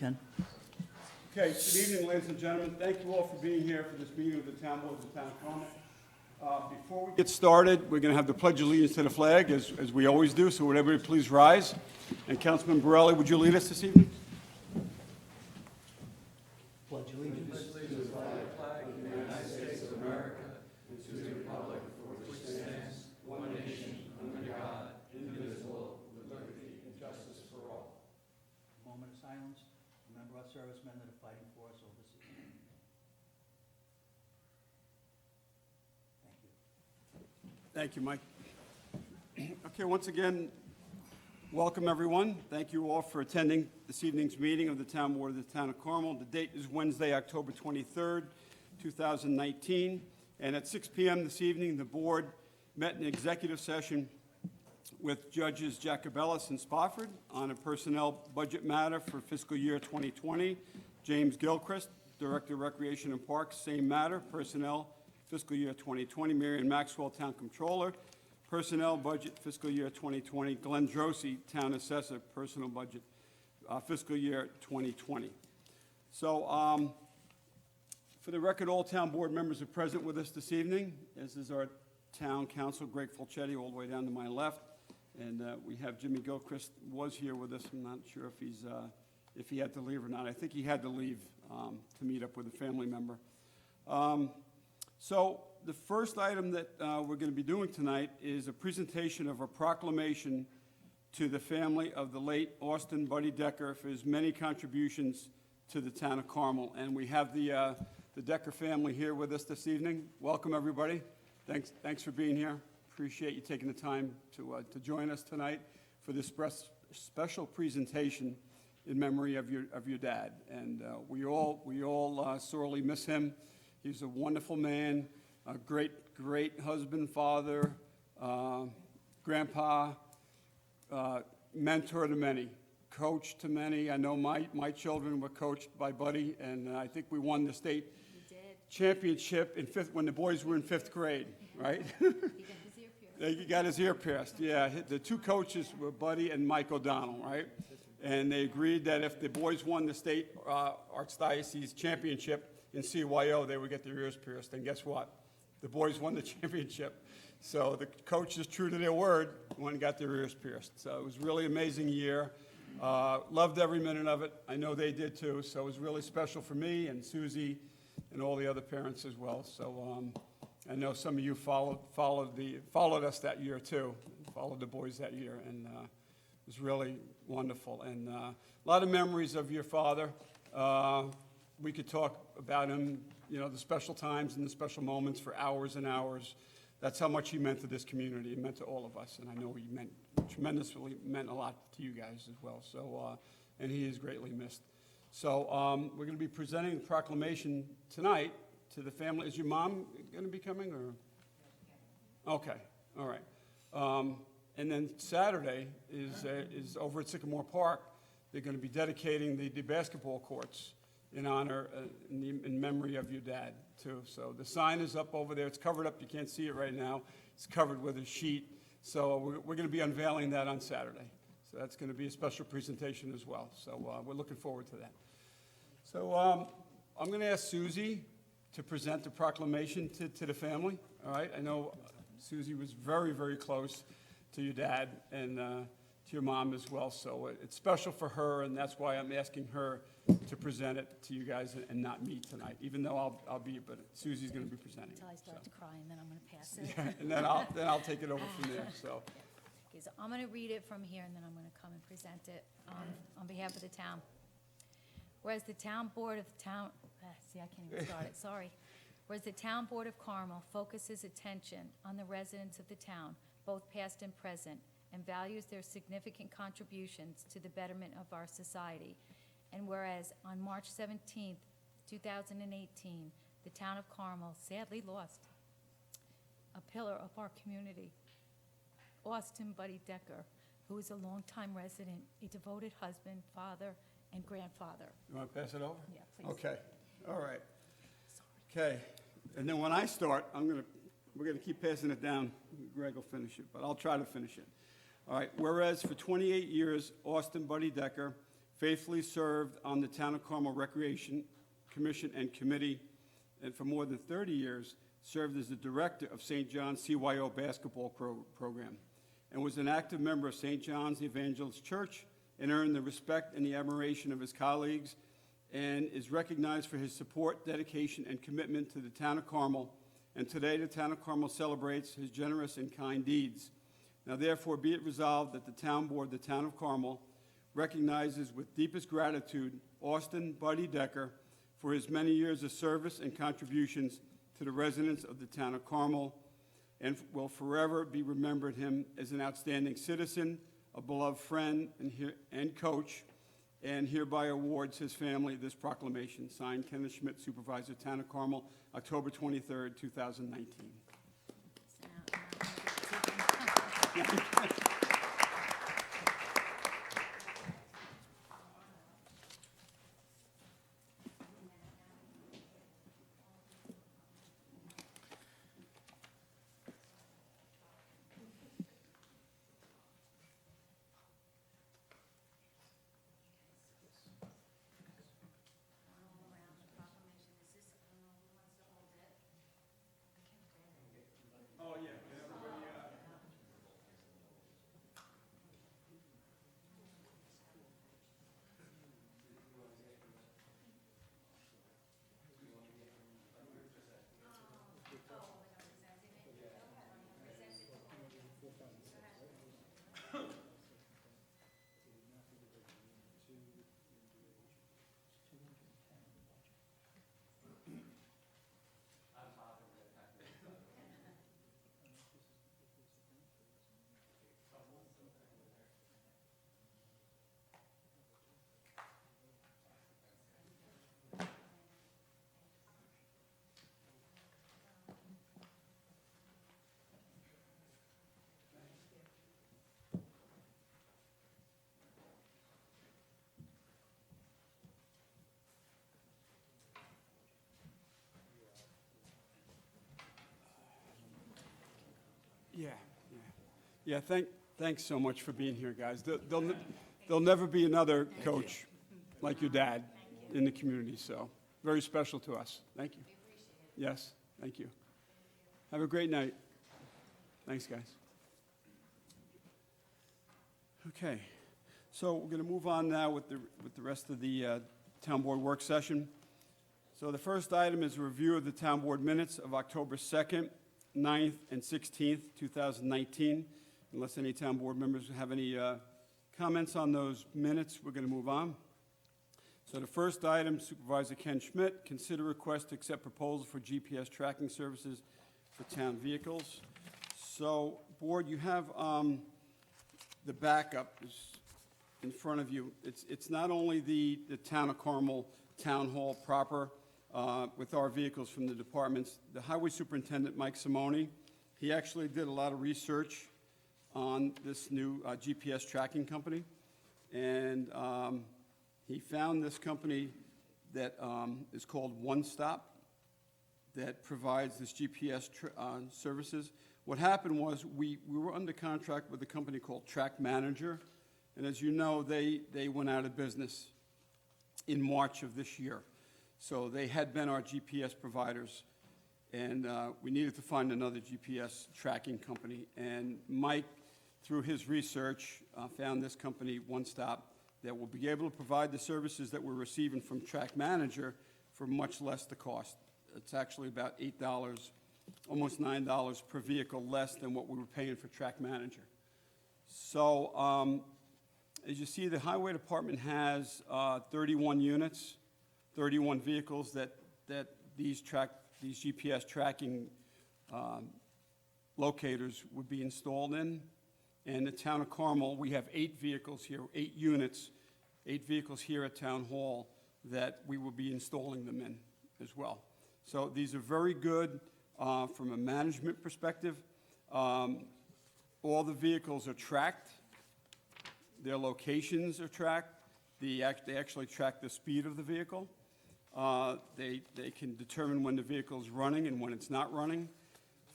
Ken. Okay, good evening, ladies and gentlemen. Thank you all for being here for this meeting of the Town Board of the Town of Carmel. Before we get started, we're going to have the Pledge of Allegiance to the flag, as we always do, so would everybody please rise? And Councilman Borelli, would you lead us this evening? Pledge allegiance. Moment of silence. Remember our servicemen that are fighting for us overseas. Thank you. Thank you, Mike. Okay, once again, welcome everyone. Thank you all for attending this evening's meeting of the Town Board of the Town of Carmel. The date is Wednesday, October 23rd, 2019. And at 6 p.m. this evening, the board met in executive session with Judges Jacobellis and Spofford on a personnel budget matter for fiscal year 2020. James Gilchrist, Director of Recreation and Parks, same matter, personnel, fiscal year 2020. Marion Maxwell, Town Controller, personnel budget, fiscal year 2020. Glenn Drosy, Town Assessor, personal budget, fiscal year 2020. So, for the record, all town board members are present with us this evening, as is our town council, Greg Fulchetti, all the way down to my left. And we have Jimmy Gilchrist was here with us. I'm not sure if he had to leave or not. I think he had to leave to meet up with a family member. So the first item that we're going to be doing tonight is a presentation of a proclamation to the family of the late Austin Buddy Decker for his many contributions to the town of Carmel. And we have the Decker family here with us this evening. Welcome, everybody. Thanks for being here. Appreciate you taking the time to join us tonight for this special presentation in memory of your dad. And we all sorely miss him. He's a wonderful man, a great husband, father, grandpa, mentor to many, coach to many. I know my children were coached by Buddy, and I think we won the state championship in when the boys were in 5th grade, right? He got his ear pierced, yeah. The two coaches were Buddy and Mike O'Donnell, right? And they agreed that if the boys won the state archdiocese championship in CYO, they would get their ears pierced. And guess what? The boys won the championship. So the coaches, true to their word, went and got their ears pierced. So it was a really amazing year. Loved every minute of it. I know they did too. So it was really special for me and Susie and all the other parents as well. So I know some of you followed us that year too, followed the boys that year, and it was really wonderful. And a lot of memories of your father. We could talk about him, the special times and the special moments for hours and hours. That's how much he meant to this community. He meant to all of us, and I know he meant a lot to you guys as well. So, and he is greatly missed. So we're going to be presenting the proclamation tonight to the family. Is your mom going to be coming, or? Okay, all right. And then Saturday is over at Sycamore Park. They're going to be dedicating the basketball courts in honor, in memory of your dad, too. So the sign is up over there. It's covered up. You can't see it right now. It's covered with a sheet. So we're going to be unveiling that on Saturday. So that's going to be a special presentation as well. So we're looking forward to that. So I'm going to ask Susie to present the proclamation to the family. All right. I know Susie was very, very close to your dad and to your mom as well. So it's special for her, and that's why I'm asking her to present it to you guys and not me tonight, even though I'll be, but Susie's going to be presenting. Until I start to cry, and then I'm going to pass it. Yeah, and then I'll take it over from there. So. Okay, so I'm going to read it from here, and then I'm going to come and present it on behalf of the town. Whereas the town board of the town, I can't even start it, sorry. Whereas the town board of Carmel focuses attention on the residents of the town, both past and present, and values their significant contributions to the betterment of our society. And whereas on March 17th, 2018, the town of Carmel sadly lost a pillar of our community, Austin Buddy Decker, who is a longtime resident, a devoted husband, father, and grandfather. You want to pass it over? Yeah, please. Okay. All right. Okay. And then when I start, we're going to keep passing it down. Greg will finish it, but I'll try to finish it. All right. Whereas for 28 years, Austin Buddy Decker faithfully served on the Town of Carmel Recreation Commission and Committee, and for more than 30 years, served as the director of St. John's CYO basketball program, and was an active member of St. John's Evangelist Church, and earned the respect and the admiration of his colleagues, and is recognized for his support, dedication, and commitment to the Town of Carmel. And today, the Town of Carmel celebrates his generous and kind deeds. Now therefore be it resolved that the Town Board, the Town of Carmel, recognizes with deepest gratitude Austin Buddy Decker for his many years of service and contributions to the residents of the Town of Carmel, and will forever be remembered him as an outstanding citizen, a beloved friend, and coach, and hereby awards his family this proclamation. Signed, Kenneth Schmidt, Supervisor, Town of Carmel, October 23rd, 2019. Oh, yeah. Yeah, thanks so much for being here, guys. There'll never be another coach like your dad in the community, so very special to us. Thank you. Yes, thank you. Have a great night. Thanks, guys. Okay, so we're going to move on now with the rest of the Town Board work session. So the first item is a review of the Town Board minutes of October 2nd, 9th, and 16th, 2019. Unless any Town Board members have any comments on those minutes, we're going to move on. So the first item, Supervisor Ken Schmidt, consider request to accept proposal for GPS tracking services for town vehicles. So, Board, you have the backup is in front of you. It's not only the Town of Carmel Town Hall proper with our vehicles from the departments. The Highway Superintendent, Mike Simone, he actually did a lot of research on this new GPS tracking company, and he found this company that is called One Stop that provides this GPS services. What happened was we were under contract with a company called Track Manager, and as you know, they went out of business in March of this year. So they had been our GPS providers, and we needed to find another GPS tracking company. And Mike, through his research, found this company, One Stop, that will be able to provide the services that we're receiving from Track Manager for much less the cost. It's actually about $8, almost $9 per vehicle less than what we were paying for Track Manager. So as you see, the Highway Department has 31 units, 31 vehicles that these GPS tracking locators would be installed in. And the Town of Carmel, we have 8 vehicles here, 8 units, 8 vehicles here at Town Hall that we will be installing them in as well. So these are very good from a management perspective. All the vehicles are tracked. Their locations are tracked. They actually track the speed of the vehicle. They can determine when the vehicle is running and when it's not running.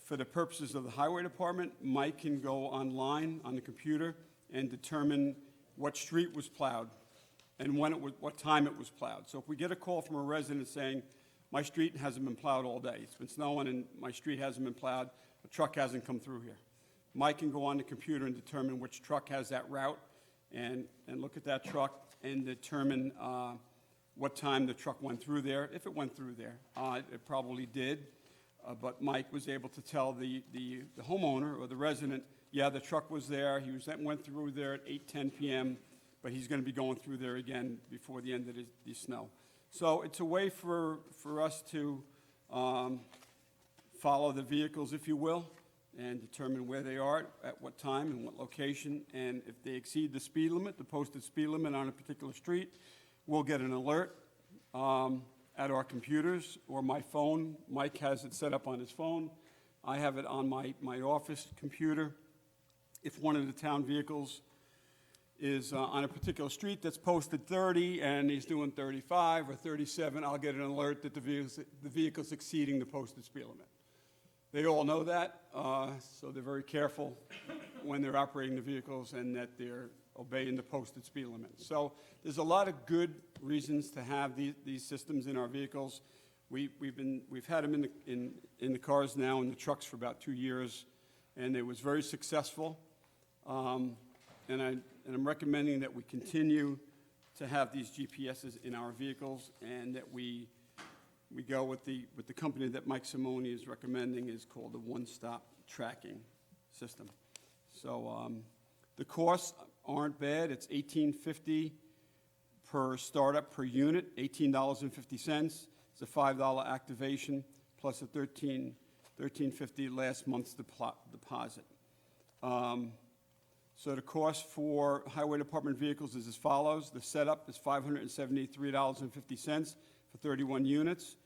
For the purposes of the Highway Department, Mike can go online on the computer and determine what street was plowed and when it was, what time it was plowed. So if we get a call from a resident saying, my street hasn't been plowed all day, it's been snowing and my street hasn't been plowed, a truck hasn't come through here. Mike can go on the computer and determine which truck has that route and look at that truck and determine what time the truck went through there, if it went through there. It probably did, but Mike was able to tell the homeowner or the resident, yeah, the truck was there, went through there at 8:10 p.m., but he's going to be going through there again before the end of the snow. So it's a way for us to follow the vehicles, if you will, and determine where they are, at what time and what location. And if they exceed the speed limit, the posted speed limit on a particular street, we'll get an alert at our computers or my phone. Mike has it set up on his phone. I have it on my office computer. If one of the town vehicles is on a particular street that's posted 30 and he's doing 35 or 37, I'll get an alert that the vehicle's exceeding the posted speed limit. They all know that, so they're very careful when they're operating the vehicles and that they're obeying the posted speed limit. So there's a lot of good reasons to have these systems in our vehicles. We've had them in the cars now and the trucks for about 2 years, and it was very successful. And I'm recommending that we continue to have these GPSs in our vehicles and that we go with the company that Mike Simone is recommending, is called the One-Stop Tracking System. So the costs aren't bad. It's $18.50 per startup per unit, $18.50. It's a $5 activation plus a $13.50 last month's deposit. So the cost for Highway Department vehicles is as follows. The setup is $573.50 for 31 units.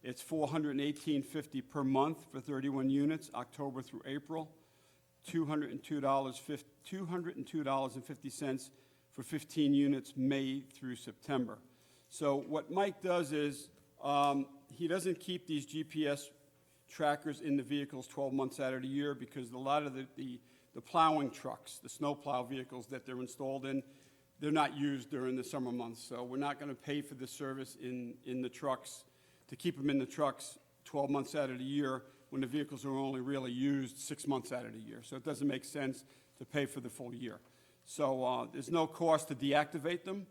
It's $418.50 per month for 31 units, October through April. $202.50 for 15 units, May through September. So what Mike does is he doesn't keep these GPS trackers in the vehicles 12 months out of the year because a lot of the plowing trucks, the snow plow vehicles that they're installed in, they're not used during the summer months. So we're not going to pay for the service in the trucks, to keep them in the trucks 12 months out of the year when the vehicles are only really used 6 months out of the year. So it doesn't make sense to pay for the full year. So there's no cost to deactivate them,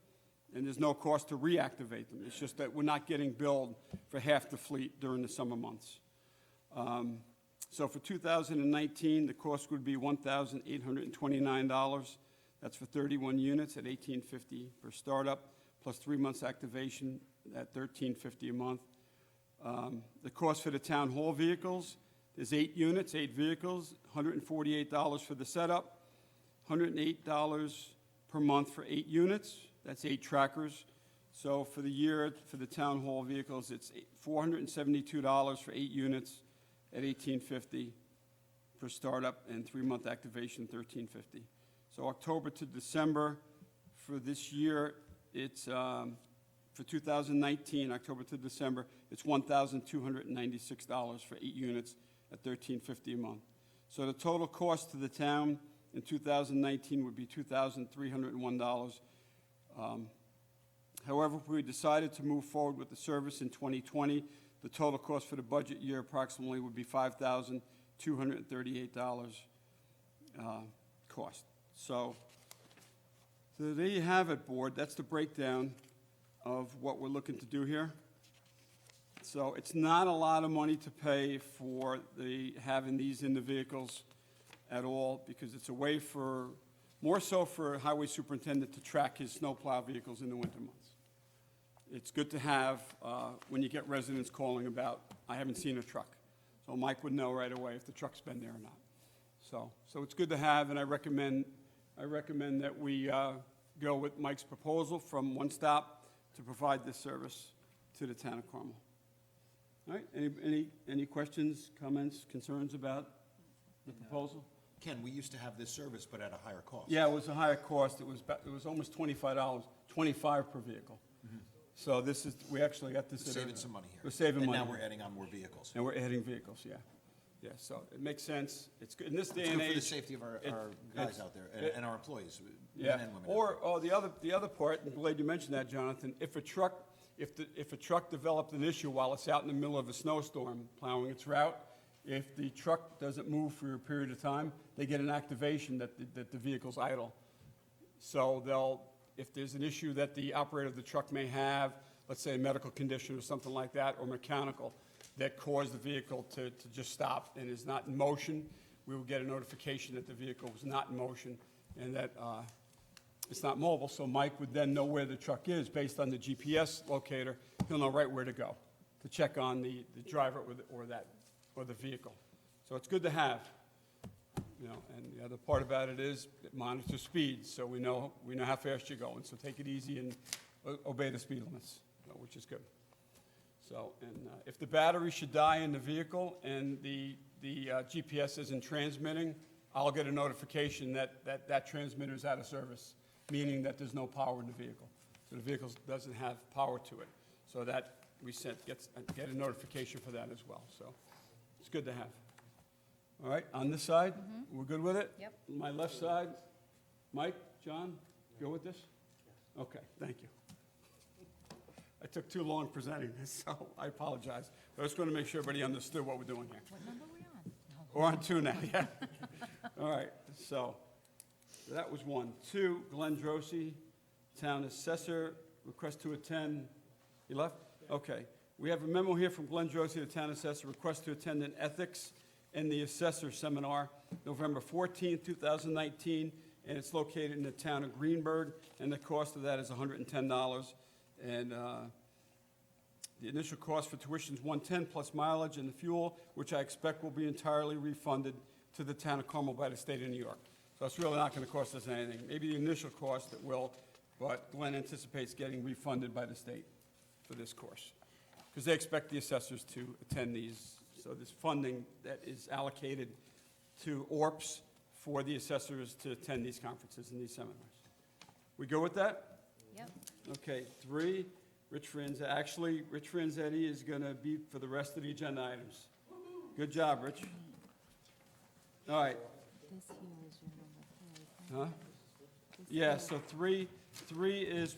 and there's no cost to reactivate them. It's just that we're not getting billed for half the fleet during the summer months. So for 2019, the cost would be $1,829. That's for 31 units at $18.50 per startup, plus 3 months activation at $13.50 a month. The cost for the town hall vehicles is 8 units, 8 vehicles, $148 for the setup, $108 per month for 8 units. That's 8 trackers. So for the year, for the town hall vehicles, it's $472 for 8 units at $18.50 per startup and 3-month activation, $13.50. So October to December for this year, it's for 2019, October to December, it's $1,296 for 8 units at $13.50 a month. So the total cost to the town in 2019 would be $2,301. However, if we decided to move forward with the service in 2020, the total cost for the budget year approximately would be $5,238 cost. So there you have it, board. That's the breakdown of what we're looking to do here. So it's not a lot of money to pay for having these in the vehicles at all, because it's a way more so for a highway superintendent to track his snowplow vehicles in the winter months. It's good to have when you get residents calling about, I haven't seen a truck. So Mike would know right away if the truck's been there or not. So it's good to have, and I recommend that we go with Mike's proposal from One Stop to provide this service to the town of Carmel. All right, any questions, comments, concerns about the proposal? Ken, we used to have this service, but at a higher cost. Yeah, it was a higher cost. It was almost $25, $25 per vehicle. So we actually got this. We're saving some money here. We're saving money. And now we're adding on more vehicles. And we're adding vehicles, yeah. Yeah, so it makes sense. It's good in this day It's and good for the age. safety of our guys out there and our employees. Yeah, Men and women. or the other part, I'm glad you mentioned that, Jonathan, if a truck developed an issue while it's out in the middle of a snowstorm plowing its route, if the truck doesn't move for a period of time, they get an activation that the vehicle's idle. So if there's an issue that the operator of the truck may have, let's say a medical condition or something like that, or mechanical, that caused the vehicle to just stop and is not in motion, we will get a notification that the vehicle was not in motion and that it's not mobile. So Mike would then know where the truck is based on the GPS locator. He'll know right where to go to check on the driver or the vehicle. So it's good to have. And the other part about it is it monitors speed, so we know how fast you're going. So take it easy and obey the speed limits, which is good. So, and if the battery should die in the vehicle and the GPS isn't transmitting, I'll get a notification that transmitter is out of service, meaning that there's no power in the vehicle. So the vehicle doesn't have power to it. So that we get a notification for that as well. So it's good to have. All right, on this side, we're good with it? Yep. My left side, Mike, John, go with this? Okay, thank you. I took too long presenting this, so I apologize. But I just want to make sure everybody understood what we're doing here. What number are we on? No. We're on 2 now, yeah. All right, so that was 1. 2, Glenn Drosy, Town Assessor, request to attend. He left? Okay. We have a memo here from Glenn Drosy, the Town Assessor, request to attend an ethics and the Assessor Seminar, November 14, 2019, and it's located in the town of Greenberg, and the cost of that is $110. And the initial cost for tuition is $110 plus mileage and the fuel, which I expect will be entirely refunded to the town of Carmel by the state of New York. So it's really not going to cost us anything. Maybe the initial cost it will, but Glenn anticipates getting refunded by the state for this course, because they expect the assessors to attend these. So there's funding that is allocated to ORPS for the assessors to attend these conferences and these seminars. We go with that? Yep. Okay, 3, Rich Franzetti is going to be for the rest of the agenda items. Good job, Rich. All right. This here is your number 3. Huh? Yeah, so 3 is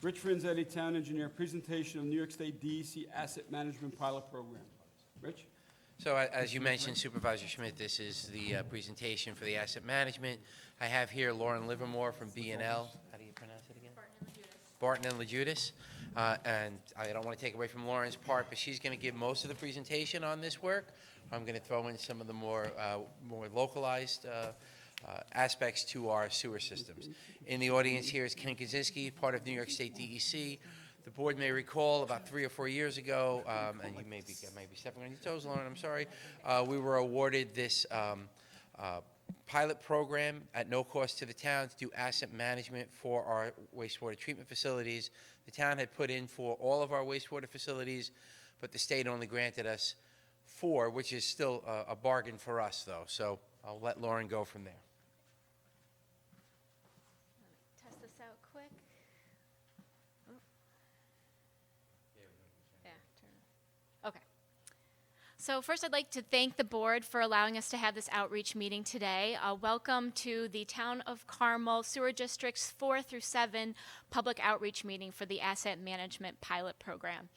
Rich Franzetti, Town Engineer, presentation of New York State DEC Asset Management Pilot Program. Rich? So as you mentioned, Supervisor Schmidt, this is the presentation for the asset management. I have here Lauren Livermore from B&L. How do you pronounce it again? Barton and LaJudas. And I don't want to take away from Lauren's part, but she's going to give most of the presentation on this work. I'm going to throw in some of the more localized aspects to our sewer systems. In the audience here is Ken Kaczynski, part of New York State DEC. The board may recall about 3 or 4 years ago, and you may be stepping on your toes, Lauren, I'm sorry, we were awarded this pilot program at no cost to the town to do asset management for our wastewater treatment facilities. The town had put in for all of our wastewater facilities, but the state only granted us 4, which is still a bargain for us, though. So I'll let Lauren go from there. Test this out quick. Oh. Yeah, turn it. Okay. So first, I'd like to thank the board for allowing us to have this outreach meeting today. Welcome to the Town of Carmel Sewer District's 4 through 7 public outreach meeting for the Asset Management Pilot Program.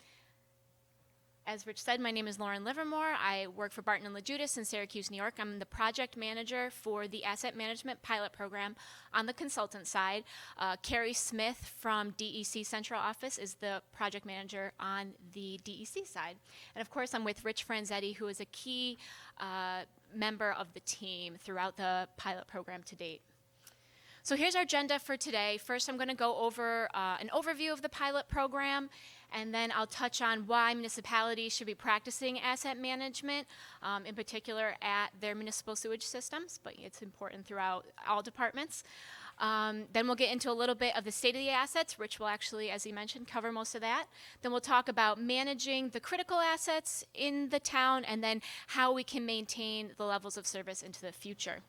As Rich said, my name is Lauren Livermore. I work for Barton & LaJudas in Syracuse, New York. I'm the project manager for the Asset Management Pilot Program on the consultant side. Carrie Smith from DEC Central Office is the project manager on the DEC side. And of course, I'm with Rich Franzetti, who is a key member of the team throughout the pilot program to date. So here's our agenda for today. First, I'm going to go over an overview of the pilot program, and then I'll touch on why municipalities should be practicing asset management, in particular at their municipal sewage systems, but it's important throughout all departments. Then we'll get into a little bit of the state of the assets. Rich will actually, as he mentioned, cover most of that. Then we'll talk about managing the critical assets in the town, and then how we can maintain the levels of service into the future.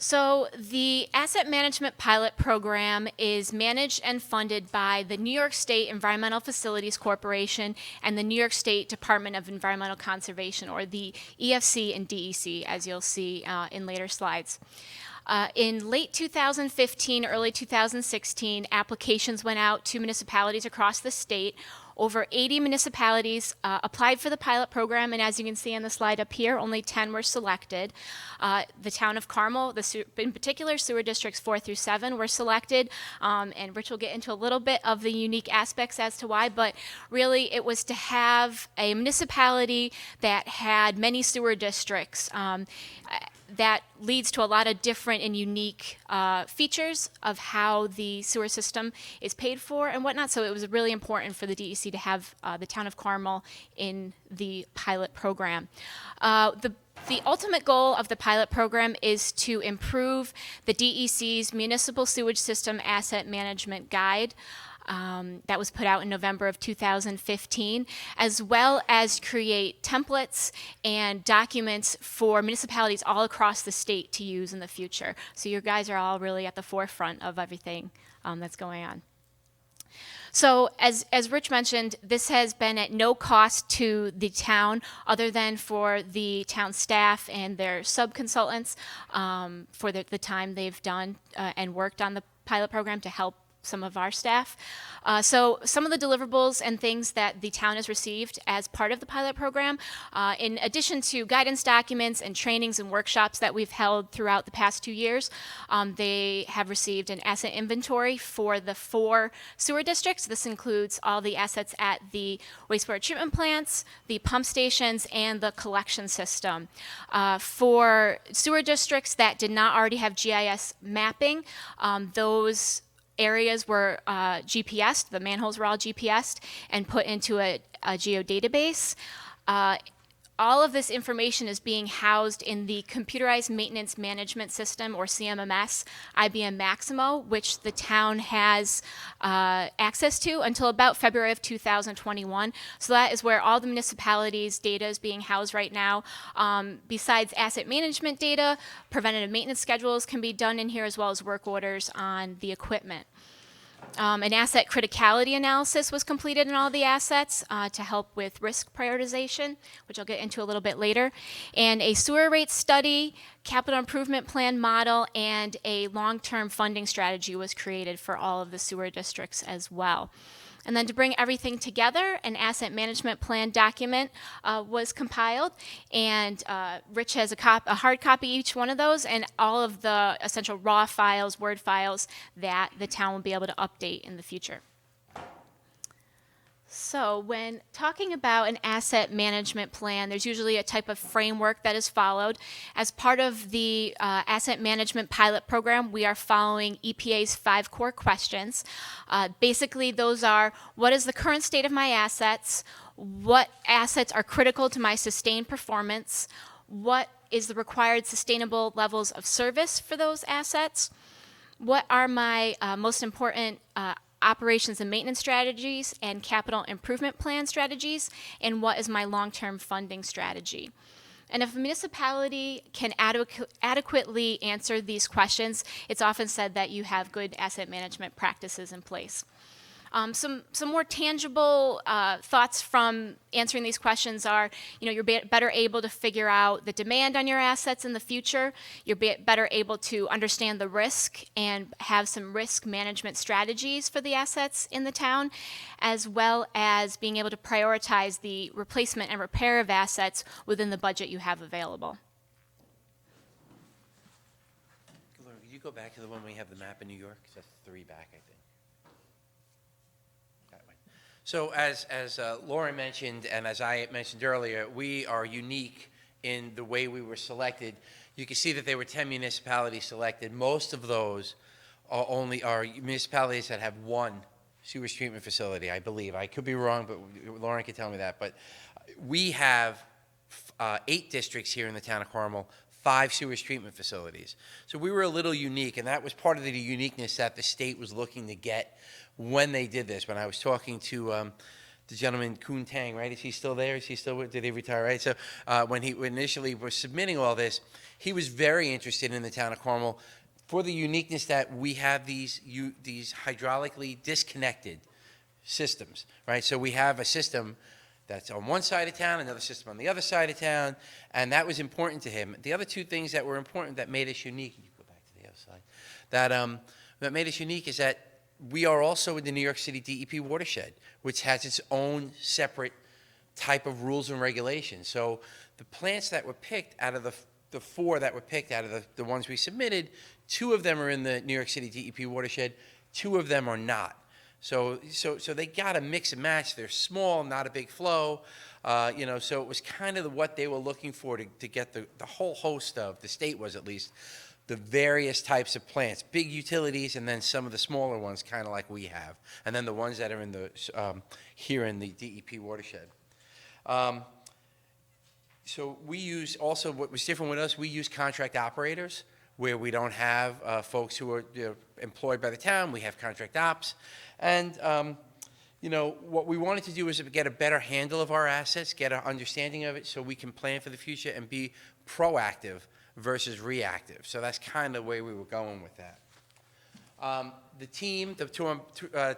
So the Asset Management Pilot Program is managed and funded by the New York State Environmental Facilities Corporation and the New York State Department of Environmental Conservation, or the EFC and DEC, as you'll see in later slides. In late 2015, early 2016, applications went out to municipalities across the state. Over 80 municipalities applied for the pilot program, and as you can see on the slide up here, only 10 were selected. The town of Carmel, in particular, sewer districts 4 through 7 were selected, and Rich will get into a little bit of the unique aspects as to why, but really it was to have a municipality that had many sewer districts. That leads to a lot of different and unique features of how the sewer system is paid for and whatnot. So it was really important for the DEC to have the town of Carmel in the pilot program. The ultimate goal of the pilot program is to improve the DEC's Municipal Sewage System Asset Management Guide. That was put out in November of 2015, as well as create templates and documents for municipalities all across the state to use in the future. So you guys are all really at the forefront of everything that's going on. So as Rich mentioned, this has been at no cost to the town other than for the town staff and their sub-consultants for the time they've done and worked on the pilot program to help some of our staff. So some of the deliverables and things that the town has received as part of the pilot program, in addition to guidance documents and trainings and workshops that we've held throughout the past 2 years, they have received an asset inventory for the 4 sewer districts. This includes all the assets at the wastewater treatment plants, the pump stations, and the collection system. For sewer districts that did not already have GIS mapping, those areas were GPSed, the manholes were all GPSed and put into a geodatabase. All of this information is being housed in the Computerized Maintenance Management System, or CMMS, IBM Maximo, which the town has access to until about February of 2021. So that is where all the municipalities' data is being housed right now. Besides asset management data, preventative maintenance schedules can be done in here, as well as work orders on the equipment. An asset criticality analysis was completed in all the assets to help with risk prioritization, which I'll get into a little bit later. And a sewer rate study, capital improvement plan model, and a long-term funding strategy was created for all of the sewer districts as well. And then to bring everything together, an asset management plan document was compiled, and Rich has a hard copy each one of those, and all of the essential raw files, Word files that the town will be able to update in the future. So when talking about an asset management plan, there's usually a type of framework that is followed. As part of the asset management pilot program, we are following EPA's 5 core questions. Basically, those are: what is the current state of my assets? What assets are critical to my sustained performance? What is the required sustainable levels of service for those assets? What are my most important operations and maintenance strategies and capital improvement plan strategies, and what is my long-term funding strategy? And if a municipality can adequately answer these questions, it's often said that you have good asset management practices in place. Some more tangible thoughts from answering these questions are, you're better able to figure out the demand on your assets in the future. You're better able to understand the risk and have some risk management strategies for the assets in the town, as well as being able to prioritize the replacement and repair of assets within the budget you have available. Lauren, could you go back to the one we have the map in New York? 'Cause that's 3 back, I think. So as Lauren mentioned, and as I mentioned earlier, we are unique in the way we were selected. You can see that there were 10 municipalities selected. Most of those are municipalities that have 1 sewage treatment facility, I believe. I could be wrong, but Lauren can tell me that. But we have 8 districts here in the town of Carmel, 5 sewage treatment facilities. So we were a little unique, and that was part of the uniqueness that the state was looking to get when they did this. When I was talking to the gentleman, Kun Tang, right? Is he still there? Is he still, did he retire, right? So when he initially was submitting all this, he was very interested in the town of Carmel for the uniqueness that we have these hydraulically disconnected systems, right? So we have a system that's on one side of town, another system on the other side of town, and that was important to him. The other 2 things that were important that made us unique, you go back to the slide, that made us unique is that we are also in the New York City DEP watershed, which has its own separate type of rules and regulations. So the plants that were picked out of the 4 that were picked out of the ones we submitted, 2 of them are in the New York City DEP watershed, 2 of them are not. So they got to mix and match. They're small, not a big flow, so it was kind of what they were looking for to get the whole host of, the state was at least, the various types of plants, big utilities, and then some of the smaller ones, kind of like we have, and then the ones that are in the here in the DEP watershed. So we use also, what was different with us, we use contract operators where we don't have folks who are employed by the town. We have contract ops, and what we wanted to do is get a better handle of our assets, get an understanding of it, so we can plan for the future and be proactive versus reactive. So that's kind of the way we were going with that. The team, the 2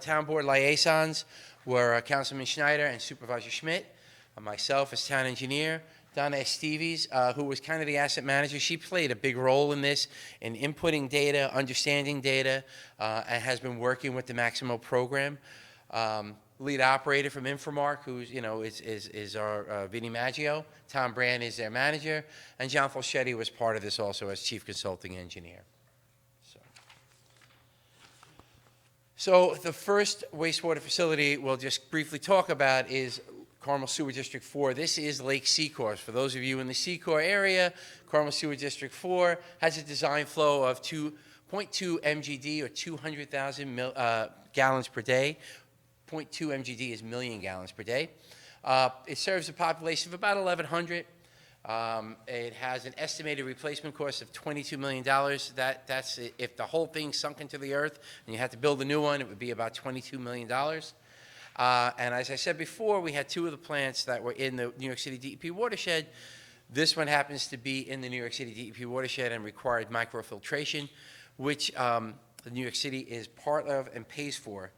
town board liaisons were Councilman Schneider and Supervisor Schmidt, myself as town engineer, Donna Esteves, who was kind of the asset manager. She played a big role in this, in inputting data, understanding data, and has been working with the Maximo program. Lead operator from Infomark, who's, is our Vinnie Maggio. Tom Brand is their manager. And John Falchetti was part of this also as chief consulting engineer. So the first wastewater facility we'll just briefly talk about is Carmel Sewer District 4. This is Lake Seacoast. For those of you in the Seacore area, Carmel Sewer District 4 has a design flow of 2.2 MGD, or 200,000 gallons per day. 0.2 MGD is million gallons per day. It serves a population of about 1,100. It has an estimated replacement cost of $22 million. That's if the whole thing sunk into the earth and you had to build a new one, it would be about $22 million. And as I said before, we had 2 of the plants that were in the New York City DEP watershed. This one happens to be in the New York City DEP watershed and required microfiltration, which New York City is part of and pays for.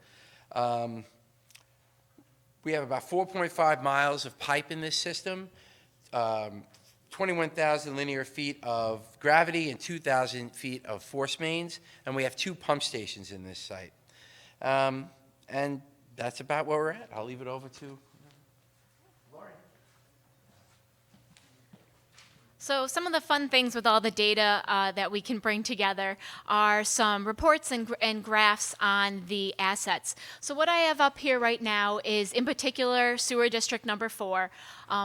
We have about 4.5 miles of pipe in this system, 21,000 linear feet of gravity and 2,000 feet of force mains, and we have 2 pump stations in this site. And that's about where we're at. I'll leave it over to Lauren. So some of the fun things with all the data that we can bring together are some reports and graphs on the assets. So what I have up here right now is, in particular, Sewer District number 4.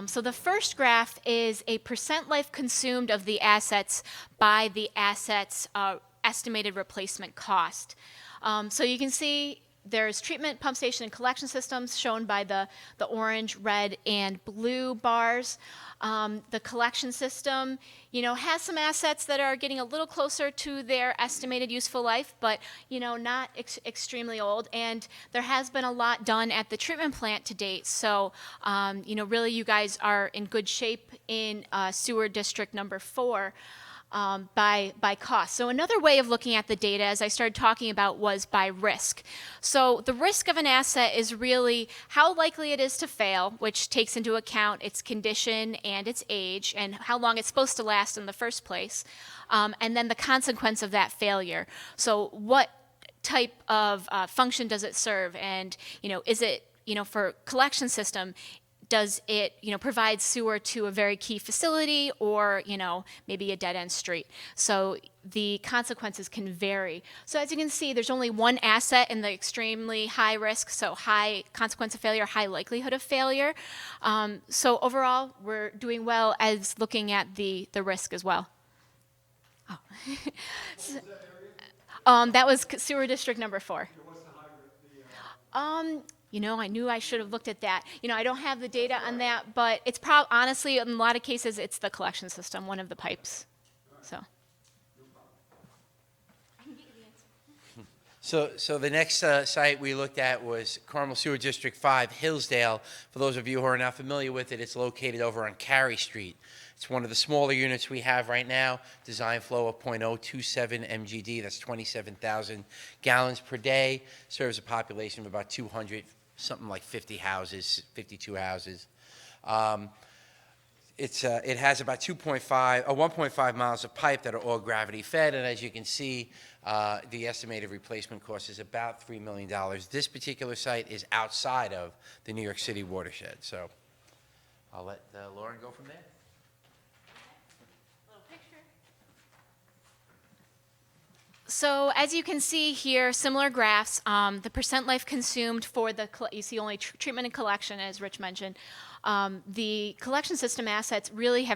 So the first graph is a percent life consumed of the assets by the assets' estimated replacement cost. So you can see there's treatment, pump station, and collection systems shown by the orange, red, and blue bars. The collection system, has some assets that are getting a little closer to their estimated useful life, but, not extremely old. And there has been a lot done at the treatment plant to date. So, really you guys are in good shape in Sewer District number 4. By cost. So another way of looking at the data, as I started talking about, was by risk. So the risk of an asset is really how likely it is to fail, which takes into account its condition and its age and how long it's supposed to last in the first place, and then the consequence of that failure. So what type of function does it serve, and is it for collection system, does it, provide sewer to a very key facility, or, maybe a dead-end street? So the consequences can vary. So as you can see, there's only one asset in the extremely high risk, so high consequence of failure, high likelihood of failure. So overall, we're doing well as looking at the risk as well. Oh. That was Sewer District number 4. I knew I should have looked at that. I don't have the data on that, but it's honestly, in a lot of cases, it's the collection system, one of the pipes. So the next site we looked at was Carmel Sewer District 5, Hillsdale. For those of you who are not familiar with it, it's located over on Carey Street. It's one of the smaller units we have right now. Design flow of 0.027 MGD. That's 27,000 gallons per day. Serves a population of about 200, something like 50 houses, 52 houses. it has about 1.5 miles of pipe that are all gravity fed, and as you can see, the estimated replacement cost is about $3 million. This particular site is outside of the New York City watershed, so I'll let Lauren go from there. So as you can see here, similar graphs, the percent life consumed for you see only treatment and collection, as Rich mentioned. The collection system assets really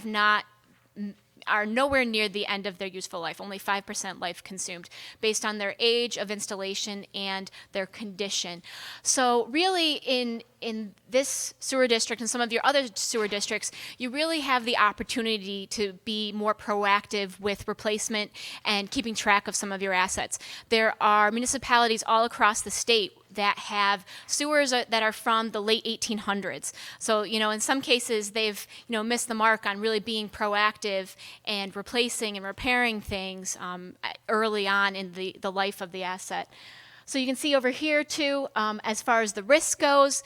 are nowhere near the end of their useful life, only 5% life consumed, based on their age of installation and their condition. So really, in this sewer district and some of your other sewer districts, you really have the opportunity to be more proactive with replacement and keeping track of some of your assets. There are municipalities all across the state that have sewers that are from the late 1800s. So, in some cases, they've, missed the mark on really being proactive and replacing and repairing things early on in the life of the asset. So you can see over here, too, as far as the risk goes,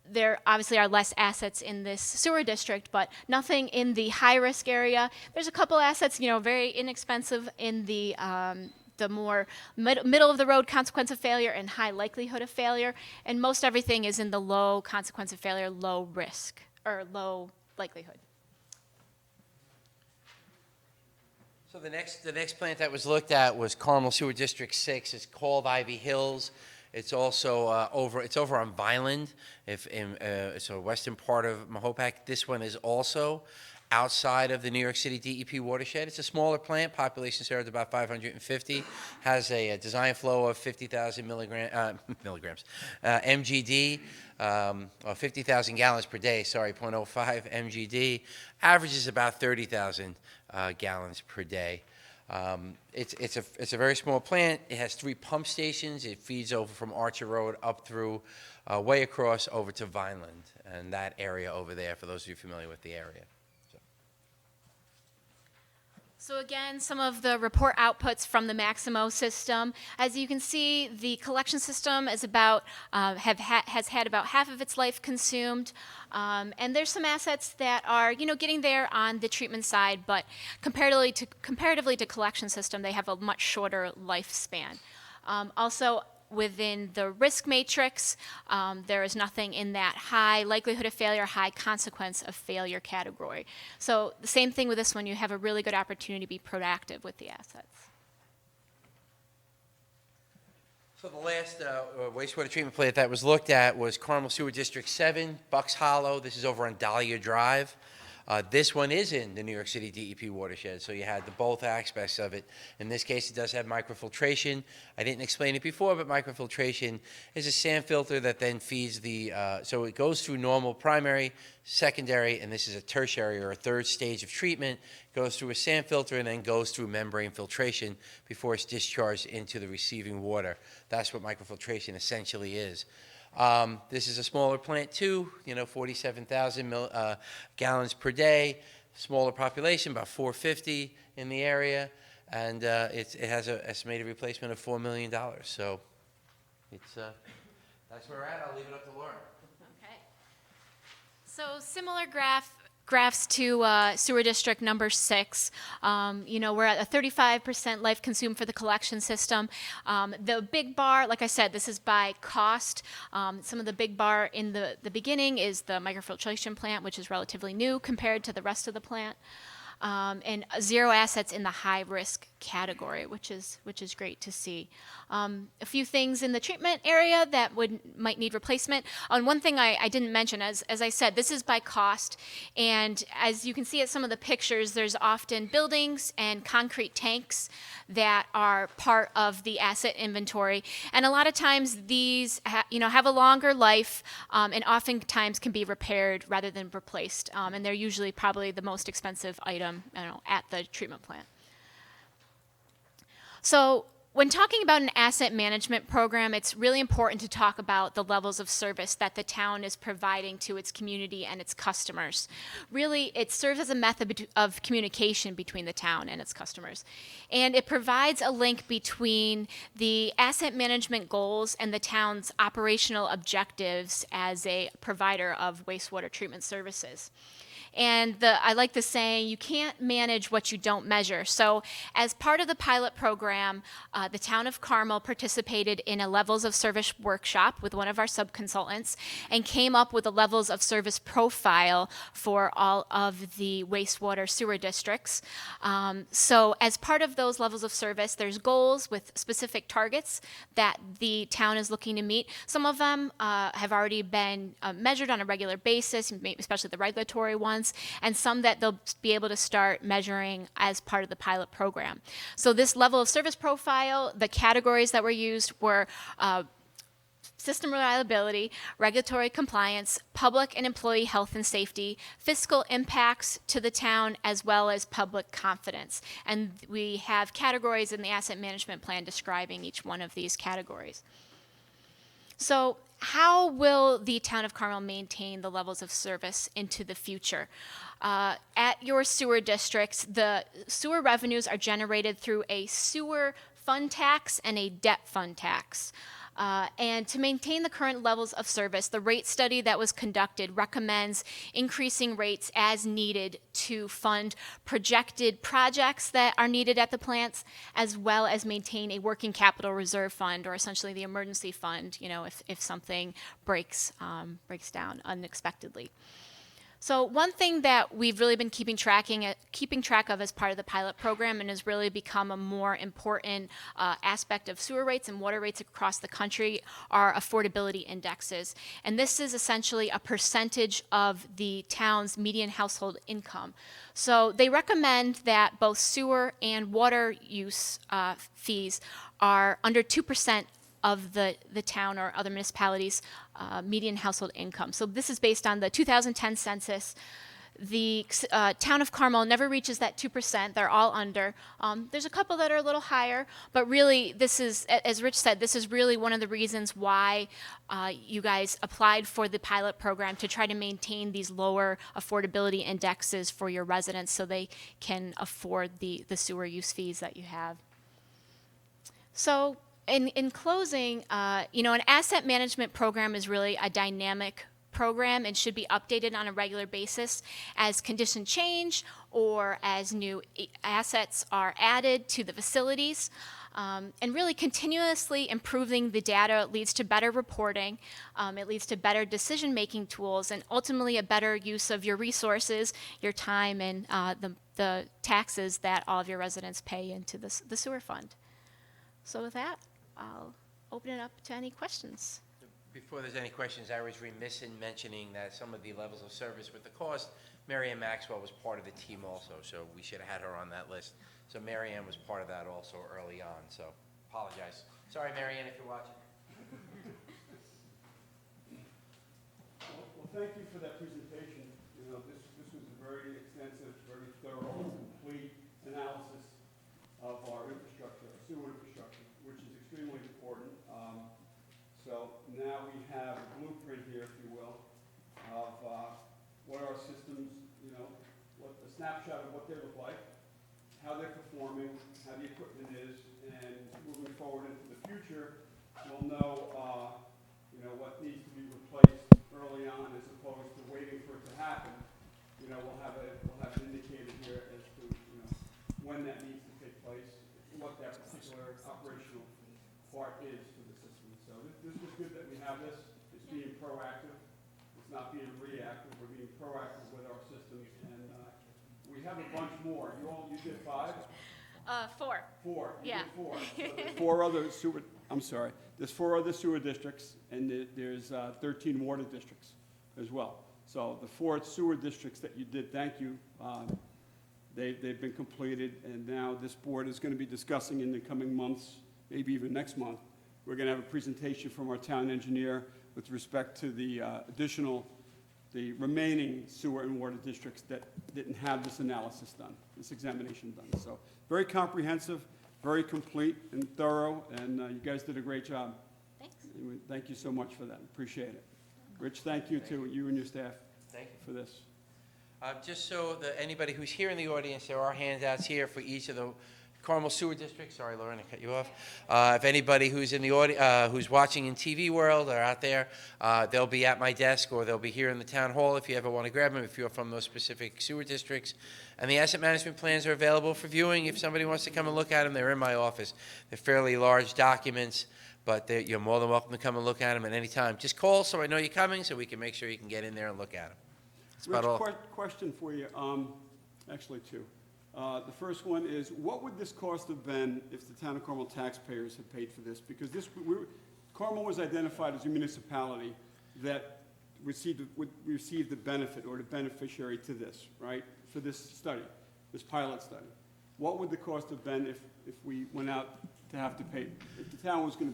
there obviously are less assets in this sewer district, but nothing in the high-risk area. There's a couple assets, very inexpensive in the more middle of the road consequence of failure and high likelihood of failure, and most everything is in the low consequence of failure, low risk, or low likelihood. So the next plant that was looked at was Carmel Sewer District 6. It's called Ivy Hills. It's also over on Vineland, it's a western part of Mahopac. This one is also outside of the New York City DEP watershed. It's a smaller plant, population served about 550, has a design flow of 50,000 milligrams, MGD, or 50,000 gallons per day, 0.05 MGD, averages about 30,000 gallons per day. It's a very small plant. It has 3 pump stations. It feeds over from Archer Road up through, way across over to Vineland, and that area over there, for those of you familiar with the area. So again, some of the report outputs from the Maximo system. As you can see, the collection system is has had about half of its life consumed. And there's some assets that are, getting there on the treatment side, but comparatively to collection system, they have a much shorter lifespan. Also, within the risk matrix, there is nothing in that high likelihood of failure, high consequence of failure category. So the same thing with this one, you have a really good opportunity to be proactive with the assets. So the last wastewater treatment plant that was looked at was Carmel Sewer District 7, Bucks Hollow. This is over on Dahlia Drive. This one is in the New York City DEP watershed, so you had both aspects of it. In this case, it does have microfiltration. I didn't explain it before, but microfiltration is a sand filter that then feeds so it goes through normal primary, secondary, and this is a tertiary or a third stage of treatment, goes through a sand filter and then goes through membrane filtration before it's discharged into the receiving water. That's what microfiltration essentially is. This is a smaller plant too, 47,000 gallons per day, smaller population, about 450 in the area, and it has an estimated replacement of $4 million. So that's where we're at. I'll leave it up to Lauren. Okay. So similar graphs to sewer district number 6. We're at a 35% life consumed for the collection system. The big bar, like I said, this is by cost. Some of the big bar in the beginning is the microfiltration plant, which is relatively new compared to the rest of the plant. And 0 assets in the high risk category, which is great to see. A few things in the treatment area that might need replacement. On one thing I didn't mention, as I said, this is by cost, and as you can see at some of the pictures, there's often buildings and concrete tanks that are part of the asset inventory, and a lot of times these have a longer life, and oftentimes can be repaired rather than replaced, and they're usually probably the most expensive item at the treatment plant. So when talking about an asset management program, it's really important to talk about the levels of service that the town is providing to its community and its customers. Really, it serves as a method of communication between the town and its customers. And it provides a link between the asset management goals and the town's operational objectives as a provider of wastewater treatment services. And I like the saying, you can't manage what you don't measure. So as part of the pilot program, the town of Carmel participated in a levels of service workshop with one of our subconsultants and came up with a levels of service profile for all of the wastewater sewer districts. So as part of those levels of service, there's goals with specific targets that the town is looking to meet. Some of them have already been measured on a regular basis, especially the regulatory ones, and some that they'll be able to start measuring as part of the pilot program. So this level of service profile, the categories that were used were system reliability, regulatory compliance, public and employee health and safety, fiscal impacts to the town, as well as public confidence. And we have categories in the asset management plan describing each one of these categories. So how will the town of Carmel maintain the levels of service into the future? At your sewer districts, the sewer revenues are generated through a sewer fund tax and a debt fund tax. And to maintain the current levels of service, the rate study that was conducted recommends increasing rates as needed to fund projected projects that are needed at the plants, as well as maintain a working capital reserve fund, or essentially the emergency fund, you know, if something breaks down unexpectedly. So one thing that we've really been keeping track of as part of the pilot program, and has really become a more important aspect of sewer rates and water rates across the country, are affordability indexes. And this is essentially a percentage of the town's median household income. So they recommend that both sewer and water use fees are under 2% of the town or other municipalities' median household income. So this is based on the 2010 census. The town of Carmel never reaches that 2%. They're all under. There's a couple that are a little higher, but really this is, as Rich said, this is really one of the reasons why you guys applied for the pilot program, to try to maintain these lower affordability indexes for your residents so they can afford the sewer use fees that you have. So in closing, you know, an asset management program is really a dynamic program and should be updated on a regular basis as conditions change or as new assets are added to the facilities. And really continuously improving the data leads to better reporting, it leads to better decision-making tools, and ultimately a better use of your resources, your time, and the taxes that all of your residents pay into the sewer fund. So with that, I'll open it up to any questions. Before there's any questions, I was remiss in mentioning that some of the levels of service with the cost, Mary Ann Maxwell was part of the team also, so we should have had her on that list. So Mary Ann was part of that also early on, so apologize. Sorry, Mary Ann, if you're watching. Well, thank you for that presentation. You know, this was a very extensive, very thorough, complete analysis of our infrastructure, our sewer infrastructure, which is extremely important. So now we have a blueprint here, if you will, of what our systems, you know, what a snapshot of what they look like, how they're performing, how the equipment is, and moving forward into the future, we'll know, you know, what needs to be replaced early on as opposed to waiting for it to happen. You know, we'll have it indicated here as to, you know, when that needs to take place, what that particular operational part is for the system. So this is good that we have this. It's being proactive. It's not being reactive. We're being proactive with our systems, and we have a bunch more. You did 5? 4. 4. You Yeah. did 4. So there's 4 other sewer. I'm sorry. There's 4 other sewer districts, and there's 13 water districts as well. So the 4 sewer districts that you did, thank you. They've been completed, and now this board is going to be discussing in the coming months, maybe even next month. We're going to have a presentation from our town engineer with respect to the remaining sewer and water districts that didn't have this analysis done, this examination done. So very comprehensive, very complete and thorough, and you guys did a great job. Thanks. And thank you so much for that. Appreciate it. Rich, thank you to you and your staff Thank you. for this. Just so that anybody who's here in the audience, there are handouts here for each of the Carmel Sewer District, sorry, Lauren, I cut you off. If anybody who's in the who's watching in TV world or out there, they'll be at my desk or they'll be here in the town hall if you ever want to grab them, if you're from those specific sewer districts. And the asset management plans are available for viewing. If somebody wants to come and look at them, they're in my office. They're fairly large documents, but you're more than welcome to come and look at them at any time. Just call so I know you're coming so we can make sure you can get in there and look at them. That's about all. Rich, question for you, actually two. The first one is, what would this cost have been if the town of Carmel taxpayers had paid for this? Because Carmel was identified as a municipality that would receive the benefit or the beneficiary to this, right? For this study, this pilot study. What would the cost have been if we went out to have to pay, if the town was gonna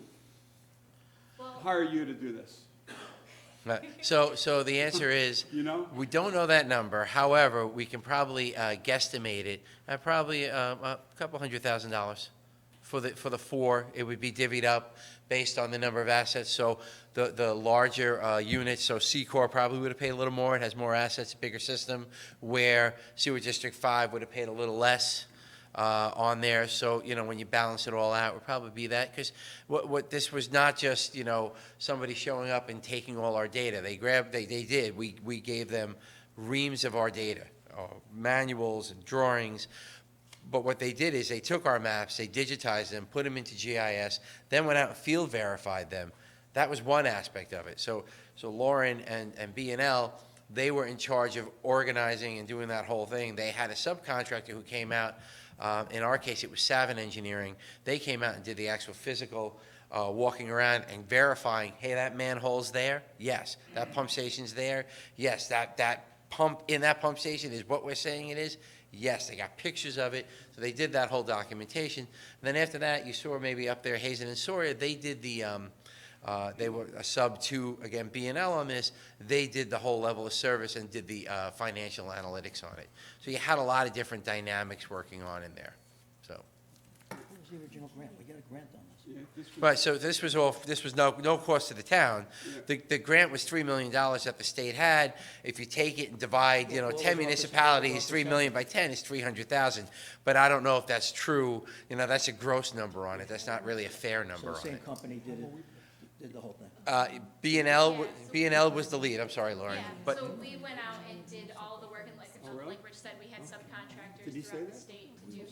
hire you to do this? Right. So the answer is, You know? we don't know that number. However, we can probably guesstimate it at probably a couple $100,000 for the four. It would be divvied up based on the number of assets. So the larger units, so C-Corp probably would have paid a little more. It has more assets, a bigger system, where Sewer District 5 would have paid a little less on there. So, when you balance it all out, it would probably be that. Because what this was not just, somebody showing up and taking all our data. They did. We gave them reams of our data, manuals and drawings. But what they did is they took our maps, they digitized them, put them into GIS, then went out and field verified them. That was one aspect of it. So Lauren and B&L, they were in charge of organizing and doing that whole thing. They had a subcontractor who came out. In our case, it was Savin Engineering. They came out and did the actual physical walking around and verifying, hey, that manhole's there? Yes. That pump station's there? Yes. That pump in that pump station is what we're saying it is? Yes. They got pictures of it. So they did that whole documentation. And then after that, you saw maybe up there, Hazen and Sawyer, they did they were a sub to, again, B&L on this. They did the whole level of service and did the financial analytics on it. So you had a lot of different dynamics working on in there. So, What was the original grant? We got a grant on this. Yeah, this was- right. So this was no cost to the town. The grant was $3 million that the state had. If you take it and divide, What was 10 off the- municipalities, what was 3 off the million by 10 is 300,000. But I don't know if that's true. That's a gross number on it. That's not really a fair So number the on same it. company did the whole thing. B&L was the lead. I'm sorry, Lauren. Yeah, But so we went out and did all the work, and really? like Rich said, we had subcontractors Did he say throughout the that? state to do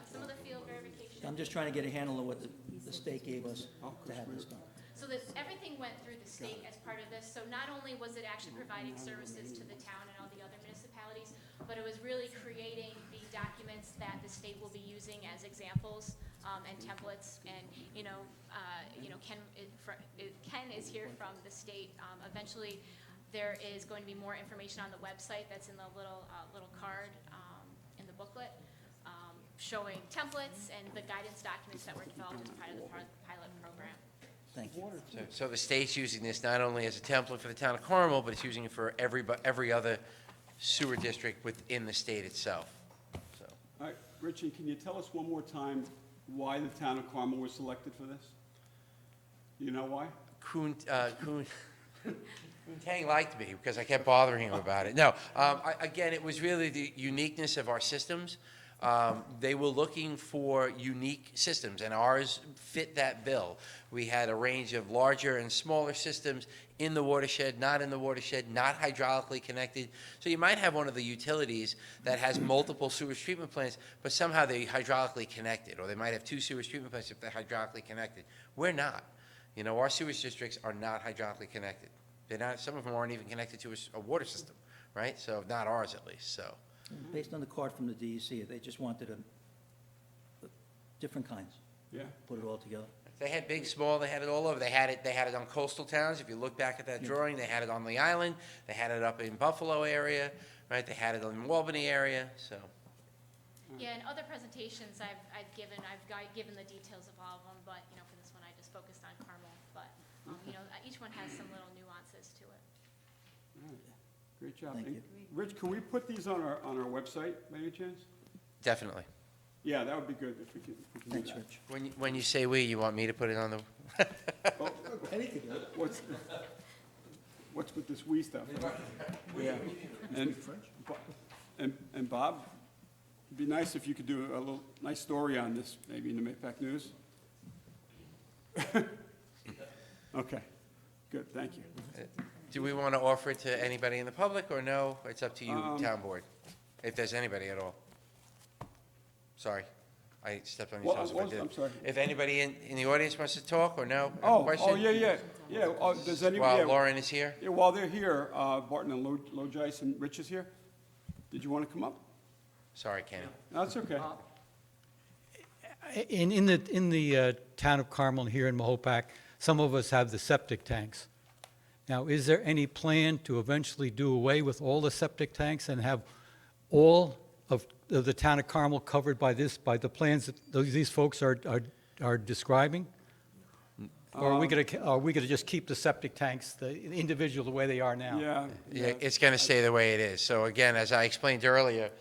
some of the field verification. I'm just trying to get a handle of what the state gave us to have this done. So that everything went through the state as part of this, so not only was it actually providing services to the town and all the other municipalities, but it was really creating the documents that the state will be using as examples and templates, and, Ken is here from the state. Eventually, there is going to be more information on the website that's in the little card in the booklet, showing templates and the guidance documents that were developed as part of the pilot program. Thank you. So the state's using this not only as a template for the town of Carmel, but it's using it for every other sewer district within the state itself. So, All right, Richie, can you tell us one more time why the town of Carmel was selected for this? You know why? Kuhn Tang liked me because I kept bothering him about it. No, again, it was really the uniqueness of our systems. They were looking for unique systems, and ours fit that bill. We had a range of larger and smaller systems in the watershed, not in the watershed, not hydraulically connected. So you might have one of the utilities that has multiple sewage treatment plants, but somehow they're hydraulically connected, or they might have two sewage treatment plants if they're hydraulically connected. We're not. Our sewage districts are not hydraulically connected. They're not. Some of them aren't even connected to a water system, right? So not ours, at least. So. Based on the card from the DEC, they just wanted different kinds, Yeah. put it all together. They had big, small, they had it all over. They had it on coastal towns. If you look back at that drawing, they had it on the island. They had it up in Buffalo area, right? They had it in the Albany area, so. Yeah, and other presentations I've given the details of all of them, but, for this one, I just focused on Carmel. But, each one has some little nuances to it. All right. Great job. Thank And you. Rich, can we put these on our website by any chance? Definitely. Yeah, that would be good if we could do Thanks, that. Rich. When you say we, you want me to put it on the? Oh, Anything. what's with this we stuff? Yeah. And Bob, It'd be nice if you could do a little, nice story on this, maybe in the Maypac News. Okay, good, thank you. Do we want to offer it to anybody in the public, or no? It's up to you, town board, if there's anybody at all. Sorry, I stepped on your toes if I did. I'm sorry. If anybody in the audience wants to talk, or no? Have a Oh, question? yeah. Does anybody? While Yeah. Lauren is here? Yeah, while they're here, Barton and Logice and Rich is here. Did you want to come up? Sorry, Kenny. No, that's okay. In the town of Carmel here in Mahopac, some of us have the septic tanks. Now, is there any plan to eventually do away with all the septic tanks and have all of the town of Carmel covered by the plans that these folks are describing? Or are we gonna just keep the septic tanks, the individual, the way they are now? Yeah, it's going to stay the way it is. So again, as I explained earlier,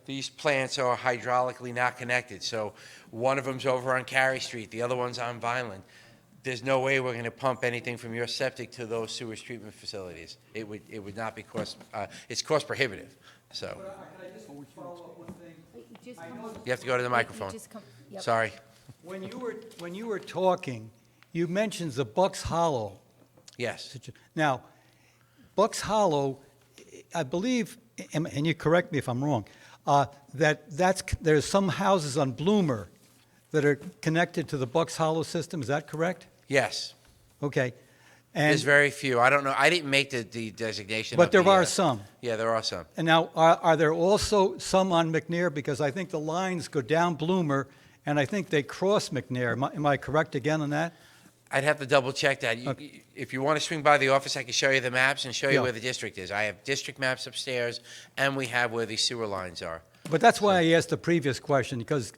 these plants are hydraulically not connected. So one of them's over on Cary Street, the other one's on Vineland. There's no way we're going to pump anything from your septic to those sewage treatment facilities. It would not be it's cost prohibitive, so. You have to go to the microphone. Yep. Sorry. When you were talking, you mentioned the Bucks Hollow. Yes. Now, Bucks Hollow, I believe, and you correct me if I'm wrong, there's some houses on Bloomer that are connected to the Bucks Hollow system, is that correct? Yes. Okay. There's And, very few. I don't know. I didn't make the designation. but of there the, are some. Yeah, there are some. And now, are there also some on McNair? Because I think the lines go down Bloomer, and I think they cross McNair. Am I correct again on that? I'd have to double check that. If you want to swing by the office, I can show you the maps and show you Yeah. where the district is. I have district maps upstairs, and we have where the sewer lines are. But that's why I asked the previous question, because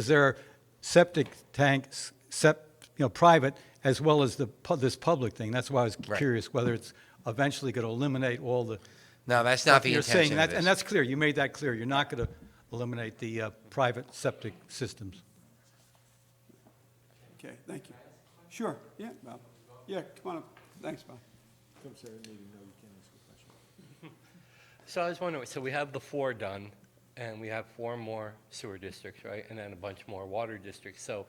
there are septic tanks, private, as well as this public thing. That's why I was Right. curious whether it's eventually going to eliminate all the. No, that's not the You're saying intention that, of this. and that's clear. You made that clear. You're not going to eliminate the private septic systems. Okay, thank you. Sure, yeah, Bob. Yeah, come on up. Thanks, Bob. So I was wondering, so we have the 4 done, and we have 4 more sewer districts, right? And then a bunch more water districts. So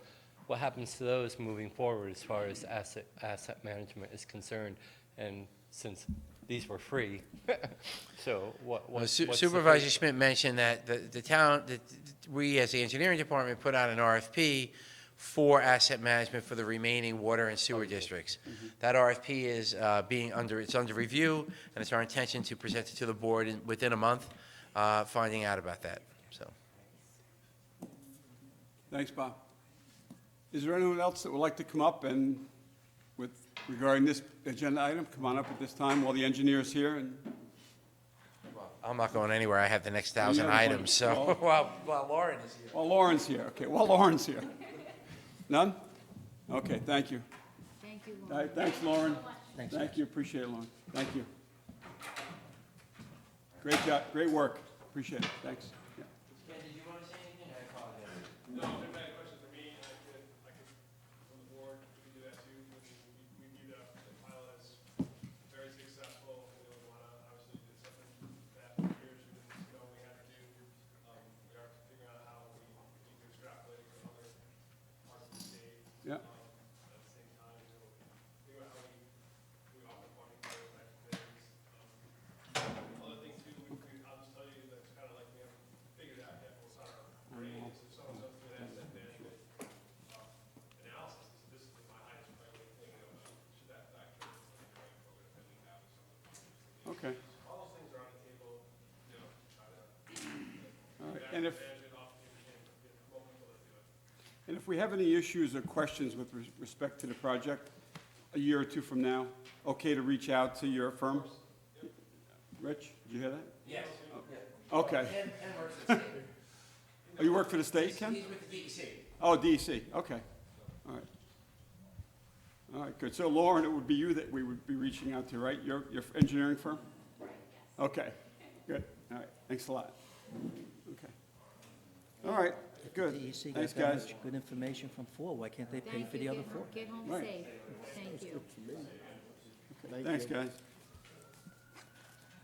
what happens to those moving forward as far as asset management is concerned? And since these were free, so Well, what's the Supervisor fate? Schmidt mentioned that the town, we as the engineering department put out an RFP for asset management for the remaining water and sewer districts. That RFP is it's under review, and it's our intention to present it to the board within a month, finding out about that, so. Thanks, Bob. Is there anyone else that would like to come up and regarding this agenda item? Come on up at this time while the engineer is here. And I'm not going anywhere. I have the next 1,000 Any other items, so, while Lauren is here. while Lauren's here, okay, while Lauren's here. None? Okay, thank you. Thank you, All Lauren. right, thanks, Lauren. Thanks. Thank you, appreciate it, Lauren. Thank you. Great job, great work. Appreciate it, thanks. Yeah. Ken, did you want to say anything? I apologize. No, if anybody had a question for me, I could, from the board, we could do that too. I mean, we view the pilot as very successful. We don't want to, obviously, it's something that for years we didn't know we had to do. We are figuring out how we need to extrapolate it to other parts of the state. Yeah. At the same time, figure out how we offer funding for those types of things. Other thing too, I'll just tell you, that's kind of like we haven't figured out yet what's on our brain. If someone goes through that asset management analysis, this is my highest priority thing, should that factor in the grant program that we have? Okay, All those things are on the table, try to all right. And if, manage it off the promote people that do it. and if we have any issues or questions with respect to the project, a year or two from now, okay to reach out to your firm? Rich, did you hear that? Yes. Okay. Ken works for the state. Oh, you work for the state, Ken? He's with the DEC. Oh, DEC, okay. All right. All right, good. So Lauren, it would be you that we would be reaching out to, right? Your engineering firm? Okay, good. All right, thanks a lot. Okay. All right, good. DEC got Thanks, that guys. much good information from 4, why can't they pay Thank for you. the other 4? Get home Right. safe. Thank you. Thanks, guys.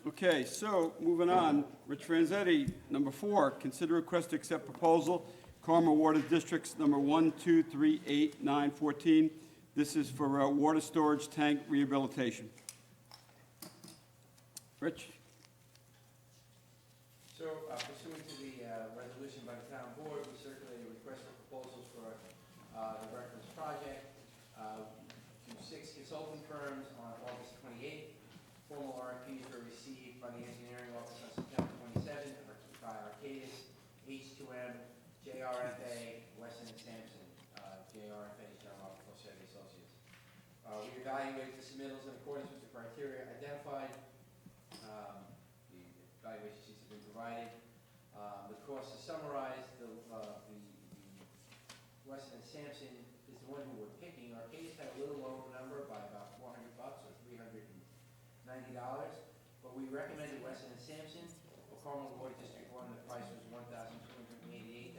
Okay, so moving on, Rich Franzetti, number 4, consider request to accept proposal, Carmel Water Districts number 1, 2, 3, 8, 9, 14. This is for water storage tank rehabilitation. Rich? So pursuant to the resolution by the town board, we circulated a request for proposals for the reference project to 6 consulting firms on August 28th. Formal RFPs were received by the engineering office on September 27th by Arcadis, H2M, JRFA, Wesson and Sampson. JRFA is General Chevy Associates. We evaluated the submittals in accordance with the criteria identified. The evaluation sheets have been provided. The cost is summarized. The Wesson and Sampson is the one who we're picking. Arcadis had a little lower number by about $400 or $390, but we recommended Wesson and Sampson. For Carmel Water District 1, the price was $1,288.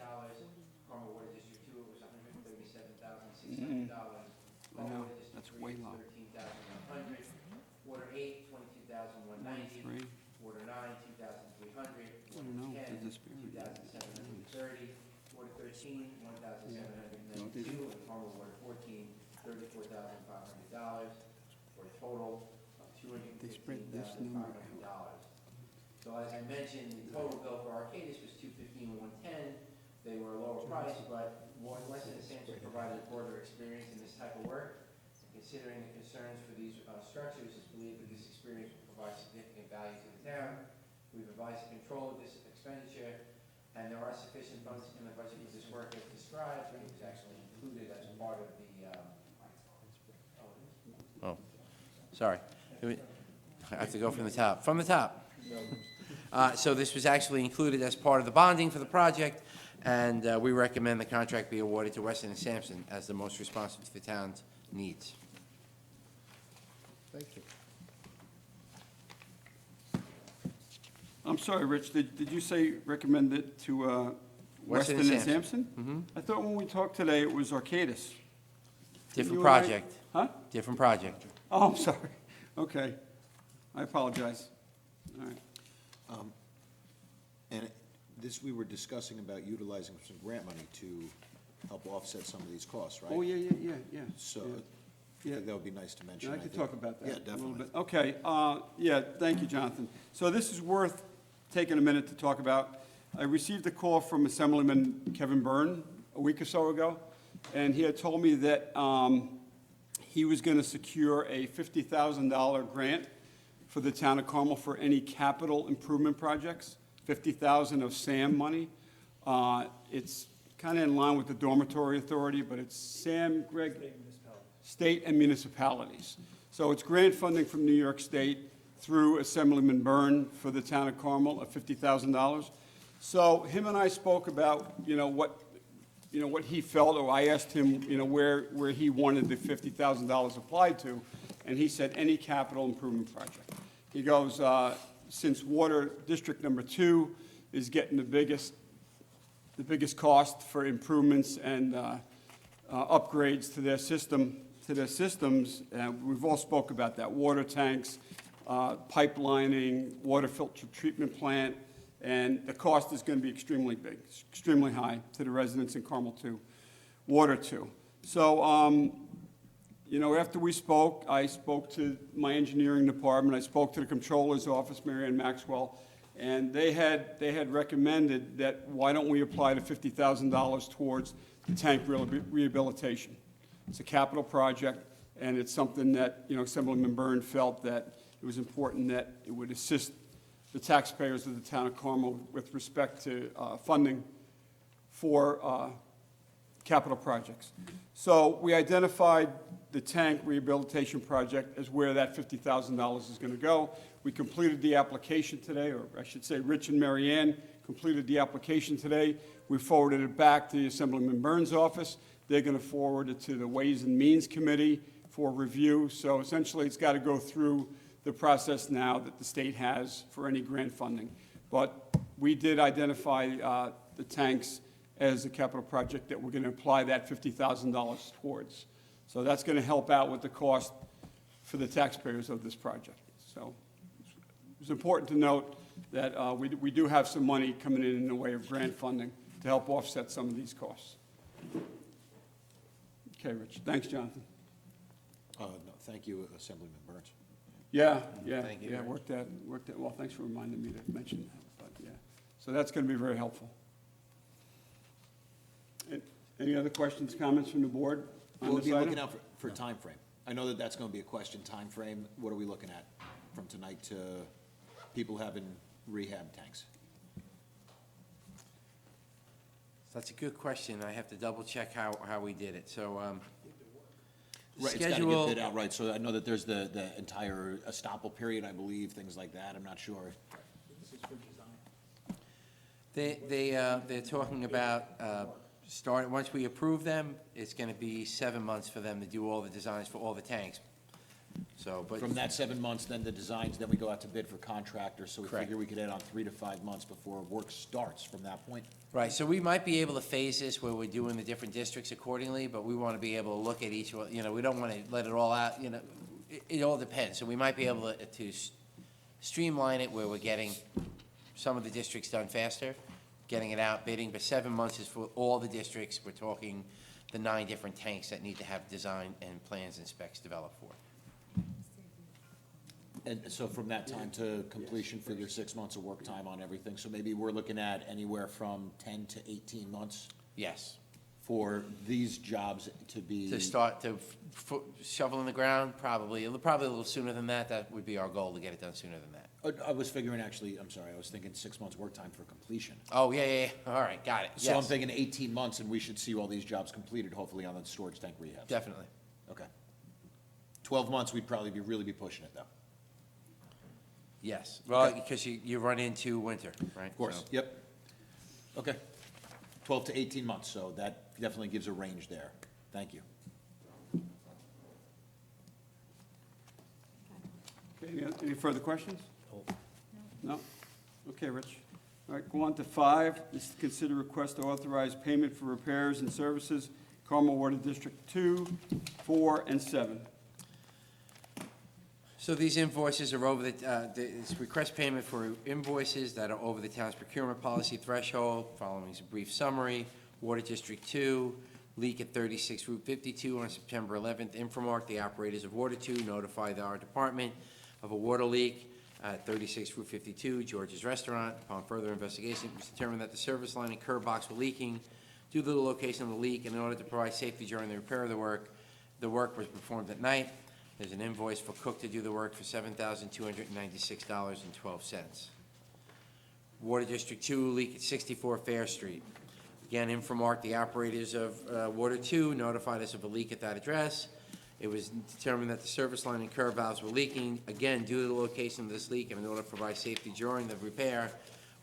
Carmel Water District 2, it was $137,600. I know, that's way low. $13,100. Water 8, $22,190. Water 9, $2,300. Water 10, $2,730. Water 13, $1,792. And Carmel Water 14, $34,500. For a total of $215,500. So as I mentioned, the total bill for Arcadis was $215,110. They were a lower price, but Wesson and Sampson provided a broader experience in this type of work. Considering the concerns for these structures, it's believed that this experience will provide significant value to the town. We've advised the control of this expenditure, and there are sufficient funds in the budget for this work as described. It was actually included as part of the, sorry. I have to go from the top. From the top. So this was actually included as part of the bonding for the project, and we recommend the contract be awarded to Weston and Sampson as the most responsive to the town's needs. Thank you. I'm sorry, Rich, did you say recommend it to Weston Weston and and Sampson. Sampson? I thought when we talked today, it was Arcadis. Different You and I- project. Huh? Different project. Oh, I'm sorry. Okay. I apologize. All right. And this, we were discussing about utilizing some grant money to help offset some of these costs, right? Oh, yeah. So, yeah. I think that would be nice to mention. Yeah, I think. could talk about that Yeah, a little definitely. bit. Okay, yeah, thank you, Jonathan. So this is worth taking a minute to talk about. I received a call from Assemblyman Kevin Byrne a week or so ago, and he had told me that he was going to secure a $50,000 grant for the town of Carmel for any capital improvement projects, $50,000 of SAM money. It's kind of in line with the dormitory authority, but it's SAM, Greg? State and municipalities. So it's grant funding from New York State through Assemblyman Byrne for the town of Carmel of $50,000. So him and I spoke about, what he felt, or I asked him, where he wanted the $50,000 applied to, and he said any capital improvement project. He goes, since Water District Number 2 is getting the biggest cost for improvements and upgrades to their systems, we've all spoke about that, water tanks, pipelining, water filter treatment plant, and the cost is going to be extremely big, extremely high to the residents in Carmel 2, Water 2. So, after we spoke, I spoke to my engineering department, I spoke to the comptroller's office, Mary Ann Maxwell, and they had recommended that why don't we apply to $50,000 towards the tank rehabilitation. It's a capital project, and it's something that, Assemblyman Byrne felt that it was important that it would assist the taxpayers of the town of Carmel with respect to funding for capital projects. So we identified the tank rehabilitation project as where that $50,000 is going to go. We completed the application today, or I should say Rich and Mary Ann completed the application today. We forwarded it back to Assemblyman Byrne's office. They're going to forward it to the Ways and Means Committee for review. So essentially, it's got to go through the process now that the state has for any grant funding. But we did identify the tanks as a capital project that we're going to apply that $50,000 towards. So that's going to help out with the cost for the taxpayers of this project. So It's important to note that we do have some money coming in the way of grant funding to help offset some of these costs. Okay, Rich. Thanks, Jonathan. No, thank you, Assemblyman Burns. Yeah, Thank you, Rich. worked that, well, thanks for reminding me to mention that, but yeah. So that's going to be very helpful. Any other questions, comments from the board on We'll this be item? looking out for timeframe. I know that that's going to be a question, timeframe. What are we looking at from tonight to people having rehab tanks? That's a good question. I have to double check how we did it. So, the Right, it's got to schedule. get bid out, right, so I know that there's the entire estoppel period, I believe, things like that, I'm not sure. This is for design. They're talking about, once we approve them, it's gonna be 7 months for them to do all the designs for all the tanks. So, but. From that 7 months, then the designs, then we go out to bid for contractors, so we Correct. figure we could add on 3 to 5 months before work starts from that point. Right, so we might be able to phase this where we're doing the different districts accordingly, but we wanna be able to look at each one, we don't wanna let it all out, it all depends. So we might be able to streamline it where we're getting some of the districts done faster, getting it out, bidding, but 7 months is for all the districts. We're talking the 9 different tanks that need to have design and plans and specs developed for. And so from that time to completion, figure 6 months of work time on everything, so maybe we're looking at anywhere from 10 to 18 months Yes, for these jobs to be. to start to shovel in the ground, probably a little sooner than that. That would be our goal, to get it done sooner than that. I was figuring, actually, I'm sorry, I was thinking 6 months work time for completion. Oh, yeah, all right, got it, So I'm yes, thinking 18 months, and we should see all these jobs completed, hopefully on the storage tank rehabs. definitely. Okay. 12 months, we'd probably really be pushing it, though. Yes, well, because you run into winter, right? Of course, So- yep. Okay. 12 to 18 months, so that definitely gives a range there. Thank you. Okay, any further questions? No? Okay, Rich. All right, go on to 5. This is consider request to authorize payment for repairs and services, Carmel Water District 2, 4, and 7. So these invoices are over it's request payment for invoices that are over the town's procurement policy threshold. Following is a brief summary. Water District 2, leak at 36 Route 52 on September 11th. Infomark, the operators of Water 2, notified our department of a water leak at 36 Route 52, George's Restaurant. Upon further investigation, it was determined that the service line and curb box were leaking due to the location of the leak. And in order to provide safety during the repair of the work was performed at night. There's an invoice for Cook to do the work for $7,296.12. Water District 2, leak at 64 Fair Street. Again, Infomark, the operators of Water 2, notified us of a leak at that address. It was determined that the service line and curb valves were leaking. Again, due to the location of this leak and in order to provide safety during the repair,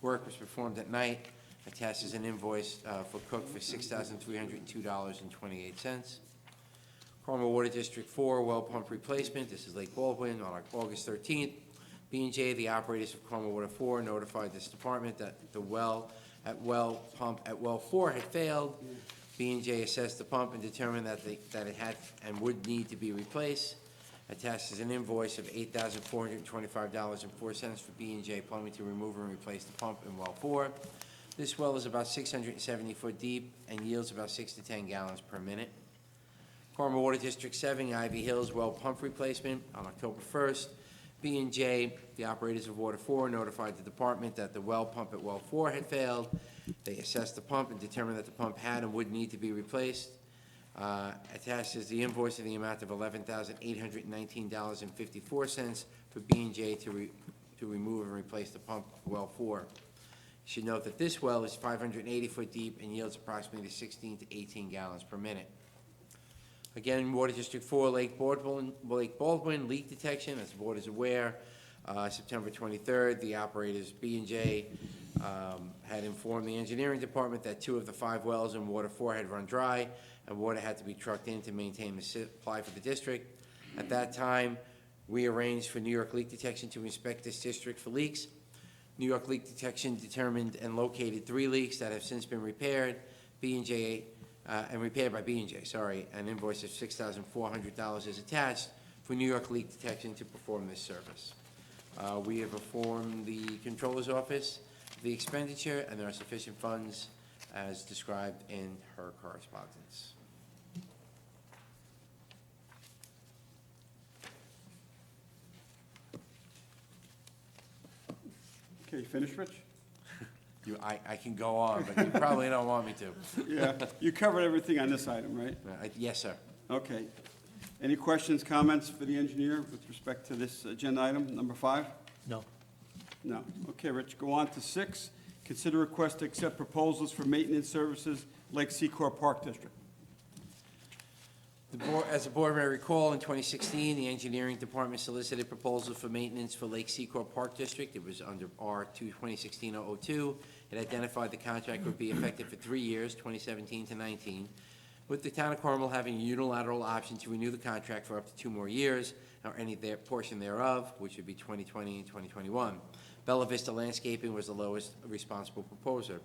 work was performed at night. Attached is an invoice for Cook for $6,302.28. Carmel Water District 4, well pump replacement. This is Lake Baldwin on August 13th. B&J, the operators of Carmel Water 4, notified this department that the well pump at well 4 had failed. B&J assessed the pump and determined that it had and would need to be replaced. Attached is an invoice of $8,425.04 for B&J Plumbing to remove and replace the pump in well 4. This well is about 670 foot deep and yields about 6 to 10 gallons per minute. Carmel Water District 7, Ivy Hills well pump replacement on October 1st. B&J, the operators of Water 4, notified the department that the well pump at well 4 had failed. They assessed the pump and determined that the pump had and would need to be replaced. Attached is the invoice in the amount of $11,819.54 for B&J to remove and replace the pump at well 4. You should note that this well is 580 foot deep and yields approximately 16 to 18 gallons per minute. Again, Water District 4, Lake Baldwin, leak detection, as the board is aware. September 23rd, the operators, B&J, had informed the engineering department that 2 of the 5 wells in Water 4 had run dry, and water had to be trucked in to maintain the supply for the district. At that time, we arranged for New York Leak Detection to inspect this district for leaks. New York Leak Detection determined and located 3 leaks that have since been repaired. B&J and repaired by B&J, an invoice of $6,400 is attached for New York Leak Detection to perform this service. We have informed the Controller's Office of the expenditure, and there are sufficient funds as described in her correspondence. Okay, you finished, Rich? I can go on, but you probably don't want me to. Yeah, you covered everything on this item, right? Yes, sir. Okay. Any questions, comments for the engineer with respect to this agenda item, number 5? No. No. Okay, Rich, go on to 6. Consider request to accept proposals for maintenance services, Lake Secor Park District. As the board may recall, in 2016, the engineering department solicited proposals for maintenance for Lake Secor Park District. It was under R2 2016-002. It identified the contract would be effective for 3 years, 2017 to 19, with the town of Carmel having a unilateral option to renew the contract for up to 2 more years, or any portion thereof, which would be 2020 and 2021. Bella Vista Landscaping was the lowest responsible proposer.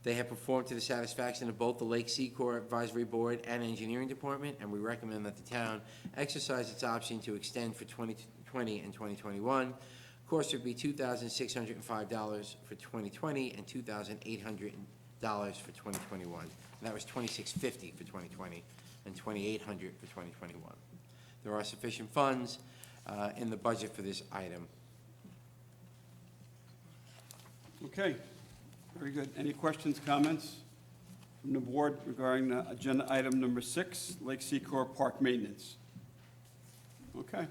They have performed to the satisfaction of both the Lake Secor Advisory Board and Engineering Department, and we recommend that the town exercise its option to extend for 2020 and 2021. Cost would be $2,605 for 2020 and $2,800 for 2021. And that was $2,650 for 2020 and $2,800 for 2021. There are sufficient funds in the budget for this item. Okay, very good. Any questions, comments from the board regarding agenda item number 6, Lake Secor Park Maintenance? Okay.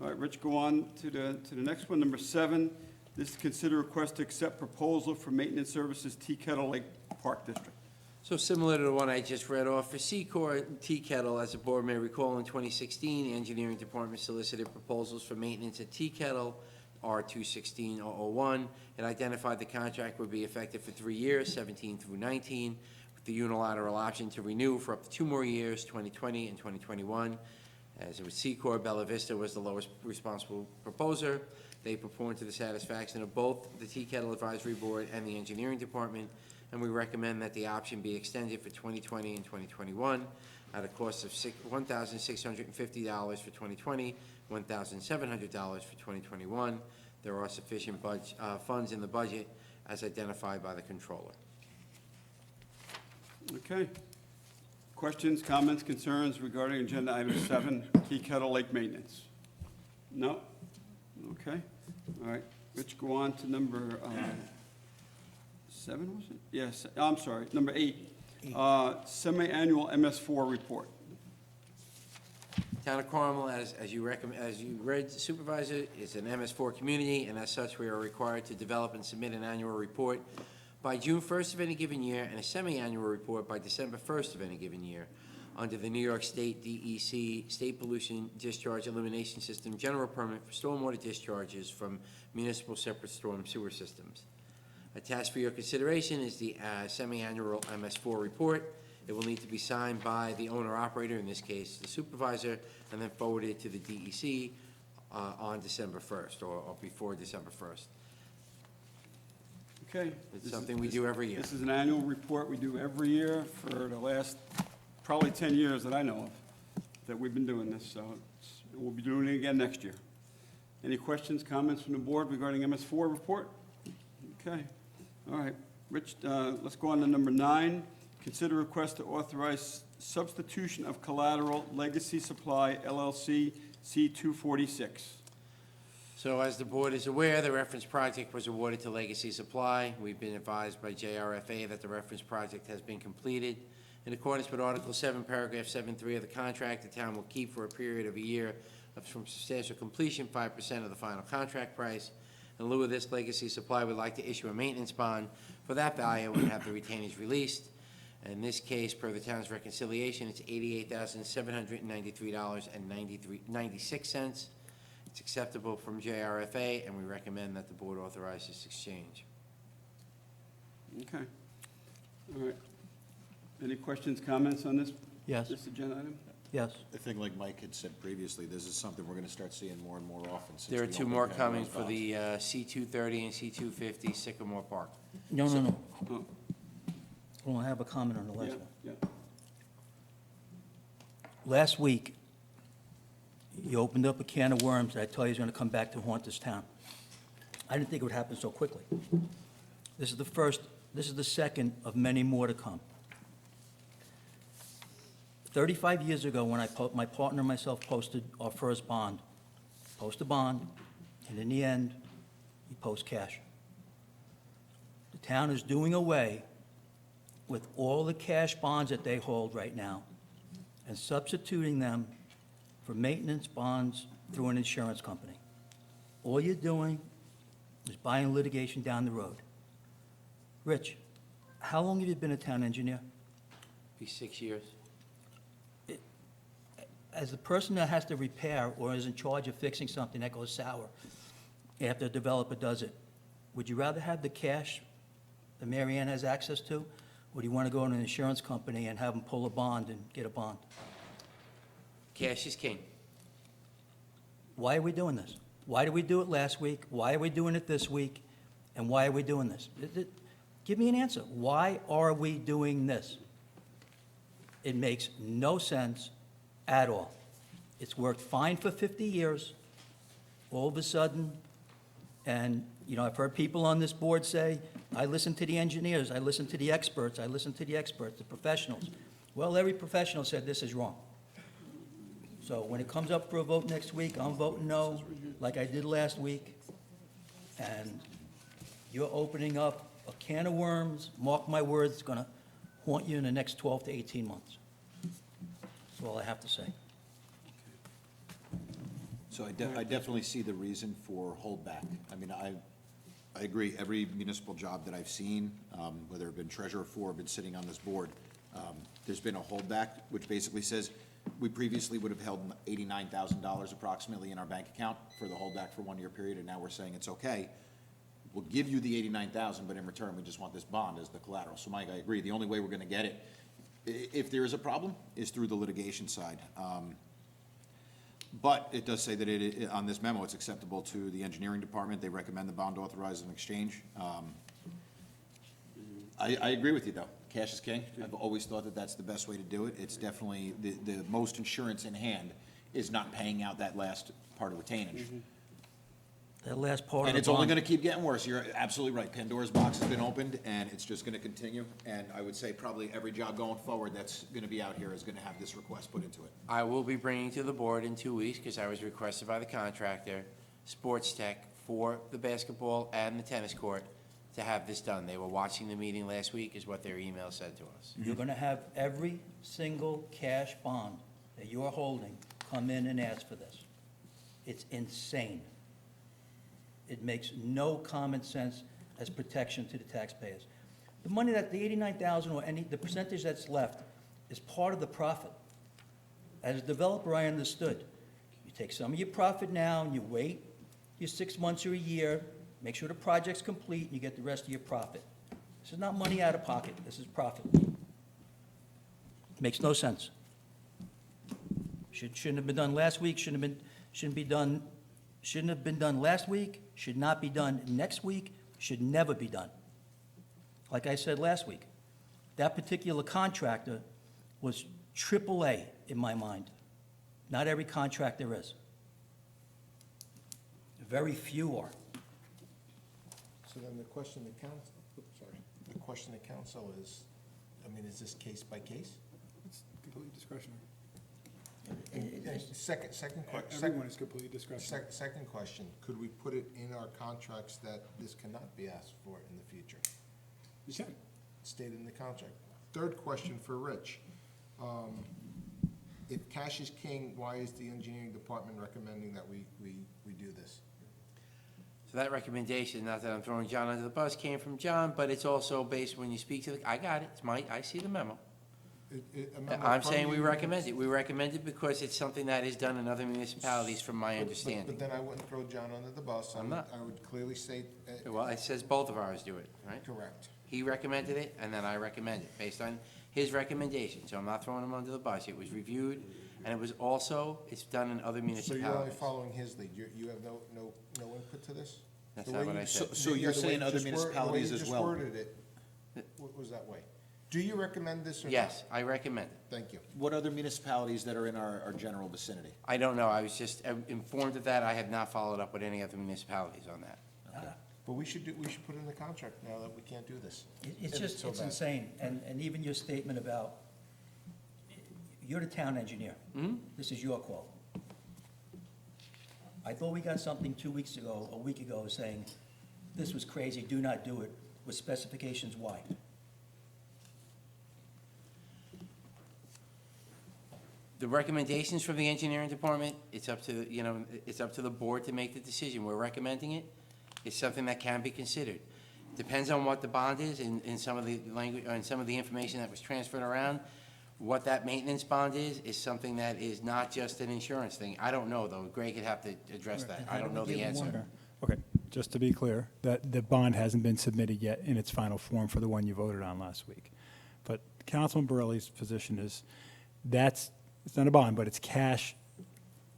All right, Rich, go on to the next one, number 7. This is consider request to accept proposal for maintenance services Tea Kettle Lake Park District. So similar to the one I just read off, for Secor Tea Kettle, as the board may recall, in 2016, the engineering department solicited proposals for maintenance at Tea Kettle, R216001. It identified the contract would be effective for 3 years, 17 through 19, with the unilateral option to renew for up to 2 more years, 2020 and 2021. As it was Secor, Bella Vista was the lowest responsible proposer. They performed to the satisfaction of both the Tea Kettle Advisory Board and the engineering department, and we recommend that the option be extended for 2020 and 2021 at a cost of $1,650 for 2020, $1,700 for 2021. There are sufficient funds in the budget as identified by the controller. Okay. Questions, comments, concerns regarding agenda item 7, Tea Kettle Lake Maintenance? No? Okay. All right. Rich, go on to number 7, was it? Yes, I'm sorry, number 8. Semi-annual MS4 report. Town of Carmel, as you read, Supervisor, is an MS4 community, and as such, we are required to develop and submit an annual report by June 1st of any given year and a semi-annual report by December 1st of any given year under the New York State DEC State Pollution Discharge Elimination System General Permit for stormwater discharges from municipal separate storm sewer systems. Attached for your consideration is the semi-annual MS4 report. It will need to be signed by the owner-operator, in this case the supervisor, and then forwarded to the DEC on December 1st or before December 1st. Okay. It's something we do every year. This is an annual report we do every year for the last probably 10 years that I know of, that we've been doing this, so we'll be doing it again next year. Any questions, comments from the board regarding MS4 report? Okay. All right. Rich, let's go on to number 9. Consider request to authorize substitution of collateral Legacy Supply LLC C246. So as the board is aware, the reference project was awarded to Legacy Supply. We've been advised by JRFA that the reference project has been completed. In accordance with Article 7, Paragraph 7.3 of the contract, the town will keep for a period of a year from substantial completion 5% of the final contract price. In lieu of this, Legacy Supply would like to issue a maintenance bond for that value and have the retainage released. In this case, per the town's reconciliation, it's $88,793.96. It's acceptable from JRFA, and we recommend that the board authorize this exchange. Okay. All right. Any questions, comments on this? Yes. This agenda item? Yes. I think like Mike had said previously, this is something we're gonna start seeing more and more often. since There are we 2 don't more have coming those for bonds. the C230 and C250 Sycamore Park. No. Oh, I want to have a comment on the last yeah, one. yeah. Last week, you opened up a can of worms that I tell you is going to come back to haunt this town. I didn't think it would happen so quickly. This is the second of many more to come. 35 years ago, when my partner and myself posted our first bond, post a bond, and in the end, you post cash. The town is doing away with all the cash bonds that they hold right now and substituting them for maintenance bonds through an insurance company. All you're doing is buying litigation down the road. Rich, how long have you been a town engineer? Be 6 years. As the person that has to repair or is in charge of fixing something that goes sour after a developer does it, would you rather have the cash that Mary Ann has access to, or do you want to go to an insurance company and have them pull a bond and get a bond? Cash is king. Why are we doing this? Why did we do it last week? Why are we doing it this week? And why are we doing this? Give me an answer. Why are we doing this? It makes no sense at all. It's worked fine for 50 years. All of a sudden, and, you know, I've heard people on this board say, I listen to the engineers, I listen to the experts, the professionals. Well, every professional said this is wrong. So when it comes up for a vote next week, I'm voting no, like I did last week. And you're opening up a can of worms, mark my words, it's gonna haunt you in the next 12 to 18 months. That's all I have to say. So I definitely see the reason for holdback. I mean, I agree, every municipal job that I've seen, whether I've been treasurer for, or been sitting on this board, there's been a holdback, which basically says, we previously would have held $89,000 approximately in our bank account for the holdback for 1 year period, and now we're saying it's okay. We'll give you the $89,000, but in return, we just want this bond as the collateral. So Mike, I agree, the only way we're gonna get it, if there is a problem, is through the litigation side. But it does say that on this memo, it's acceptable to the engineering department. They recommend the bond authorized in exchange. I agree with you, though. Cash is king. I've always thought that that's the best way to do it. It's definitely, the most insurance in hand is not paying out that last part of retainage. That last part of the And it's only bond- gonna keep getting worse. You're absolutely right. Pandora's box has been opened, and it's just gonna continue. And I would say probably every job going forward that's gonna be out here is gonna have this request put into it. I will be bringing to the board in 2 weeks, because I was requested by the contractor, sports tech for the basketball and the tennis court to have this done. They were watching the meeting last week, is what their email said to us. You're gonna have every single cash bond that you're holding come in and ask for this. It's insane. It makes no common sense as protection to the taxpayers. The money that, the 89,000 or the percentage that's left is part of the profit. As a developer, I understood. You take some of your profit now and you wait your 6 months or a year, make sure the project's complete, and you get the rest of your profit. This is not money out of pocket, this is profit. Makes no sense. Shouldn't have been done last week, shouldn't have been done last week, should not be done next week, should never be done. Like I said last week, that particular contractor was AAA in my mind. Not every contractor is. Very few are. So then the question to council, the question to council is, I mean, is this case by case? It's completely discretionary. Second Everyone is completely discretionary. Second question, could we put it in our contracts that this cannot be asked for in the future? You said. Stated in the contract. Third question for Rich. If cash is king, why is the engineering department recommending that we do this? So that recommendation, not that I'm throwing John under the bus, came from John, but it's also based when you speak to the, I got it, it's I see the memo. I'm saying we recommend it. We recommend it because it's something that is done in other municipalities, from my understanding. But then I wouldn't throw John under the bus. I'm not. I would clearly say. Well, it says both of ours do it, right? Correct. He recommended it, and then I recommend it, based on his recommendation. So I'm not throwing him under the bus. It was reviewed, and it was also, it's done in other So municipalities. you're only following his lead. You have no input to this? That's The not way what you- I said. So you're saying other municipalities as well? The way you just worded it was that way. Do you recommend this or not? Yes, I recommend it. Thank you. What other municipalities that are in our general vicinity? I don't know. I was just informed of that. I have not followed up with any other municipalities on that. But we should put it in the contract now that we can't do this. It's If just, so it's bad. insane. And even your statement about, you're the town engineer. This is your call. I thought we got something 2 weeks ago, a week ago, saying, this was crazy, do not do it, with specifications, why? The recommendations from the engineering department, it's up to, it's up to the board to make the decision. We're recommending it. It's something that can be considered. Depends on what the bond is and some of the language, and some of the information that was transferred around. What that maintenance bond is something that is not just an insurance thing. I don't know, though. Greg could have to address that. And how I do don't we know the deal with answer. one? Okay, just to be clear, that the bond hasn't been submitted yet in its final form for the one you voted on last week. But Councilman Borelli's position is, it's not a bond, but it's cash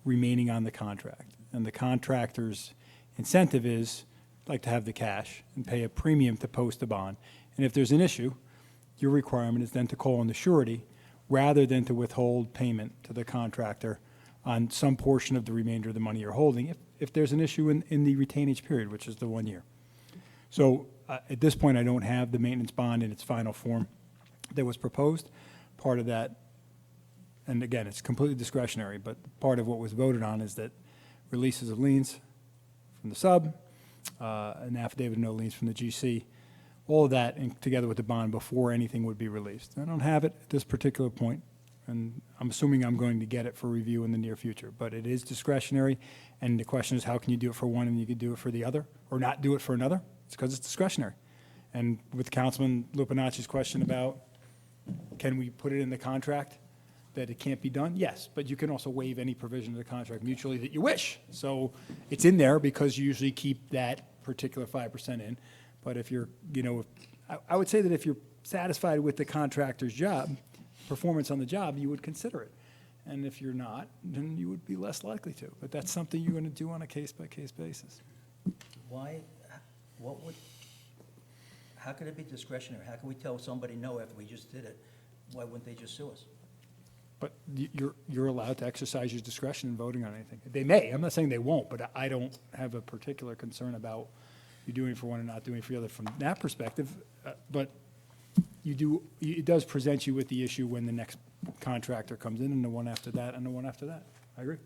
remaining on the contract. And the contractor's incentive is, like to have the cash and pay a premium to post a bond. And if there's an issue, your requirement is then to call on the surety rather than to withhold payment to the contractor on some portion of the remainder of the money you're holding if there's an issue in the retainage period, which is the 1 year. So at this point, I don't have the maintenance bond in its final form that was proposed. Part of that, and again, it's completely discretionary, but part of what was voted on is that releases of liens from the sub, an affidavit of no liens from the GC, all of that together with the bond before anything would be released. I don't have it at this particular point, and I'm assuming I'm going to get it for review in the near future. But it is discretionary, and the question is, how can you do it for one and you can do it for the other, or not do it for another? It's because it's discretionary. And with Councilman Lupinacci's question about, can we put it in the contract that it can't be done? Yes, but you can also waive any provision of the contract mutually that you wish. So it's in there because you usually keep that particular 5% in. But if you're, I would say that if you're satisfied with the contractor's job, performance on the job, you would consider it. And if you're not, then you would be less likely to. But that's something you're going to do on a case-by-case basis. Why, how could it be discretionary? How can we tell somebody no after we just did it? Why wouldn't they just sue us? But you're allowed to exercise your discretion in voting on anything. They may, I'm not saying they won't, but I don't have a particular concern about you doing it for one and not doing it for the other from that perspective. But it does present you with the issue when the next contractor comes in, and the one after that, and the one after that. I agree.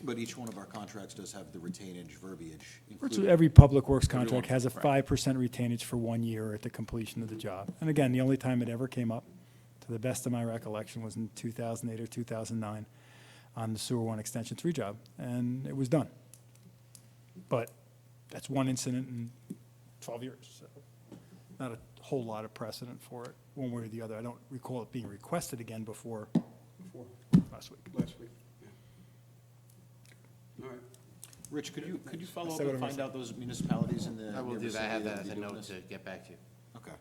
But each one of our contracts does have the retainage verbiage Virtually included. every public works contract Everyone, has a 5% retainage for 1 year at the completion of the job. And again, the only time it ever came up, to the best of my recollection, was in 2008 or 2009 on the Sewer 1 Extension 3 job, and it was done. But that's one incident in 12 years, so not a whole lot of precedent for it, one way or the other. I don't recall it being requested again before last week. Last week, yeah. All right. Rich, could you follow up Say what and I'm find out those municipalities in the I will near do that. I have vicinity that as would a be doing note this? to get back to you. Okay.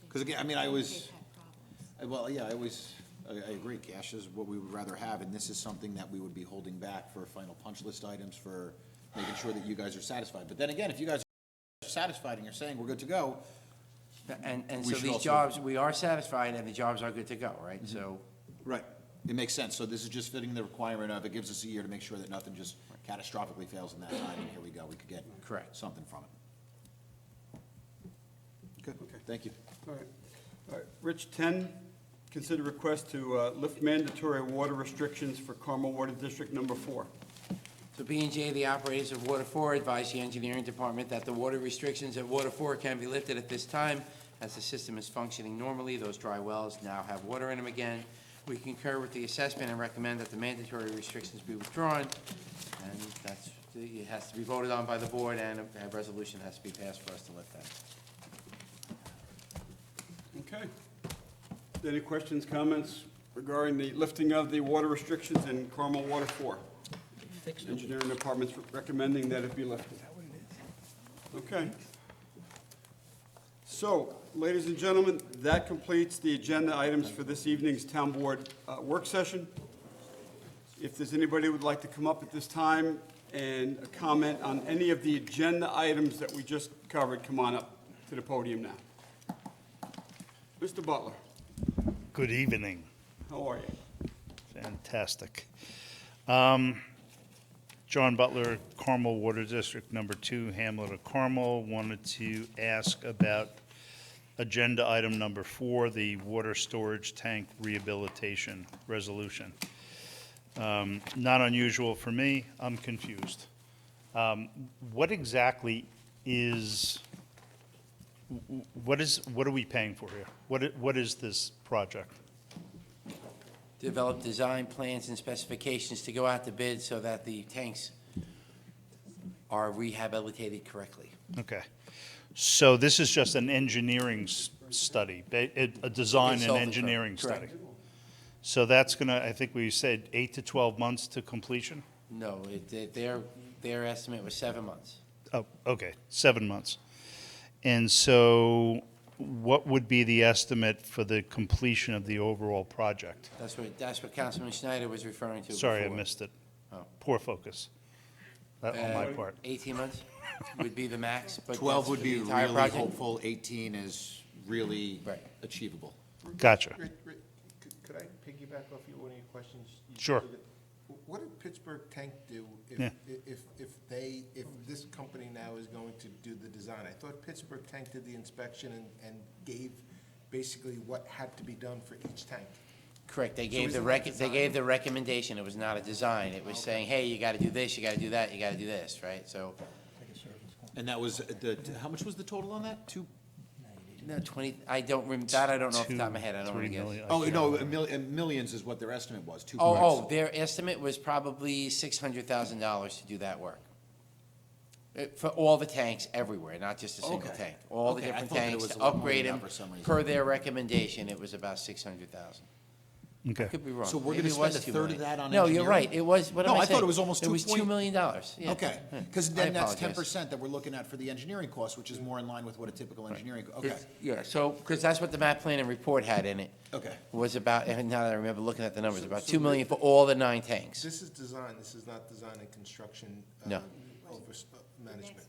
Because again, I mean, I agree, cash is what we would rather have, and this is something that we would be holding back for final punch list items, for making sure that you guys are satisfied. But then again, if you guys are satisfied and you're saying we're good to go, And We so should these also- jobs, we are satisfied and the jobs are good to go, right? So, right, it makes sense. So this is just fitting the requirement of, it gives us a year to make sure that nothing just catastrophically fails in that time, and here we go, we could get Correct. something from it. Good, thank you. All right. All right. Rich, 10, consider request to lift mandatory water restrictions for Carmel Water District Number 4. so B&J, the operators of Water 4, advise the engineering department that the water restrictions at Water 4 can be lifted at this time as the system is functioning normally. Those dry wells now have water in them again. We concur with the assessment and recommend that the mandatory restrictions be withdrawn. And it has to be voted on by the board, and a resolution has to be passed for us to lift that. Okay. Any questions, comments regarding the lifting of the water restrictions in Carmel Water 4? Fixed it. Engineering Department's recommending that it be lifted. Okay. So, ladies and gentlemen, that completes the agenda items for this evening's Town Board work session. If there's anybody who would like to come up at this time and comment on any of the agenda items that we just covered, come on up to the podium now. Mr. Butler, Good evening. how are you? Fantastic. John Butler, Carmel Water District Number 2, Hamlet of Carmel. Wanted to ask about agenda item number 4, the water storage tank rehabilitation resolution. Not unusual for me. I'm confused. What exactly is, what are we paying for here? What is this project? Develop design plans and specifications to go out to bid so that the tanks are rehabilitated correctly. Okay. So this is just an engineering study, a design and Consultant, engineering study? correct. So that's going to, I think we said 8 to 12 months to completion? No, their estimate was 7 months. Oh, okay, 7 months. And so what would be the estimate for the completion of the overall project? That's what Councilman Schneider was referring to Sorry, I before. missed it. Oh. Poor focus. That on my part. 18 months would be the max, but 12 that's would for be the entire really project. hopeful, 18 is really Right. achievable. Gotcha. Could I piggyback off one of your questions? Sure. What did Pittsburgh Tank do Yeah. if this company now is going to do the design? I thought Pittsburgh Tank did the inspection and gave basically what had to be done for each tank. Correct, they gave isn't the that they gave the recommendation, it was not a design, it was saying, hey, you gotta do this, you gotta do that, you gotta do this, right? So, And that was, how much was the total on that? no, 20, I don't know off the top of my head, I don't wanna 3 guess. million. Oh, no, millions is what their estimate was, 2. Oh, their estimate was probably $600,000 to do that work. For all the tanks everywhere, not just a single Okay. tank. All the Okay, I different thought that it tanks was to a lot more upgrade than them, that for some reason. per their recommendation, it was about 600,000. Okay. Could be wrong. So we're Maybe gonna it was spend a 2 third of million. that on No, you're engineering? right, it was, what am No, I I thought saying? it was almost It was $2 2 million, yeah. Okay, because I then that's apologize. 10% that we're looking at for the engineering cost, which is more in line with what a typical engineering, okay, Yeah, so, because that's what the map plan and report had in it, okay. was about, and now that I remember looking at the numbers, about 2 million for all the 9 tanks. This is design, this is not design and construction. No. Management.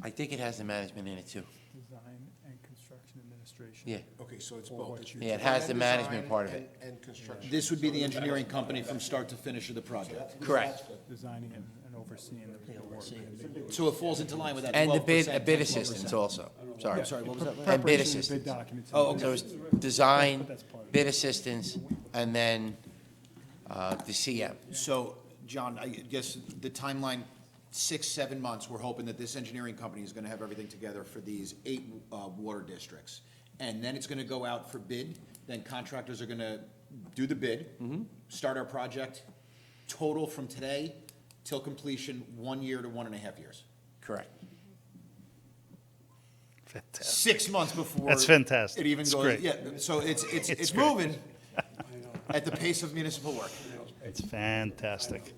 I think it has the management in it too. Design and construction administration. Yeah, Okay, so it's both. It's Yeah, it has the design management part of it. And construction. This would be the engineering company from start to finish of the project. correct. Designing and overseeing the work. So it falls into line with that 12%. And the bid 10%. assistance also, sorry. I'm sorry, what was that? And bid Preparation of assistance. bid documents. Oh, okay. So it's design, That's part of it. bid assistance, and then the CM. So, John, I guess the timeline, 6-7 months, we're hoping that this engineering company is gonna have everything together for these 8 water districts. And then it's gonna go out for bid, then contractors are gonna do the bid, start our project, total from today till completion, 1 year to 1.5 years. Correct. Fantastic. 6 months before. That's fantastic. It even It's goes, great. yeah, so it's great. moving at the pace of municipal work. It's fantastic.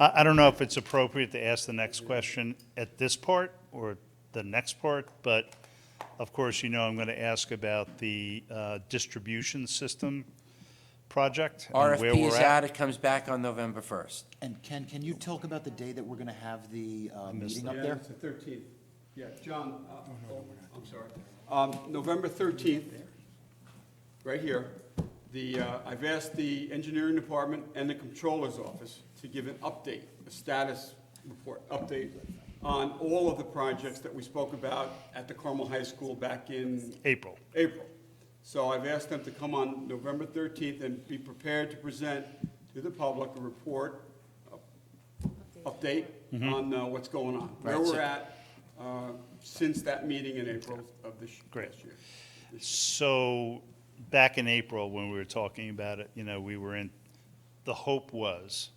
I don't know if it's appropriate to ask the next question at this part or the next part, but of course, you know I'm going to ask about the distribution system project and where RFP we're is at. out, it comes back on November 1st. And Ken, can you talk about the day that we're gonna have the meeting up Yeah, there? it's the 13th. Yeah, John, I'm sorry. November 13th, right here, I've asked the engineering department and the controller's office to give an update, a status report, update on all of the projects that we spoke about at the Carmel High School back in April. April. So I've asked them to come on November 13th and be prepared to present to the public a report, update on what's going on, where Right, so- we're at since that meeting in April of this Great. last year. So back in April, when we were talking about it, you know, we were in, the hope was,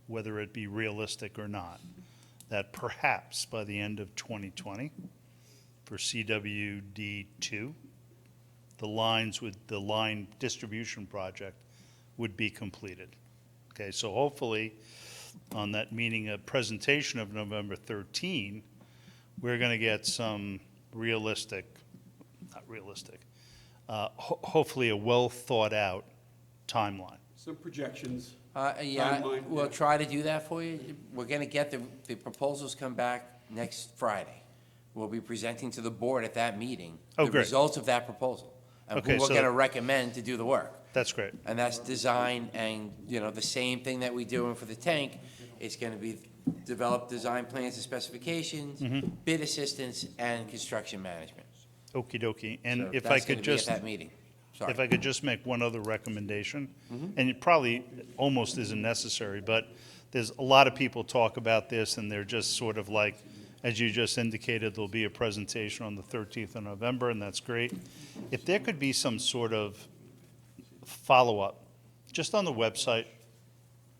whether it be realistic or not, that perhaps by the end of 2020, for CWD2, the line distribution project would be completed. Okay, so hopefully, on that meeting, a presentation of November 13, we're going to get some realistic, not realistic, hopefully a well-thought-out timeline. Some projections. Yeah, Timeline, we'll yeah. try to do that for you. We're gonna get the proposals come back next Friday. We'll be presenting to the board at that meeting. Oh, the great. results of that proposal. And Okay, who we're so- gonna recommend to do the work. That's great. And that's design and, the same thing that we doing for the tank, it's gonna be develop design plans and specifications, bid assistance, and construction management. Okey dokey. So And if I that's could gonna be at just, that meeting. Sorry. if I could just make one other recommendation, and it probably almost isn't necessary, but there's a lot of people talk about this, and they're just sort of like, as you just indicated, there'll be a presentation on the 13th of November, and that's great. If there could be some sort of follow-up, just on the website,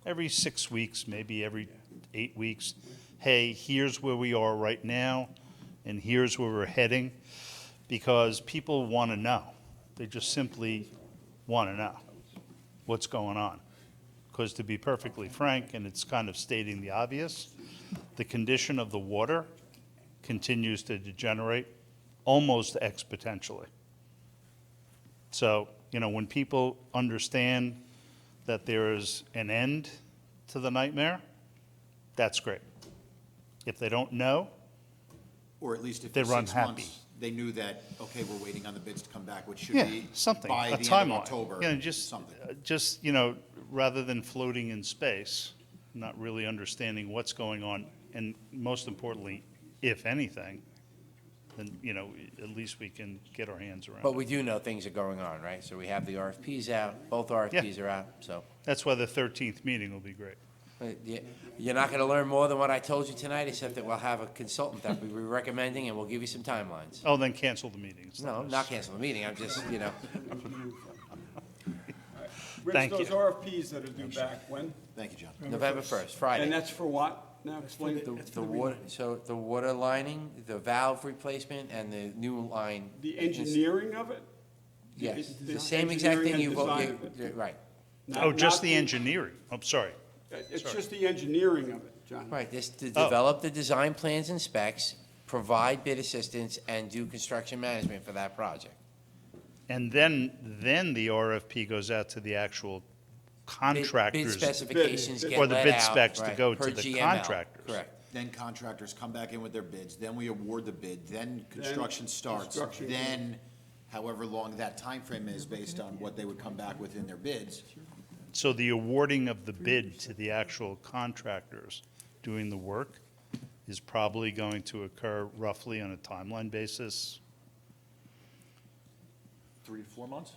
every 6 weeks, maybe every 8 weeks, hey, here's where we are right now, and here's where we're heading, because people want to know. They just simply want to know what's going on. Because to be perfectly frank, and it's kind of stating the obvious, the condition of the water continues to degenerate almost exponentially. So, when people understand that there is an end to the nightmare, that's great. If they don't know, Or at least if They're for 6 unhappy. months, they knew that, okay, we're waiting on the bids to come back, which should yeah, be something, by a the end of timeline. October. Something. Just, rather than floating in space, not really understanding what's going on, and most importantly, if anything, then, at least we can get our hands around But it. we do know things are going on, right? So we have the RFPs out, both RFPs are out, so. That's why the 13th meeting will be great. You're not gonna learn more than what I told you tonight, except that we'll have a consultant that we'll be recommending, and we'll give you some timelines. Oh, then cancel the meeting. It's No, not not cancel the meeting, I'm just, Rich, Thank those you. RFPs that are due back, when? Thank you, John. November 1st, Friday. And that's for what? Now, explain it. The water, so the water lining, the valve replacement, and the new line. The engineering of it? Yes, The the same exact engineering thing and you design vote, of it. right, Not- Oh, just not the engineering. I'm sorry. It's just the engineering of it, John. right, this, to Oh. develop the design plans and specs, provide bid assistance, and do construction management for that project. And then the RFP goes out to the actual Bid contractors. specifications get Or the let bid out, specs to right, go per to the GML, contractors. Correct. Then contractors come back in with their bids, then we award the bid, then construction starts, construction. then however long that time frame is based on what they would come back with in their bids. So the awarding of the bid to the actual contractors doing the work is probably going to occur roughly on a timeline basis. 3 to 4 months?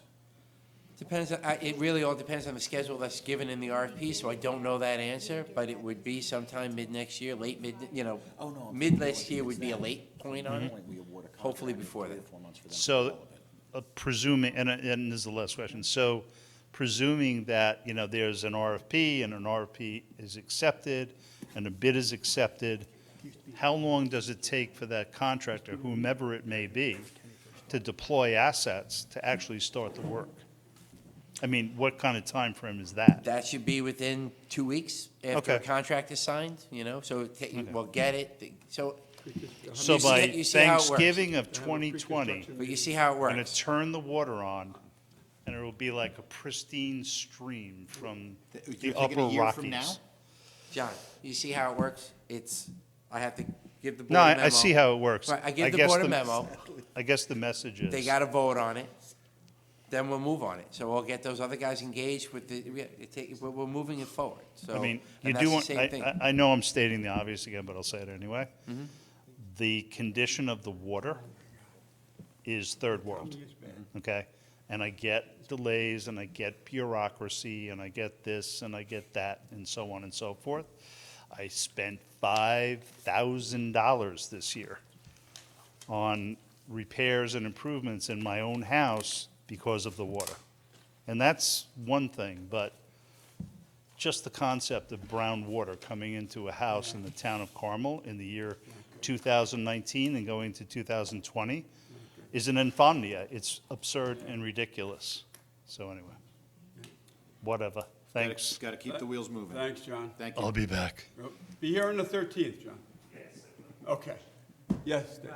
Depends, it really all depends on the schedule that's given in the RFP, so I don't know that answer, but it would be sometime mid-next year, late mid, Oh, no, I'm mid-next year would be a late point on it. Like we award a contract Hopefully in before 3 then. to 4 months for them to So develop it. presuming, and this is the last question, so presuming that, there's an RFP and an RFP is accepted and a bid is accepted, how long does it take for that contractor, whomever it may be, to deploy assets to actually start the work? I mean, what kind of time frame is that? That should be within 2 weeks after a Okay. contract is signed, so we'll get it, so. So you see- by you see how it works. Thanksgiving of 2020, But you see how it we're going to works. turn the water on, and it will be like a pristine stream from You're the thinking upper a year from now? Rockies. John, you see how it works? I have to give the board No, a memo. I see how it works. Right, I give the guess board a memo. I guess the message is. They got to vote on it, then we'll move on it. So we'll get those other guys engaged with we're moving it forward, so. I mean, you and do that's want, the same thing. I know I'm stating the obvious again, but I'll say it anyway. Mm-hmm. The condition of the water is third world, okay? And I get delays, and I get bureaucracy, and I get this, and I get that, and so on and so forth. I spent $5,000 this year on repairs and improvements in my own house because of the water. And that's one thing, but just the concept of brown water coming into a house in the town of Carmel in the year 2019 and going to 2020 is an insomnia. It's absurd and ridiculous. So anyway, whatever. Thanks. Got to keep the wheels moving. Thanks, John. Thank you. I'll be back. Be here on the 13th, John. Okay. Yes, Dave.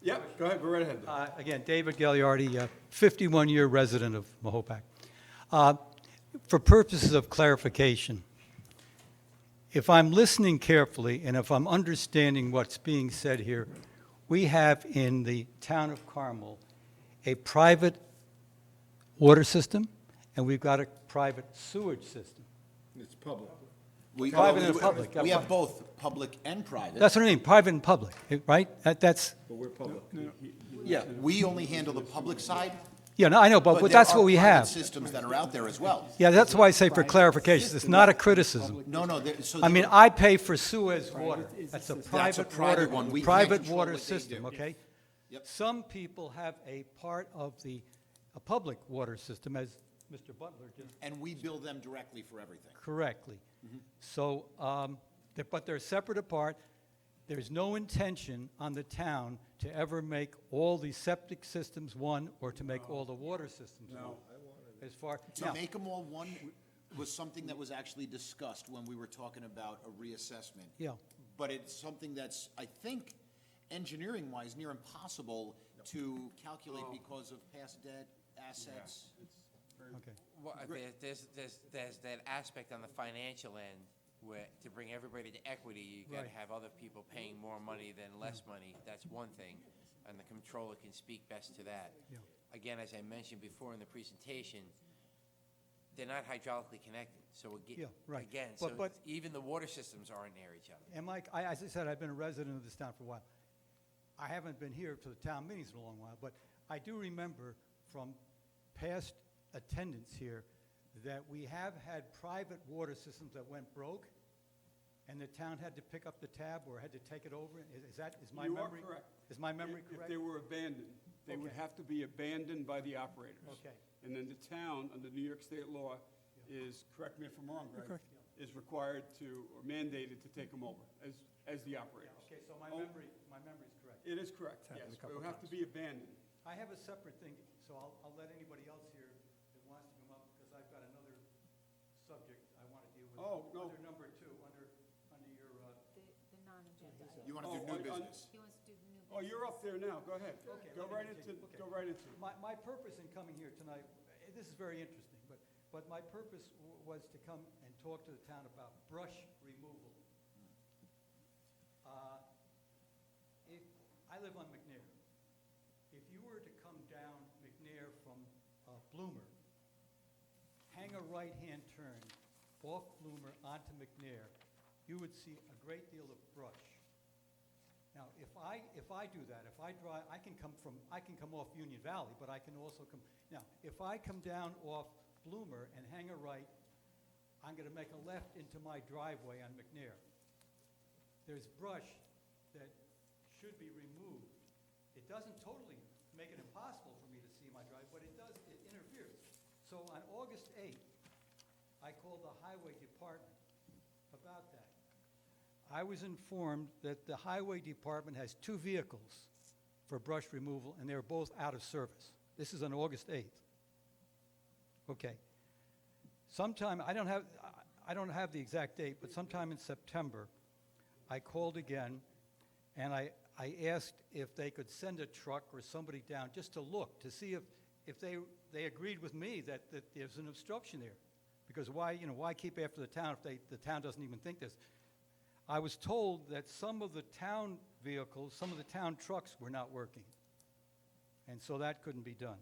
Yep, go ahead, go right ahead. Dave. Again, David Gagliardi, 51-year resident of Mahopac. For purposes of clarification, if I'm listening carefully and if I'm understanding what's being said here, we have in the town of Carmel a private water system, and we've got a private sewage system. It's public. Private and public. We have both public and private. That's what I mean, private and public, right? That's, Yeah, we only handle the public side, yeah, no, I know, but there that's are what we private have. systems that are out there as well. Yeah, that's why I say for clarification, it's not a criticism. No, no, so. I mean, I pay for Suez water. That's a private private water, one. We can't private control water what they system, do. okay? Yep. Some people have a part of a public water system, as Mr. Butler just And we bill them directly for everything. correctly. So, but they're separate apart. There's no intention on the town to ever make all the septic systems one or to make all the water systems one. As far, To now, make them all one was something that was actually discussed when we were talking about a reassessment. Yeah. But it's something that's, I think, engineering-wise, near impossible to calculate because of past debt, assets. okay. Well, there's that aspect on the financial end where, to bring everybody to equity, you gotta Right. have other people paying more money than less money. That's one thing, and the controller can speak best to that. Yeah. Again, as I mentioned before in the presentation, they're not hydraulically connected, so Yeah, right. again, But- even the water systems aren't near each other. And Mike, as I said, I've been a resident of this town for a while. I haven't been here to the town meetings in a long while, but I do remember from past attendance here that we have had private water systems that went broke, and the town had to pick up the tab or had to take it over. Is my You are memory? correct. Is my memory If correct? they were abandoned, they would Okay. have to be abandoned by the operators. Okay. And then the town, under New York State law, is, correct me if I'm wrong, Greg, is required to, or mandated to take them over as the operators. Okay, so my Oh. memory's correct. It is correct, yes. They would have to be abandoned. I have a separate thing, so I'll let anybody else here that wants to come up, because I've got another subject I want to deal with. Oh, no. Under number two, under your, The non-agenda item. You want to do Oh, new on- business? He wants to do the new Oh, you're up there now, go ahead. Okay, Go let me right continue. Okay. go right into it. My purpose in coming here tonight, this is very interesting, but my purpose was to come and talk to the town about brush removal. If, I live on McNair. If you were to come down McNair from Bloomer, hang a right-hand turn off Bloomer onto McNair, you would see a great deal of brush. Now, if I do that, if I drive, I can come off Union Valley, but I can also come, now, if I come down off Bloomer and hang a right, I'm gonna make a left into my driveway on McNair. There's brush that should be removed. It doesn't totally make it impossible for me to see my drive, but it interferes. So on August 8th, I called the highway department about that. I was informed that the highway department has 2 vehicles for brush removal, and they're both out of service. This is on August 8th. Okay. Sometime, I don't have the exact date, but sometime in September, I called again, and I asked if they could send a truck or somebody down just to look, to see if they agreed with me that there's an obstruction there. Because why keep after the town if the town doesn't even think this? I was told that some of the town vehicles, some of the town trucks were not working. And so that couldn't be done.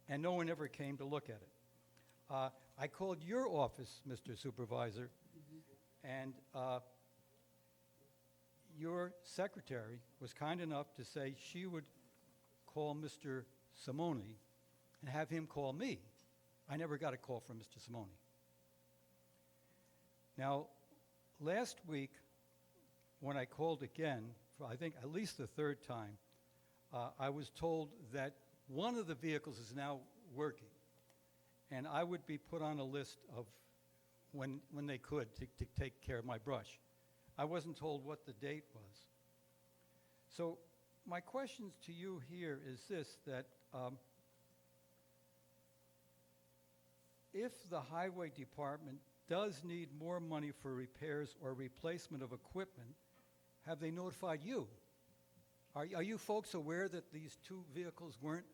And no one ever came to look at it. I called your office, Mr. Supervisor, and your secretary was kind enough to say she would call Mr. Simone and have him call me. I never got a call from Mr. Simone. Now, last week, when I called again, for I think at least the 3rd time, I was told that one of the vehicles is now working, and I would be put on a list of when they could to take care of my brush. I wasn't told what the date was. So my questions to you here is this, that if the highway department does need more money for repairs or replacement of equipment, have they notified you? Are you folks aware that these 2 vehicles weren't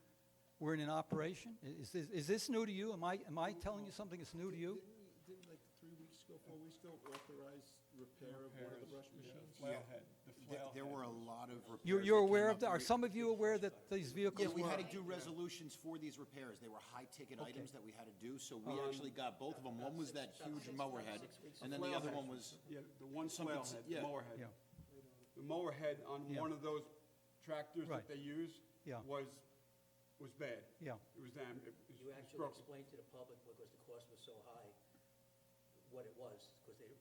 in operation? Is this new to you? Am I telling you something that's new to you? Didn't like 3 weeks ago, 4 weeks ago, authorize repair of one of the brush machines? Flail head, the flail There head were a was- lot of repairs. You're that aware came of up. that? Are some of you aware that these vehicles Yeah, we were? had to do resolutions for these repairs. They were high-ticket items that we had to do, so we actually got both of them. One was that huge mower head, and then the Flail other head. one was, Yeah, the one something flail s- head, yeah. the mower head. Yeah. The mower head on Yeah. one of those tractors Right. that they use Yeah. was bad. Yeah. It was damn, it was You actually broken. explained to the public, because the cost was so high, what it was, because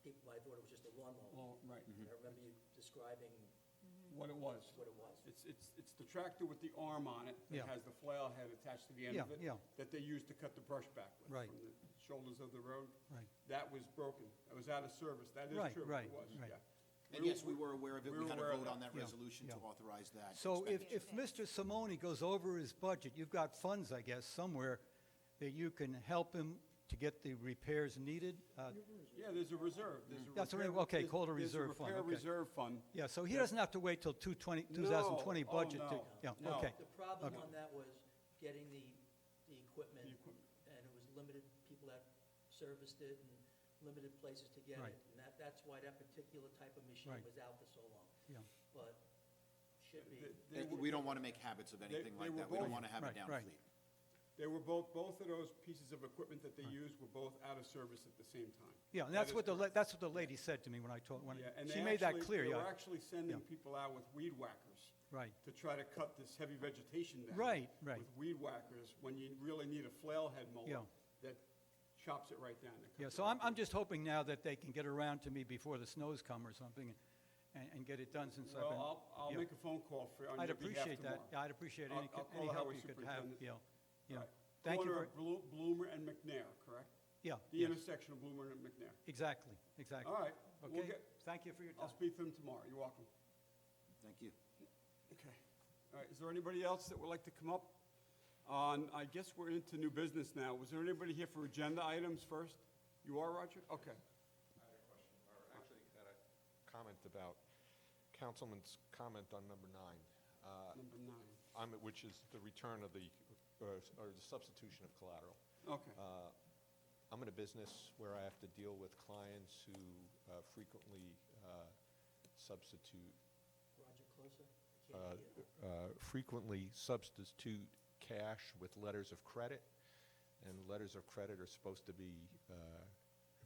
people, I thought it was just a lawnmower. Well, right, And I remember you describing what it was. what it was. It's the tractor with the arm on it Yeah. that has the flail head attached to the end Yeah, of it. yeah. That they use to cut the brush back with. Right. From the shoulders of the road. Right. That was broken. It was out of service. That is Right, true. right, It was, right. yeah. and yes, we were aware of it. We We were had to aware of vote on that. that Yeah, resolution to yeah. authorize that. So expenditure. if Mr. Simone goes over his budget, you've got funds, I guess, somewhere that you can help him to get the repairs needed? Yeah, there's a reserve. There's a That's what I repair- mean. Okay, there's- called a reserve There's fund, a repair okay. reserve fund. Yeah, so he doesn't have to wait till 2020 No. budget Oh, to, no. yeah, No. okay. The problem Okay. on that was getting the equipment, The equipment. and it was limited people that serviced it, and limited places to get Right. it. And that's why that particular type of machine Right. was out for so long. Yeah. But should be, They were- We don't want to make habits of anything they like were that. We don't both- want to have a Right, down right. fleet. They were both of those pieces of equipment that they used were both out of service at the same time. Yeah, and That that's is what correct. that's what the lady said to me when I talked, Yeah, and she they made that actually- clear, They were yeah. actually sending Yeah. people out with weed whackers. Right. To try to cut this heavy vegetation down. Right, right. With weed whackers, when you really need a flail head mower. Yeah. That chops it right down. It Yeah, cuts so it right I'm just hoping now that they can get around to me before the snows come or something and get it done since I've been. Well, I'll yeah. make a phone call for, on I'd your behalf appreciate that. tomorrow. Yeah, I'd appreciate I'll any call the help highway you could have, superintendent. yeah, yeah. Right. Thank you Corner very, of Bloomer and McNair, correct? yeah, The yes, intersection of Bloomer and McNair. exactly, exactly. All right, we'll Okay, get- thank you for your I'll time. speak to them tomorrow. You're welcome. Thank you. Okay. All right, is there anybody else that would like to come up? I guess we're into new business now. Was there anybody here for agenda items first? You are, Roger? Okay. I had a question, or actually had a comment about Councilman's comment on number 9, Number 9. which is the return of the, or the substitution of collateral. Okay. I'm in a business where I have to deal with clients who frequently substitute, Roger, closer? I can't hear. frequently substitute cash with letters of credit, and letters of credit are supposed to be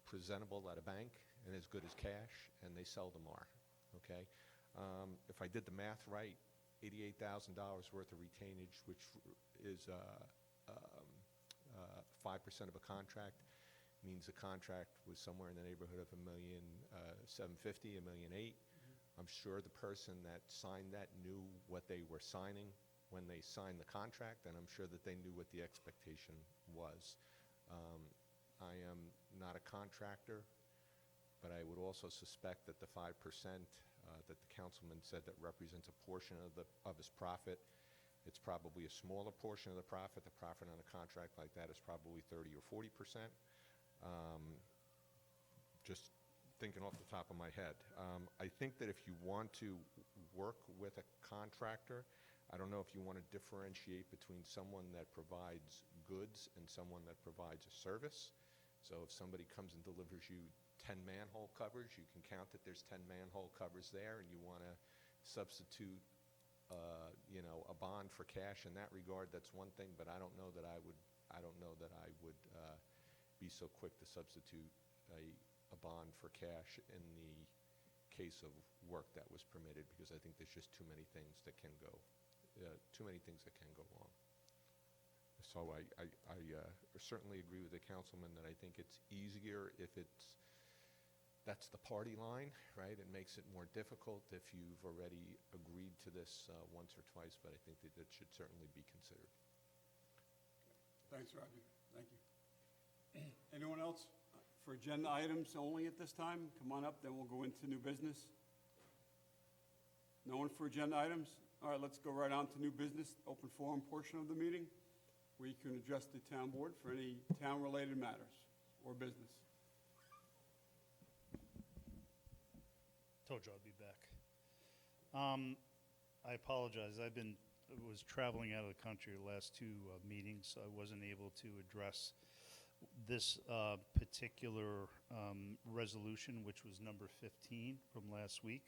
presentable at a bank and as good as cash, and they seldom are, okay? If I did the math right, $88,000 worth of retainage, which is 5% of a contract, means the contract was somewhere in the neighborhood of $1,750,000, $1,800,000. I'm sure the person that signed that knew what they were signing when they signed the contract, and I'm sure that they knew what the expectation was. I am not a contractor, but I would also suspect that the 5% that the councilman said that represents a portion of his profit, it's probably a smaller portion of the profit. The profit on a contract like that is probably 30 or 40%. Just thinking off the top of my head. I think that if you want to work with a contractor, I don't know if you want to differentiate between someone that provides goods and someone that provides a service. So if somebody comes and delivers you 10 manhole covers, you can count that there's 10 manhole covers there, and you want to substitute, a bond for cash in that regard, that's one thing, but I don't know that I would be so quick to substitute a bond for cash in the case of work that was permitted, because I think there's just too many things that can go wrong. So I certainly agree with the councilman that I think it's easier if that's the party line, right? It makes it more difficult if you've already agreed to this once or twice, but I think that it should certainly be considered. Thanks, Roger. Thank you. Anyone else for agenda items only at this time? Come on up, then we'll go into new business. No one for agenda items? All right, let's go right on to new business, open forum portion of the meeting, where you can address the town board for any town-related matters or business. Told you I'd be back. I apologize. I was traveling out of the country the last two meetings, so I wasn't able to address this particular resolution, which was number 15 from last week,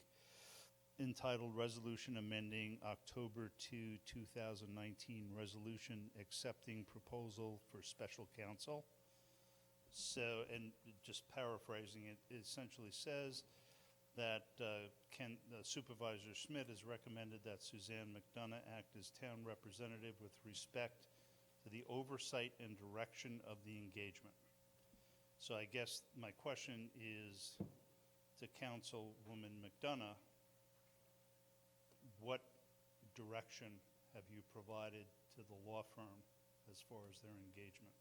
entitled Resolution Amending October 2, 2019 Resolution Accepting Proposal for Special Counsel. So, and just paraphrasing it, it essentially says that Supervisor Schmidt has recommended that Suzanne McDonough act as town representative with respect to the oversight and direction of the engagement. So I guess my question is to Councilwoman McDonough, what direction have you provided to the law firm as far as their engagement?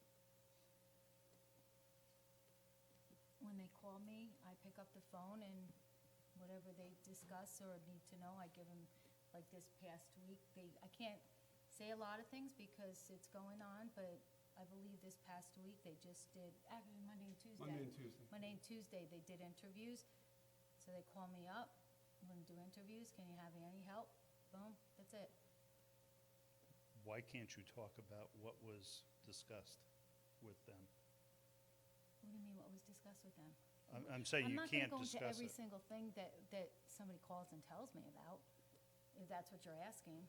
When they call me, I pick up the phone and whatever they discuss or need to know, I give them, like this past week, I can't say a lot of things because it's going on, but I believe this past week, they just did, actually Monday and Tuesday. Monday and Tuesday, they did interviews. So they call me up, I'm gonna do interviews, can you have any help? Boom, that's it. Why can't you talk about what was discussed with them? What do you mean, what was discussed with them? I'm saying you can't I'm not gonna go discuss into every it. single thing that somebody calls and tells me about, if that's what you're asking.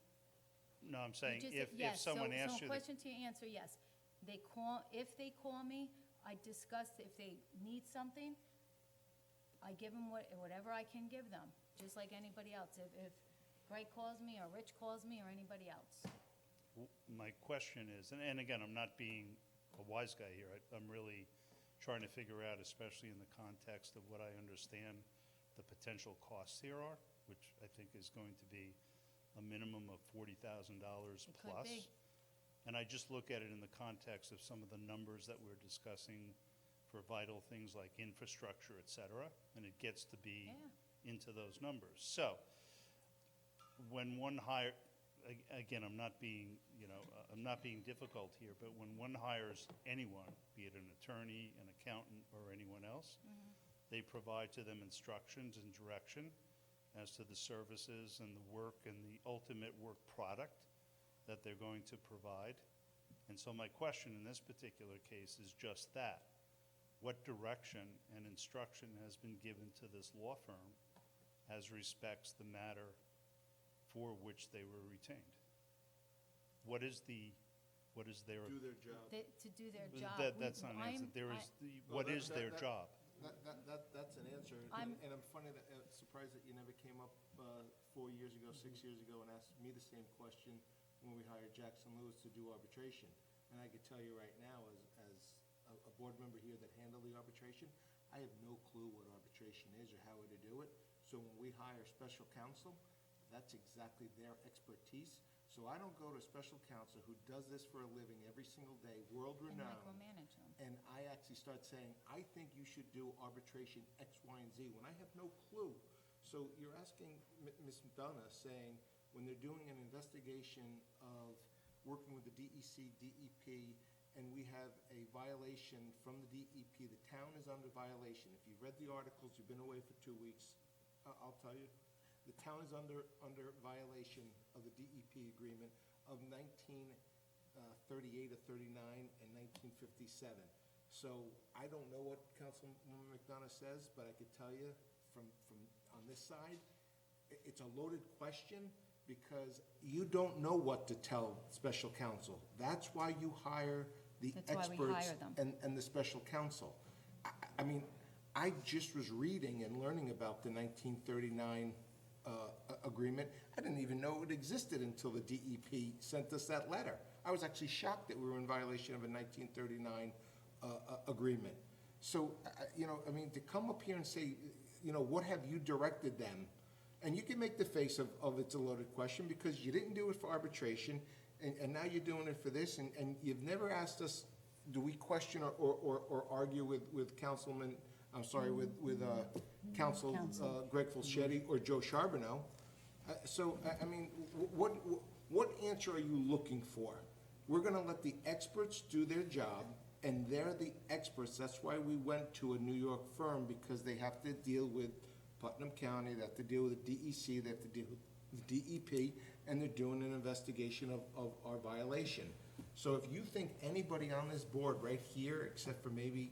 No, I'm saying You just- if yes, someone so asks you, question to your answer, yes. If they call me, I discuss, if they need something, I give them whatever I can give them, just like anybody else. If Greg calls me, or Rich calls me, or anybody else. my question is, and again, I'm not being a wise guy here, I'm really trying to figure out, especially in the context of what I understand the potential costs here are, which I think is going to be a minimum of $40,000 It could plus. be. And I just look at it in the context of some of the numbers that we're discussing for vital things like infrastructure, et cetera, and it gets to be Yeah. into those numbers. So, when one hire, again, I'm not being, I'm not being difficult here, but when one hires anyone, be it an attorney, an accountant, or anyone else, they provide to them instructions and direction as to the services and the work and the ultimate work product that they're going to provide. And so my question in this particular case is just that. What direction and instruction has been given to this law firm as respects the matter for which they were retained? What is their? Do their job. To do their job. That's not an answer. What is their job? That's an answer. I'm- And I'm surprised that you never came up 4 years ago, 6 years ago, and asked me the same question when we hired Jackson Lewis to do arbitration. And I could tell you right now, as a board member here that handled the arbitration, I have no clue what arbitration is or how to do it. So when we hire special counsel, that's exactly their expertise. So I don't go to a special counsel who does this for a living every single day, And world-renowned, micromanage them. and I actually start saying, I think you should do arbitration X, Y, and Z, when I have no clue. So you're asking Ms. McDonough, saying, when they're doing an investigation of working with the DEC, DEP, and we have a violation from the DEP, the town is under violation. If you've read the articles, you've been away for 2 weeks, I'll tell you, the town is under violation of the DEP agreement of 1938 or 39 and 1957. So I don't know what Councilwoman McDonough says, but I could tell you from on this side, it's a loaded question because you don't know what to tell special counsel. That's why you hire the That's why we experts hire them. and the special counsel. I mean, I just was reading and learning about the 1939 agreement. I didn't even know it existed until the DEP sent us that letter. I was actually shocked that we were in violation of a 1939 agreement. So, I mean, to come up here and say, what have you directed them? And you can make the face of it's a loaded question because you didn't do it for arbitration, and now you're doing it for this, and you've never asked us, do we question or argue with Councilman, I'm sorry, with Council Greg Fulchetti or Joe Charbonneau? So, I mean, what answer are you looking for? We're gonna let the experts do their job, and they're the experts. That's why we went to a New York firm, because they have to deal with Putnam County, they have to deal with the DEC, they have to deal with the DEP, and they're doing an investigation of our violation. So if you think anybody on this board right here, except for maybe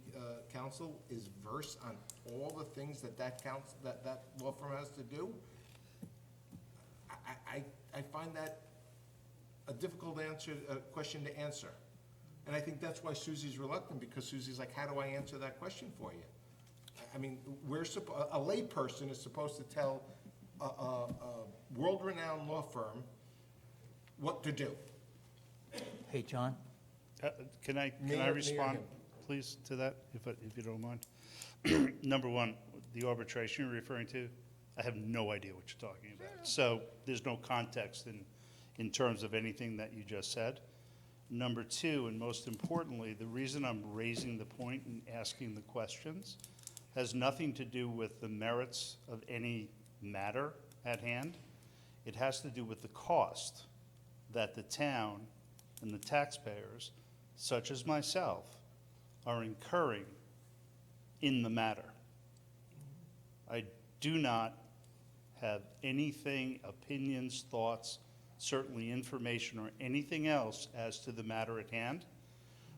council, is versed on all the things that law firm has to do, I find that a difficult question to answer. And I think that's why Susie's reluctant, because Susie's like, how do I answer that question for you? I mean, a layperson is supposed to tell a world-renowned law firm what to do. Hey, John? Can I Near respond, him. please, to that, if you don't mind? Number one, the arbitration you're referring to, I have no idea what you're talking about. So there's no context in terms of anything that you just said. Number two, and most importantly, the reason I'm raising the point and asking the questions has nothing to do with the merits of any matter at hand. It has to do with the cost that the town and the taxpayers, such as myself, are incurring in the matter. I do not have anything, opinions, thoughts, certainly information or anything else as to the matter at hand.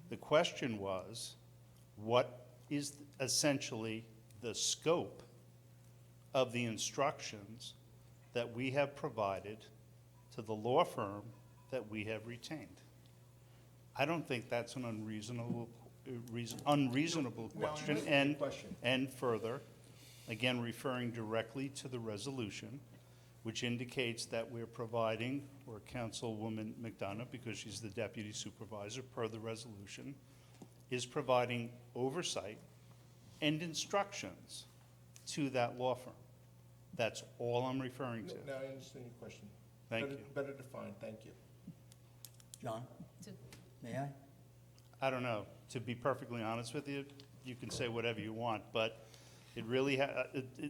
The question was, what is essentially the scope of the instructions that we have provided to the law firm that we have retained? I don't think that's an unreasonable question. And further, again, referring directly to the resolution, which indicates that we're providing, or Councilwoman McDonough, because she's the deputy supervisor per the resolution, is providing oversight and instructions to that law firm. That's all I'm referring to. Now I understand your question. Thank you. Better defined, thank you. John? May I? I don't know. To be perfectly honest with you, you can say whatever you want, but it really,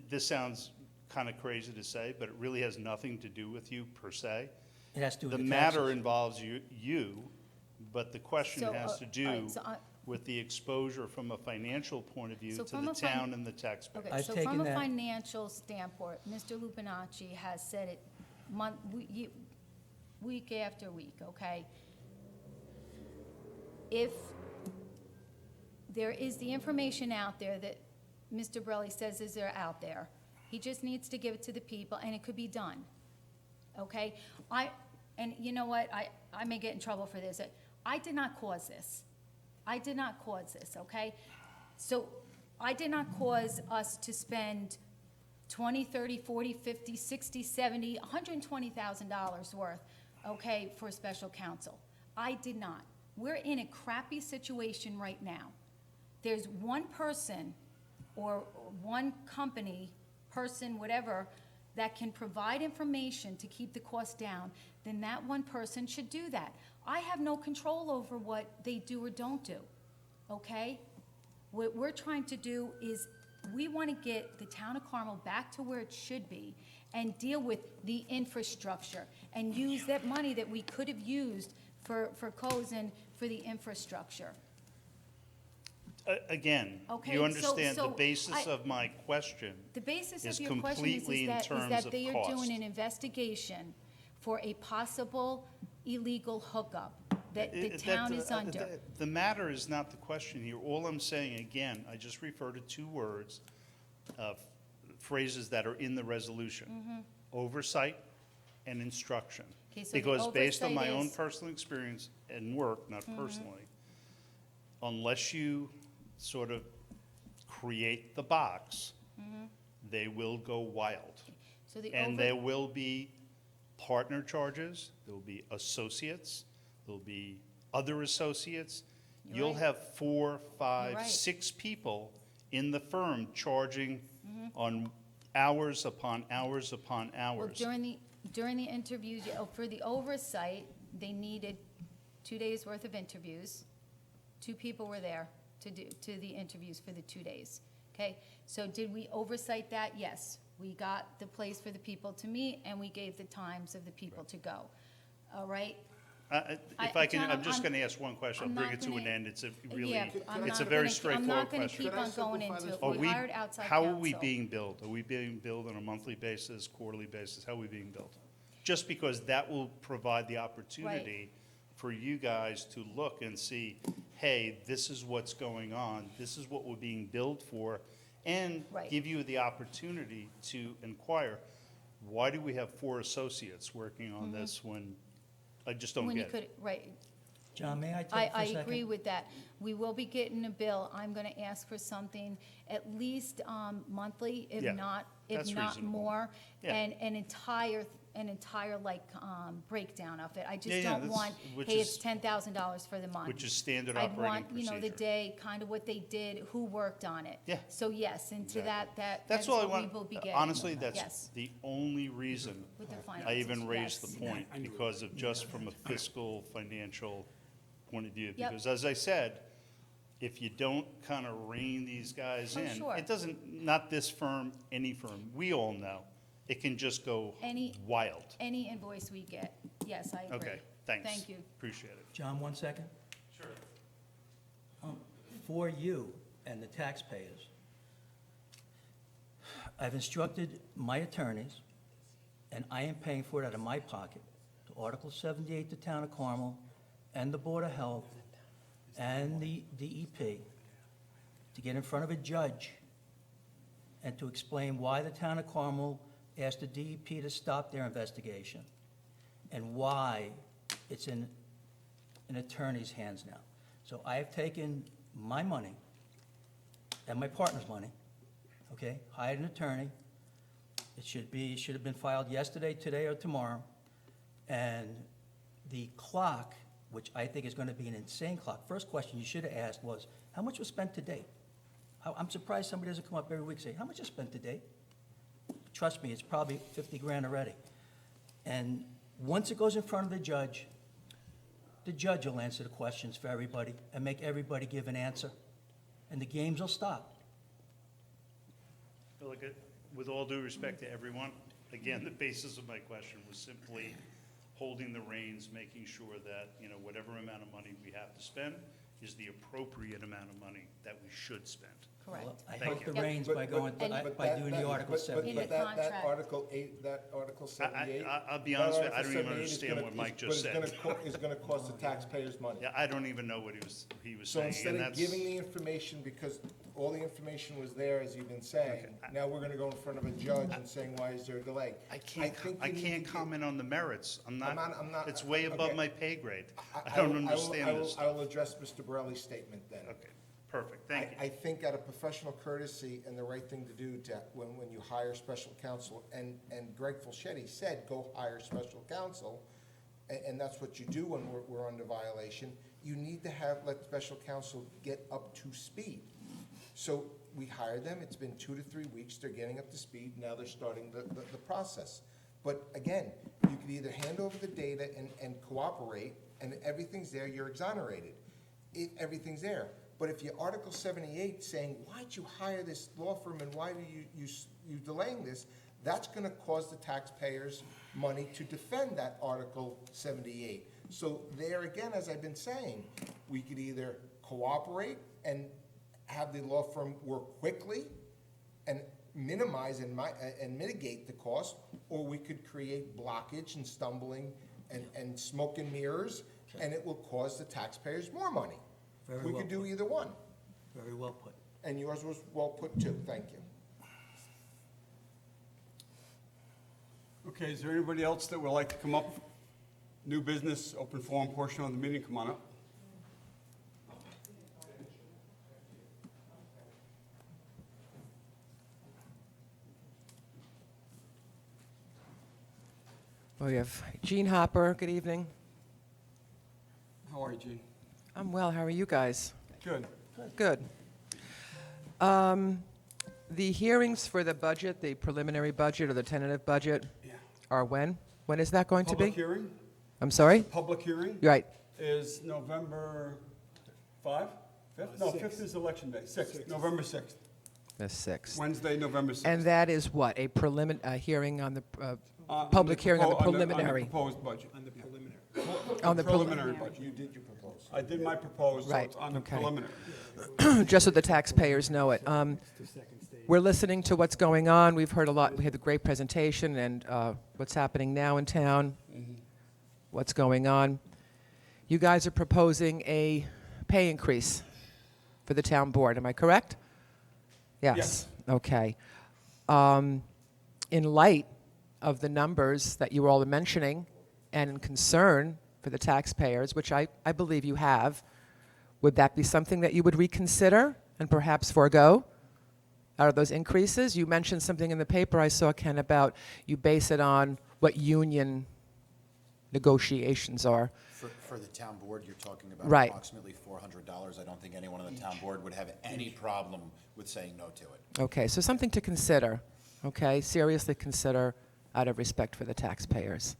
this sounds kind of crazy to say, but it really has nothing to do with you per se. It has to do with The the matter taxes. involves you, but the question So, has to all do right, so with the exposure from a financial point of view So to from the a fin- town and the taxpayer. Okay, I've so taken from a that- financial standpoint, Mr. Lupinacci has said it week after week, okay? If there is the information out there that Mr. Borelli says is there out there, he just needs to give it to the people, and it could be done, okay? And you know what, I may get in trouble for this. I did not cause this. I did not cause this, okay? So I did not cause us to spend $20, $30, $40, $50, $60, $70, $120,000 worth, okay, for special counsel. I did not. We're in a crappy situation right now. There's one person or one company, person, whatever, that can provide information to keep the cost down, then that one person should do that. I have no control over what they do or don't do, okay? What we're trying to do is, we want to get the town of Carmel back to where it should be and deal with the infrastructure and use that money that we could have used for Cozen for the infrastructure. Again, Okay, you so- understand the so basis I- of my question The basis is of your question is completely in that terms of they are cost. doing an investigation for a possible illegal hookup that the town is under. The matter is not the question here. All I'm saying, again, I just refer to two words, phrases that are in the resolution. Oversight and instruction. Okay, so the Because based on my oversight own is- personal experience and work, not personally, unless you sort of create the box, they will go wild. So the And over- there will be partner charges, there will be associates, there'll be other associates. You're You'll right. have 4, 5, right. 6 people in the firm charging on hours upon hours upon Well, hours. during the interviews, for the oversight, they needed 2 days' worth of interviews. 2 people were there to the interviews for the 2 days, okay? So did we oversight that? Yes. We got the place for the people to meet, and we gave the times of the people to go, all right? If I can, John, I'm just I'm- going to ask one question, I'm I'll bring not it to an gonna- end. It's a really, Yeah, I'm it's a not very gonna- straightforward I'm not going to question. keep Could I on going simplify into this it. for We you? hired outside How counsel. are we being billed? Are we being billed on a monthly basis, quarterly basis? How are we being billed? Just because that will provide the opportunity for for you guys to look and see, hey, this is what's going on, this is what we're being billed for, and Right. give you the opportunity to inquire, why do we have 4 associates working on this when, I just don't Mm-hmm. When you get it. could, right. John, may I take it for a I second? agree with that. We will be getting a bill. I'm going to ask for something at least monthly, Yeah, if that's not reasonable. more. Yeah. And an entire like breakdown of it. I Yeah, just yeah, don't that's- want, which hey, is- it's $10,000 for the month. Which is standard I'd operating want, you know, the procedure. day, kind of what they did, who worked on it. Yeah. So yes, and to Exactly. that That's is all I what we want, will be getting. honestly, that's Yes. the only reason With the I even finances, raised yes. the point, because of just from a fiscal, financial point of view. Yep. Because as I said, if you don't kind of rein these guys Oh, in, sure. it doesn't, not this firm, any firm, we all know, it can just go Any- wild. Any invoice we get, yes, I agree. Okay, thanks. Thank you. Appreciate it. John, 1 second. Sure. For you and the taxpayers, I've instructed my attorneys, and I am paying for it out of my pocket, to Article 78, the Town of Carmel, and the Board of Health, and the DEP, to get in front of a judge and to explain why the Town of Carmel asked the DEP to stop their investigation, and why it's in an attorney's hands now. So I have taken my money and my partner's money, okay, hired an attorney. It should have been filed yesterday, today, or tomorrow. And the clock, which I think is going to be an insane clock. First question you should have asked was, how much was spent to date? I'm surprised somebody doesn't come up every week and say, how much is spent to date? Trust me, it's probably 50 grand already. And once it goes in front of the judge will answer the questions for everybody and make everybody give an answer, and the games will stop. Look, with all due respect to everyone, again, the basis of my question was simply holding the reins, making sure that, you know, whatever amount of money we have to spend is the appropriate amount of money that we should spend. Correct. Well, I Thank hope you. the reins by going, by doing the Article 78. In the contract. That Article 8, that Article 78. I'll be honest with you, I that don't even Article 78 is understand gonna- what Mike but just it's said. Is going to cost the taxpayers money. Yeah, I don't even know what he was So saying, instead and of that's. giving the information, because all the information was there, as you've been saying, now we're going to go in front of a judge and saying, why is there a delay? I think can't you need to comment on the merits. I'm I'm not, not- it's way above okay. my pay grade. I will- don't will- understand this I will stuff. address Mr. Borelli's statement then. Okay, perfect, thank you. I think out of professional courtesy and the right thing to do to, when you hire special counsel, and Greg Fulchetti said, go hire special counsel, and that's what you do when we're under violation, you need to let special counsel get up to speed. So we hired them, it's been 2 to 3 weeks, they're getting up to speed, now they're starting the process. But again, you could either hand over the data and cooperate, and everything's there, you're exonerated. Everything's there. But if you Article 78 saying, why'd you hire this law firm and why are you delaying this, that's gonna cause the taxpayers money to defend that Article 78. So there again, as I've been saying, we could either cooperate and have the law firm work quickly and minimize and mitigate the cost, or we could create blockage and stumbling and smoke and mirrors, and it will cause the taxpayers more money. Very We well could do put. either one, Very well put. and yours was well put too, thank you. Okay, is there anybody else that would like to come up? New business, open forum portion of the meeting, come on up. Well, we have Jean Hopper. Good evening. How are you, Gene? I'm well. How are you guys? Good. Good. The hearings for the budget, the preliminary budget or the tentative budget, Yeah. are when? When is that going to be? Public hearing? I'm sorry? Public hearing You're right. is November 5? 5th? No, 5th is election day, 6th, November 6th. The 6th. Wednesday, November 6th. And that is what? A hearing on the, On public hearing on the propo- preliminary? On the proposed budget. On the Preliminary budget. You did your proposal. I did my proposed, so Right, it's on the okay. preliminary. just so the taxpayers know it. We're listening to what's going on. We've heard a lot. We had a great presentation and what's happening now in town, what's going on. you guys are proposing a pay increase for the town board, am I correct? Yes. Okay. In light of the numbers that you all are mentioning and in concern for the taxpayers, which I believe you have, would that be something that you would reconsider and perhaps forego out of those increases? You mentioned something in the paper I saw, Ken, about you base it on what union negotiations are. For the town board, you're talking about Right. approximately $400. I don't think anyone on the town board would have any problem with saying no to it. Okay, so something to consider, okay? Seriously consider out of respect for the taxpayers.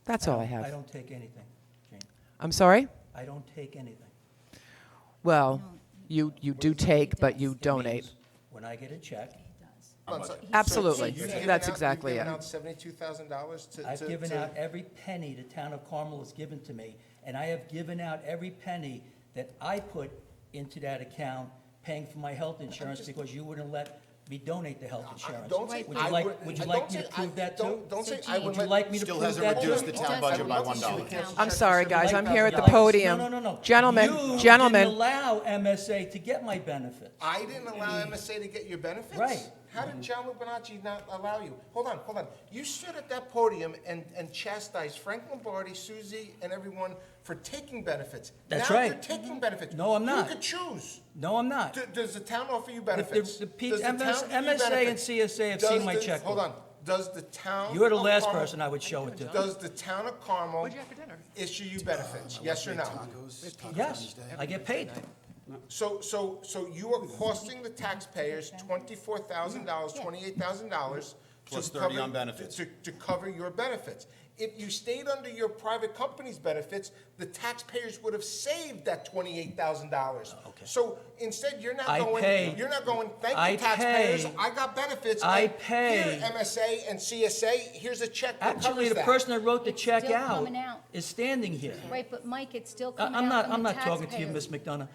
That's all I I have. don't take anything, Jane. I'm sorry? I don't take anything. Well, you do take, but you It donate. means when I get a check, Absolutely. You've given That's out- exactly You've it. given out $72,000 to... I've given out every penny the town of Carmel has given to me, and I have given out every penny that I put into that account, paying for my health insurance, because you wouldn't let me donate the health insurance. Don't say Would you I like, would- would you I like don't me to say- prove that too? Don't say So I Gene- would Would you like me to Still prove hasn't that too? reduced the town budget by I would love to see $1. the council I'm check sorry, for guys, I'm here at the $70,000. podium. No. Gentlemen, You gentlemen. didn't allow MSA to get my benefits. I didn't allow MSA to get your benefits? Right. How did John Lupinacci not allow you? Hold on. You stood at that podium and chastised Frank Lombardi, Susie, and everyone for taking benefits. That's Now right. you're taking benefits. No, I'm not. You could choose. No, I'm not. Does the town offer you The benefits? the Does the town give you MSA and benefits? CSA have Does seen my the- checkbook. Hold on. Does the town You're the of last Carmel- person I would show it to. Does the town of Carmel What'd you have for dinner? issue you benefits? Yes or no? Yes, I get paid. So you are costing the taxpayers $24,000, $28,000. Plus to 30 cover- on benefits. To cover your benefits. If you stayed under your private company's benefits, the taxpayers would have saved that $28,000. Okay. So instead, you're not I going, pay- thank I you taxpayers, pay- I got benefits. I and pay- Here, MSA and CSA, here's a check that Actually, covers the that. person that wrote the It's check still out coming out. is standing here. Right, but Mike, it's still coming I'm out from the not talking to you, taxpayers. Ms. McDonough.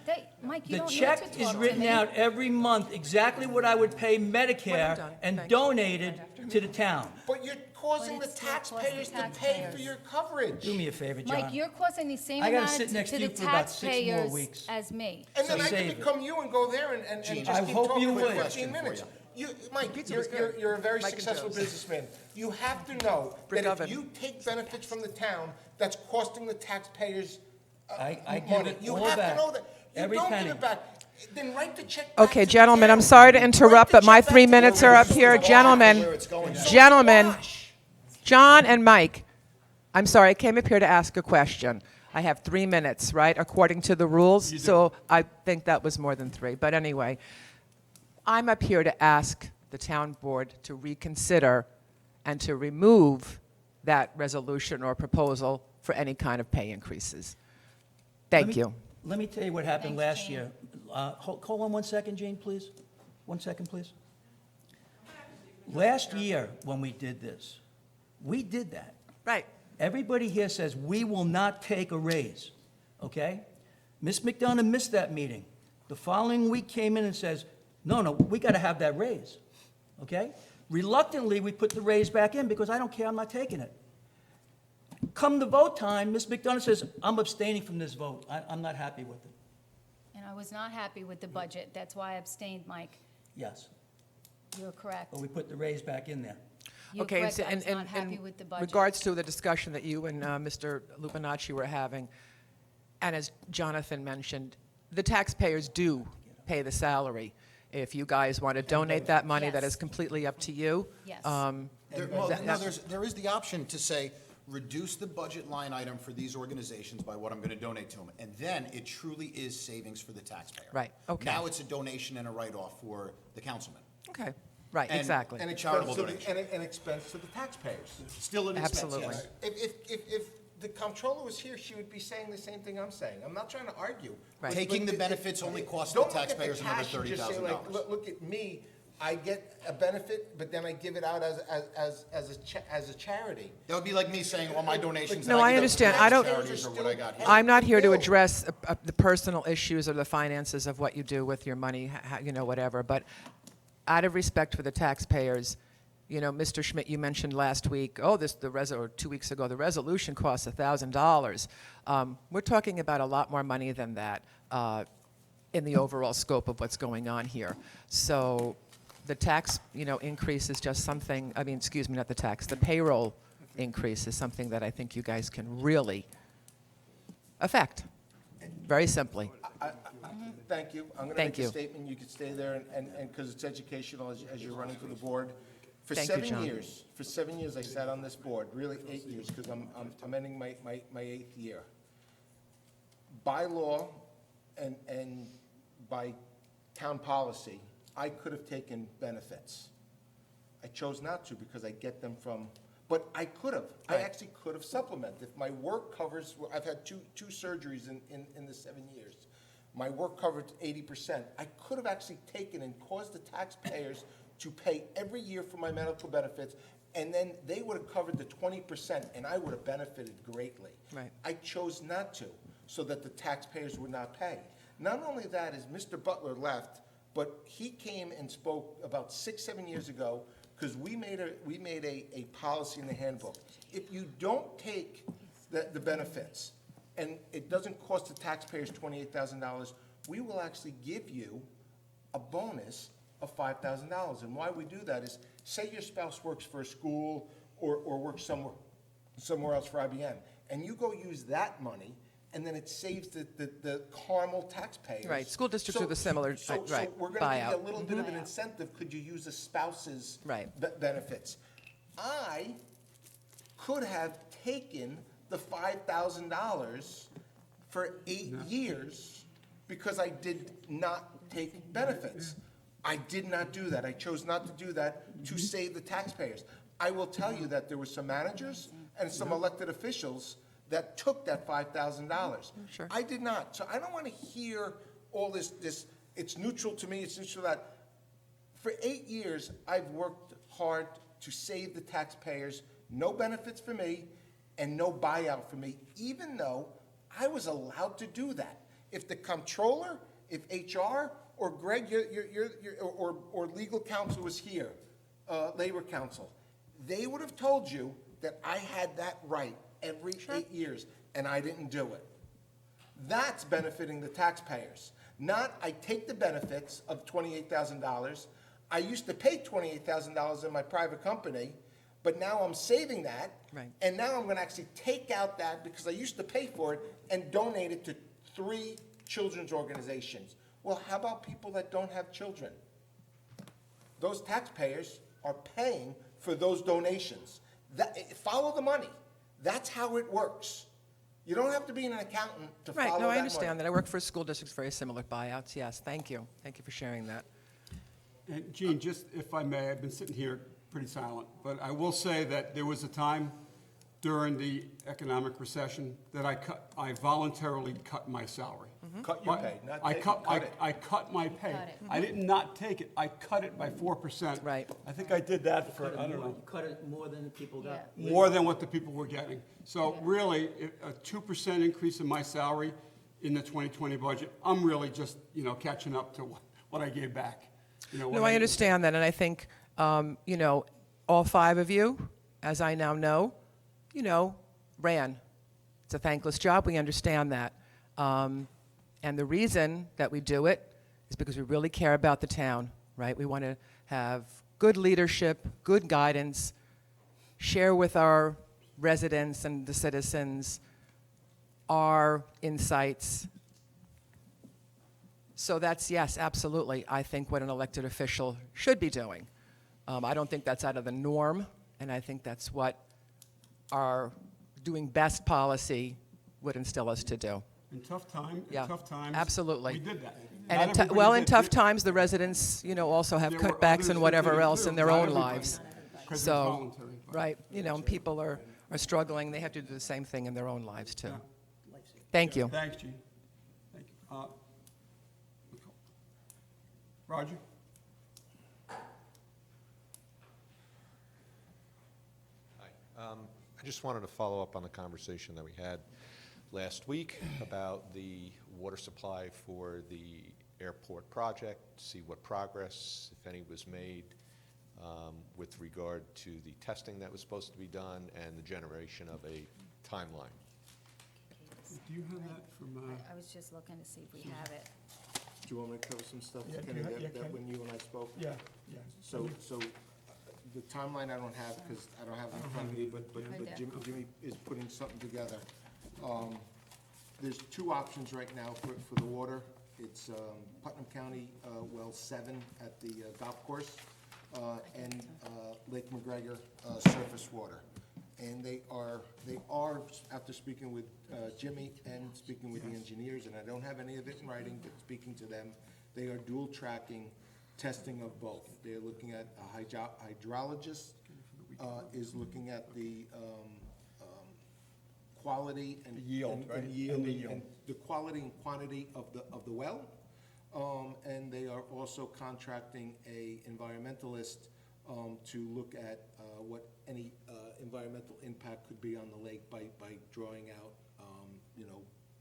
Mike, you The don't need check to is talk to written me. out every month, exactly what I would pay Medicare done. and Thank you. donated to the town. But you're causing the But it's still costing taxpayers to pay taxpayers. for your coverage. Do me a favor, John. Mike, you're costing the same I gotta amount sit next to to you the for about 6 more taxpayers weeks. as me. And then So I save can it. become you and go there and just I keep hope talking you for would. 15 minutes. Mike, Pizza was good. you're a very Mike and successful Joe's. businessman. You have to know Brick that oven. if you take benefits from the town, that's costing the taxpayers I give money. it You all have back. to know that. You Every don't penny. give it back. Then write the check back Okay, to the gentlemen, I'm town. sorry to Write interrupt, the but my check back 3 to the minutes are up town. here. Gentlemen, Where it's going. gentlemen, John and Mike, I'm sorry, I came up here to ask a question. I have 3 minutes, right, according to the rules? So I think that was more than 3. But anyway, I'm up here to ask the town board to reconsider and to remove that resolution or proposal for any kind of pay increases. Thank you. Let me tell you what happened Thanks, last Jane. year. Hold on 1 second, Jane, please. 1 second, please. Last year, when we did this, we did that. Right. Everybody here says, we will not take a raise, okay? Ms. McDonough missed that meeting. The following week came in and says, no, we got to have that raise, okay? Reluctantly, we put the raise back in because I don't care, I'm not taking it. Come the vote time, Ms. McDonough says, I'm abstaining from this vote. I'm not happy with it. And I was not happy with the budget. That's why I abstained, Mike. Yes, You're correct. but we put the raise back in there. You're Okay, correct. I and was not happy with the budget. regards to the discussion that you and Mr. Lupinacci were having, and as Jonathan mentioned, the taxpayers do pay the salary. If you guys want to donate that money, that Yes. is completely up to you. Yes. There is the option to say, reduce the budget line item for these organizations by what I'm going to donate to them. And then it truly is savings for the taxpayer. Right, okay. Now it's a donation and a write-off for the councilman. Okay, right, And- exactly. And Charitable expense to the- donation. and expense to the taxpayers. Still an expense, Absolutely. yes. If the comptroller was here, she would be saying the same thing I'm saying. I'm not trying to argue. Right. Taking the But benefits only costs the don't look at taxpayers another cash and just say, like, $30,000. Look at me, I get a benefit, but then I give it out as a charity. That would be like me saying, well, my donations. No, that I give out to understand. I don't- charities are what I got here. I'm not here to address the personal issues or the finances of what you do with your money, you know, whatever, but out of respect for the taxpayers, You know, Mr. Schmidt, you mentioned last week, or 2 weeks ago, the resolution costs $1,000. We're talking about a lot more money than that in the overall scope of what's going on here. So the tax, increase is just something, excuse me, not the tax, the payroll increase is something that I think you guys can really affect, very simply. Thank you. I'm going to Thank make a you. statement. You can stay there, and because it's educational as you're running for the board. For Thank you, John. for 7 years, I sat on this board, really 8 years, because I'm ending my 8th year. By law and by town policy, I could have taken benefits. I chose not to because I get them from, but I could have. I actually could have supplemented. If my work covers, I've had two surgeries in the 7 years. My work covered 80%. I could have actually taken and caused the taxpayers to pay every year for my medical benefits, and then they would have covered the 20%, and I would have benefited greatly. Right. I chose not to, so that the taxpayers would not pay. Not only that, is Mr. Butler left, but he came and spoke about 6-7 years ago, because we made a policy in the handbook. If you don't take the benefits, and it doesn't cost the taxpayers $28,000, we will actually give you a bonus of $5,000. And why we do that is, say your spouse works for a school or works somewhere else for IBM, and you go use that money, and then it saves the Carmel taxpayers. Right, school districts are the similar, right, So we're going to give buyout. you a little bit of an incentive. Could you use a spouse's Right. benefits? I could have taken the $5,000 for 8 years because I did not take benefits. I did not do that. I chose not to do that to save the taxpayers. I will tell you that there were some managers and some elected officials that took that $5,000. Sure. I did not. So I don't want to hear all this, it's neutral to me, it's neutral to that. For 8 years, I've worked hard to save the taxpayers, no benefits for me and no buyout for me, even though I was allowed to do that. If the comptroller, if HR, or Greg, or legal counsel was here, labor counsel, they would have told you that I had that right every 8 years, and I didn't do it. That's benefiting the taxpayers. Not, I take the benefits of $28,000. I used to pay $28,000 in my private company, but now I'm saving that. Right. And now I'm going to actually take out that, because I used to pay for it, and donate it to 3 children's organizations. Well, how about people that don't have children? Those taxpayers are paying for those donations. Follow the money. That's how it works. You don't have to be an accountant to follow that Right, money. no, I understand that. I work for school districts, very similar buyouts, yes, thank you. Thank you for sharing that. And Gene, just if I may, I've been sitting here pretty silent, but I will say that there was a time during the economic recession that I voluntarily cut my salary. Cut your pay, not I take it, cut it. I cut my pay. Cut it. I did not take it. I cut it by 4%. Right. I think I did that for, I don't know, You cut it more than the people got. more than what the people were getting. So really, a 2% increase in my salary in the 2020 budget, I'm really just, catching up to what I gave back. No, I understand that, and I think, all 5 of you, as I now know, ran. It's a thankless job, we understand that. And the reason that we do it is because we really care about the town, right? We want to have good leadership, good guidance, share with our residents and the citizens our insights. So that's, yes, absolutely, I think what an elected official should be doing. I don't think that's out of the norm, and I think that's what our doing best policy would instill us to do. In tough times, Yeah, we absolutely. did that. And Not in everybody well, in did. tough times, the residents, also have There were cutbacks others and that whatever did it else too, in their not own everybody, lives. 'cause it was So, voluntary, but- right, and people are struggling, they have to do the same thing in their own lives, too. Yeah. Thank you. Thanks, Gene. Thank you. Roger? I just wanted to follow up on the conversation that we had last week about the water supply for the airport project, see what progress, if any, was made. with regard to the testing that was supposed to be done and the generation of a timeline. Do you have that from, I was just looking to see if we have it. Do you want me to cover some stuff, Yeah, Kenny, yeah, that Ken. when you and I spoke? yeah. So the timeline I don't have, because I don't have it in front of me, but Right there. Jimmy is putting something together. There's two options right now for the water. It's Putnam County Well 7 at the golf course, and Lake McGregor surface water. And they are, after speaking with Jimmy and speaking with the engineers, and I don't have any of it in writing, but speaking to them, they are dual tracking testing of both. They're looking at a hydrologist is looking at the quality and Yield, right? and yield And the and yield. the quality and quantity of the well. And they are also contracting a environmentalist to look at what any environmental impact could be on the lake by drawing out,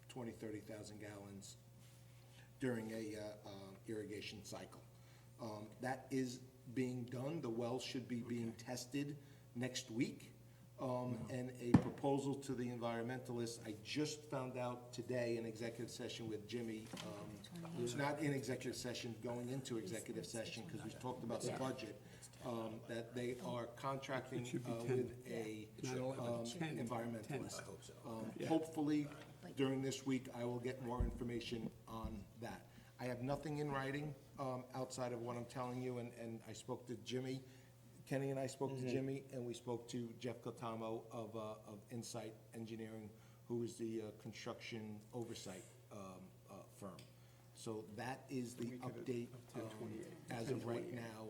20, 30,000 gallons during a irrigation cycle. That is being done. The well should be being tested next week. And a proposal to the environmentalists, I just found out today in executive session with Jimmy, not in executive session, going into executive session, because we talked about the budget, that they are contracting with a Not 11, 10. environmentalist. 10. Hopefully, during this week, I will get more information on that. I have nothing in writing outside of what I'm telling you, and I spoke to Jimmy. Kenny and I spoke to Jimmy, and we spoke to Jeff Catamo of Insight Engineering, who is the construction oversight firm. So that is the update as of right now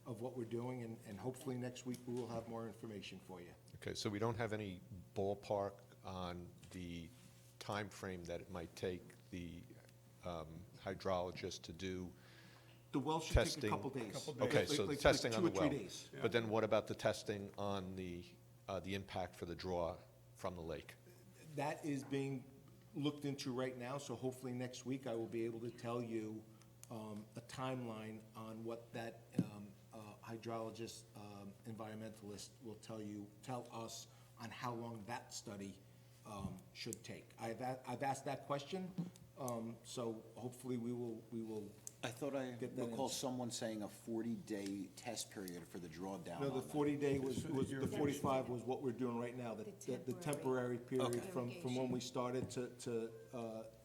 of what we're doing, and hopefully next week we will have more information for you. Okay, so we don't have any ballpark on the time frame that it might take the hydrologist to do The well should take a testing? couple days. Okay, so the Like testing on the 2 or 3 well. days. But then what about the testing on the impact for the draw from the lake? That is being looked into right now, so hopefully next week I will be able to tell you a timeline on what that hydrologist, environmentalist will tell us on how long that study should take. I've asked that question, so hopefully we will. I thought I Get that recall in. someone saying a 40-day test period for the drawdown No, on the that. 40-day was, the 45 was what we're doing right now, the temporary period from when we started to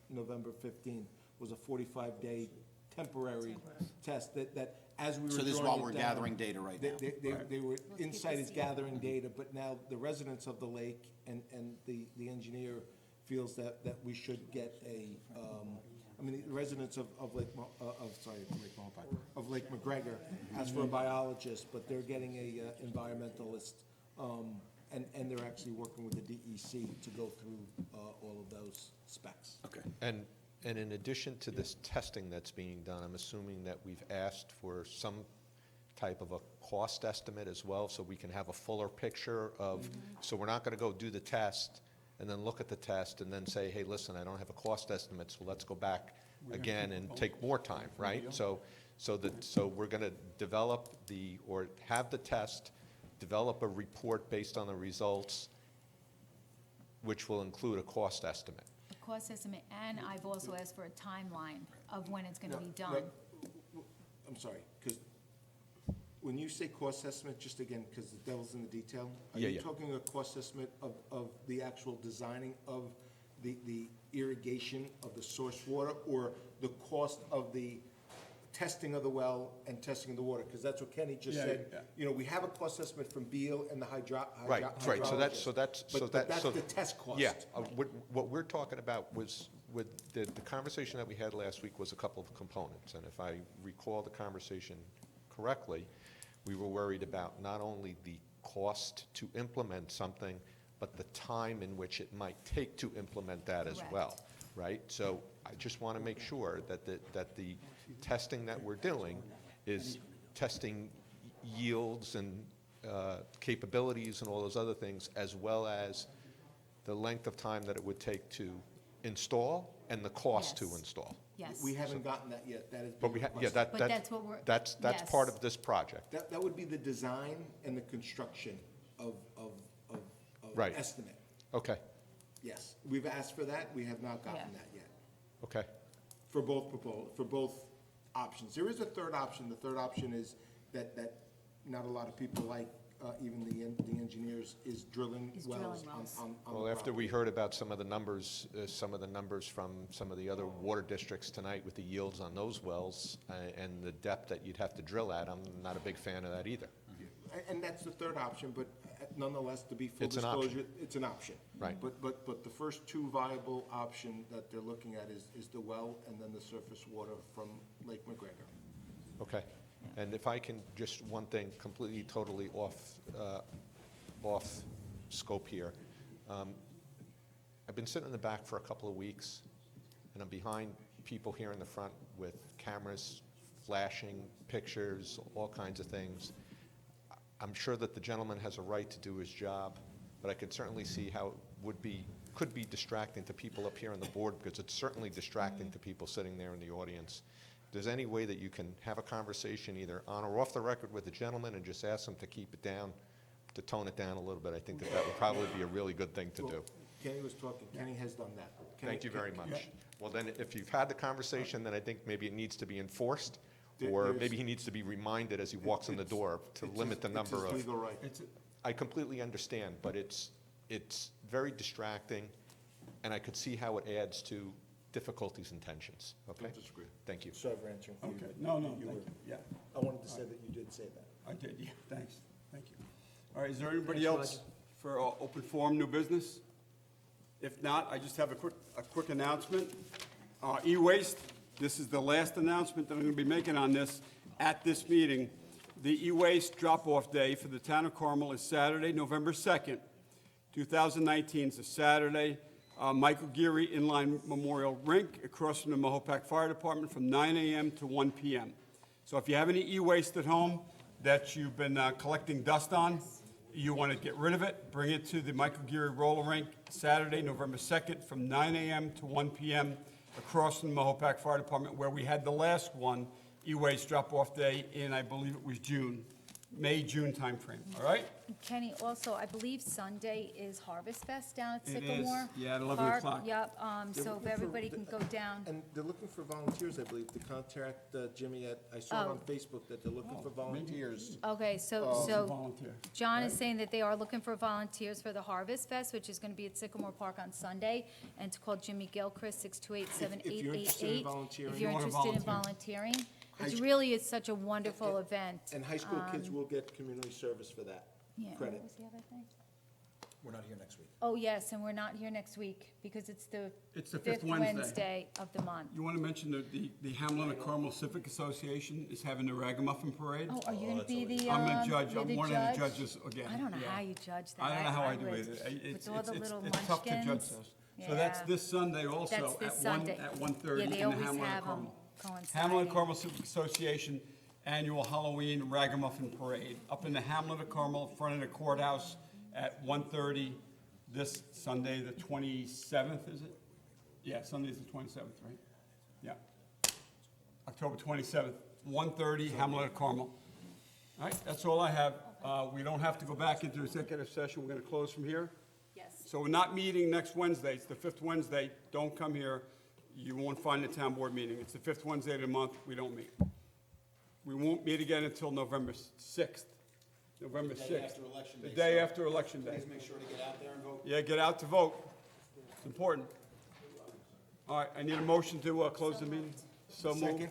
November 15 was a 45-day temporary test that as we were So this is drawing while it we're down, gathering data right now. They were, Insight is gathering data, but now the residents of the lake and the engineer feels that we should get a, the residents of Lake McGregor asked for a biologist, but they're getting a environmentalist, and they're actually working with the DEC to go through all of those specs. Okay. And in addition to this testing that's being done, I'm assuming that we've asked for some type of a cost estimate as well, so we can have a fuller picture of, so we're not gonna go do the test and then look at the test and then say, hey, listen, I don't have a cost estimate, so let's go back again and take more time, right? So we're gonna develop or have the test, develop a report based on the results, which will include a cost estimate. A cost estimate, and I've also asked for a timeline of when it's gonna be done. I'm sorry, because when you say cost estimate, just again, because the devil's in the detail, are Yeah, you yeah. talking a cost estimate of the actual designing of the irrigation of the source water, or the cost of the testing of the well and testing of the water? Because that's what Kenny just Yeah, said. yeah. You know, we have a cost estimate from Beal and the Right, so that's, But that's the test cost. Yeah, what we're talking about was, with the conversation that we had last week was a couple of components, and if I recall the conversation correctly, we were worried about not only the cost to implement something, but the time in which it might take to implement that as well, right? So I just want to make sure that the testing that we're doing is testing yields and capabilities and all those other things, as well as the length of time that it would take to install and the cost to Yes. install. Yes. We haven't gotten that yet. That is But being yeah, requested. But that's what we're- that's yes. part of this project. That would be the design and the construction of Right. estimate. Okay, Yes, we've asked for that. We have not gotten Yeah. that yet. okay. For both options. There is a third option. The third option is that not a lot of people like, even the engineers, is drilling Is wells drilling wells. on the Well, after we property. heard about some of the numbers from some of the other water districts tonight with the yields on those wells and the depth that you'd have to drill at, I'm not a big fan of that either. And that's the third option, but nonetheless, to be full It's an option. disclosure, it's an option. Right. But the first two viable option that they're looking at is the well and then the surface water from Lake McGregor. Okay. And if I can, just one thing, completely, totally off scope here. I've been sitting in the back for a couple of weeks, and I'm behind people here in the front with cameras, flashing pictures, all kinds of things. I'm sure that the gentleman has a right to do his job, but I could certainly see how it could be distracting to people up here on the board, because it's certainly distracting to people sitting there in the audience. If there's any way that you can have a conversation either on or off the record with the gentleman and just ask him to keep it down, to tone it down a little bit, I think that would probably be a really good thing to do. Kenny was talking, Kenny has done that. Thank you very much. Well, then, if you've had the conversation, then I think maybe it needs to be enforced, or There's- maybe he needs to be reminded as he walks in the door to limit the number It's of. his legal right. I completely understand, but it's very distracting, and I could see how it adds to difficulties and tensions, okay? Don't disagree. Thank you. Sorry for answering for you. Okay, but no, you thank were- you, yeah. I wanted to say that you did say that. I did, yeah, thanks, thank you. All right, is there anybody else for open forum, new business? If not, I just have a quick announcement. E-waste, this is the last announcement that I'm going to be making on this at this meeting. The e-waste drop-off day for the town of Carmel is Saturday, November 2nd, 2019. It's a Saturday. Michael Geary Inline Memorial Rink across from the Mahopac Fire Department from 9 a.m. to 1 p.m. So if you have any e-waste at home that you've been collecting dust on, you want to get rid of it, bring it to the Michael Geary Roller Rink Saturday, November 2nd from 9 a.m. to 1 p.m. across from the Mahopac Fire Department, where we had the last one, e-waste drop-off day in, I believe it was May-June timeframe, all right? Kenny, also, I believe Sunday is Harvest Fest down at It is, Sycamore. yeah, at 11 Park. o'clock. Yep, They're so if looking for- everybody can go down. And they're looking for volunteers, I believe, to contact Jimmy I saw it Oh. on Facebook that they're looking for volunteers. Okay, so Volunteer. John is saying that they are looking for volunteers for the Harvest Fest, which is going to be at Sycamore Park on Sunday, and it's called Jimmy Gilchrist, 628-7888. If you're interested in volunteering. If you're You wanna interested in volunteer. volunteering. High It sch- really is such a wonderful event. And high school kids will get community service for that Yeah, what credit. was the other thing? We're not here next week. Oh, yes, and we're not here next week, because it's the It's the fifth fifth Wednesday. Wednesday of the month. You want to mention that the Hamlin and Carmel Civic Association is having the Ragamuffin Parade? Oh, are you going to be the, I'm a judge, you're I'm the one of the judge? judges again. I don't know yeah. how you judge that. I don't know how I do would. it. It's With all the little it's tough to judge munchkins. those. So that's Yeah. this Sunday also That's this at Sunday. at 1:30 Yeah, in they the always Hamlin and have 'em Carmel. coinciding. Hamlin and Carmel Civic Association Annual Halloween Ragamuffin Parade, up in the Hamlin of Carmel, in front of the courthouse at 1:30 this Sunday, the 27th, is it? Yeah, Sunday's the 27th, right? Yeah. October 27th, 1:30, Hamlin of Carmel. All right, that's all I have. We don't have to go back into executive session. We're going to close from here. Yes. So we're not meeting next Wednesday. It's the fifth Wednesday. Don't come here. You won't find the town board meeting. It's the fifth Wednesday of the month. We don't meet. We won't meet again until November 6th. November 6th. after Election Day, The day so after Election Day. Please make sure to get out there and vote. Yeah, get out to vote. It's important. All right, I need a motion to close the meeting. So moved.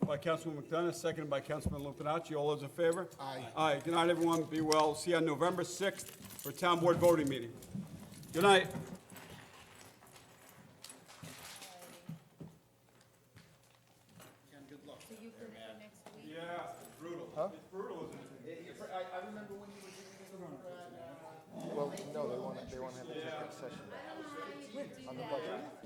By Councilman McDonough, seconded by Councilman Lupinacci. All those in favor? Aye. Aye. Good night, everyone. Be well. See you on November 6th for town board voting meeting. Good night. So you can for next week? Yeah, it's brutal. It's brutal, isn't it? I remember when you were doing Well, no, they want to have a executive session We'll do that.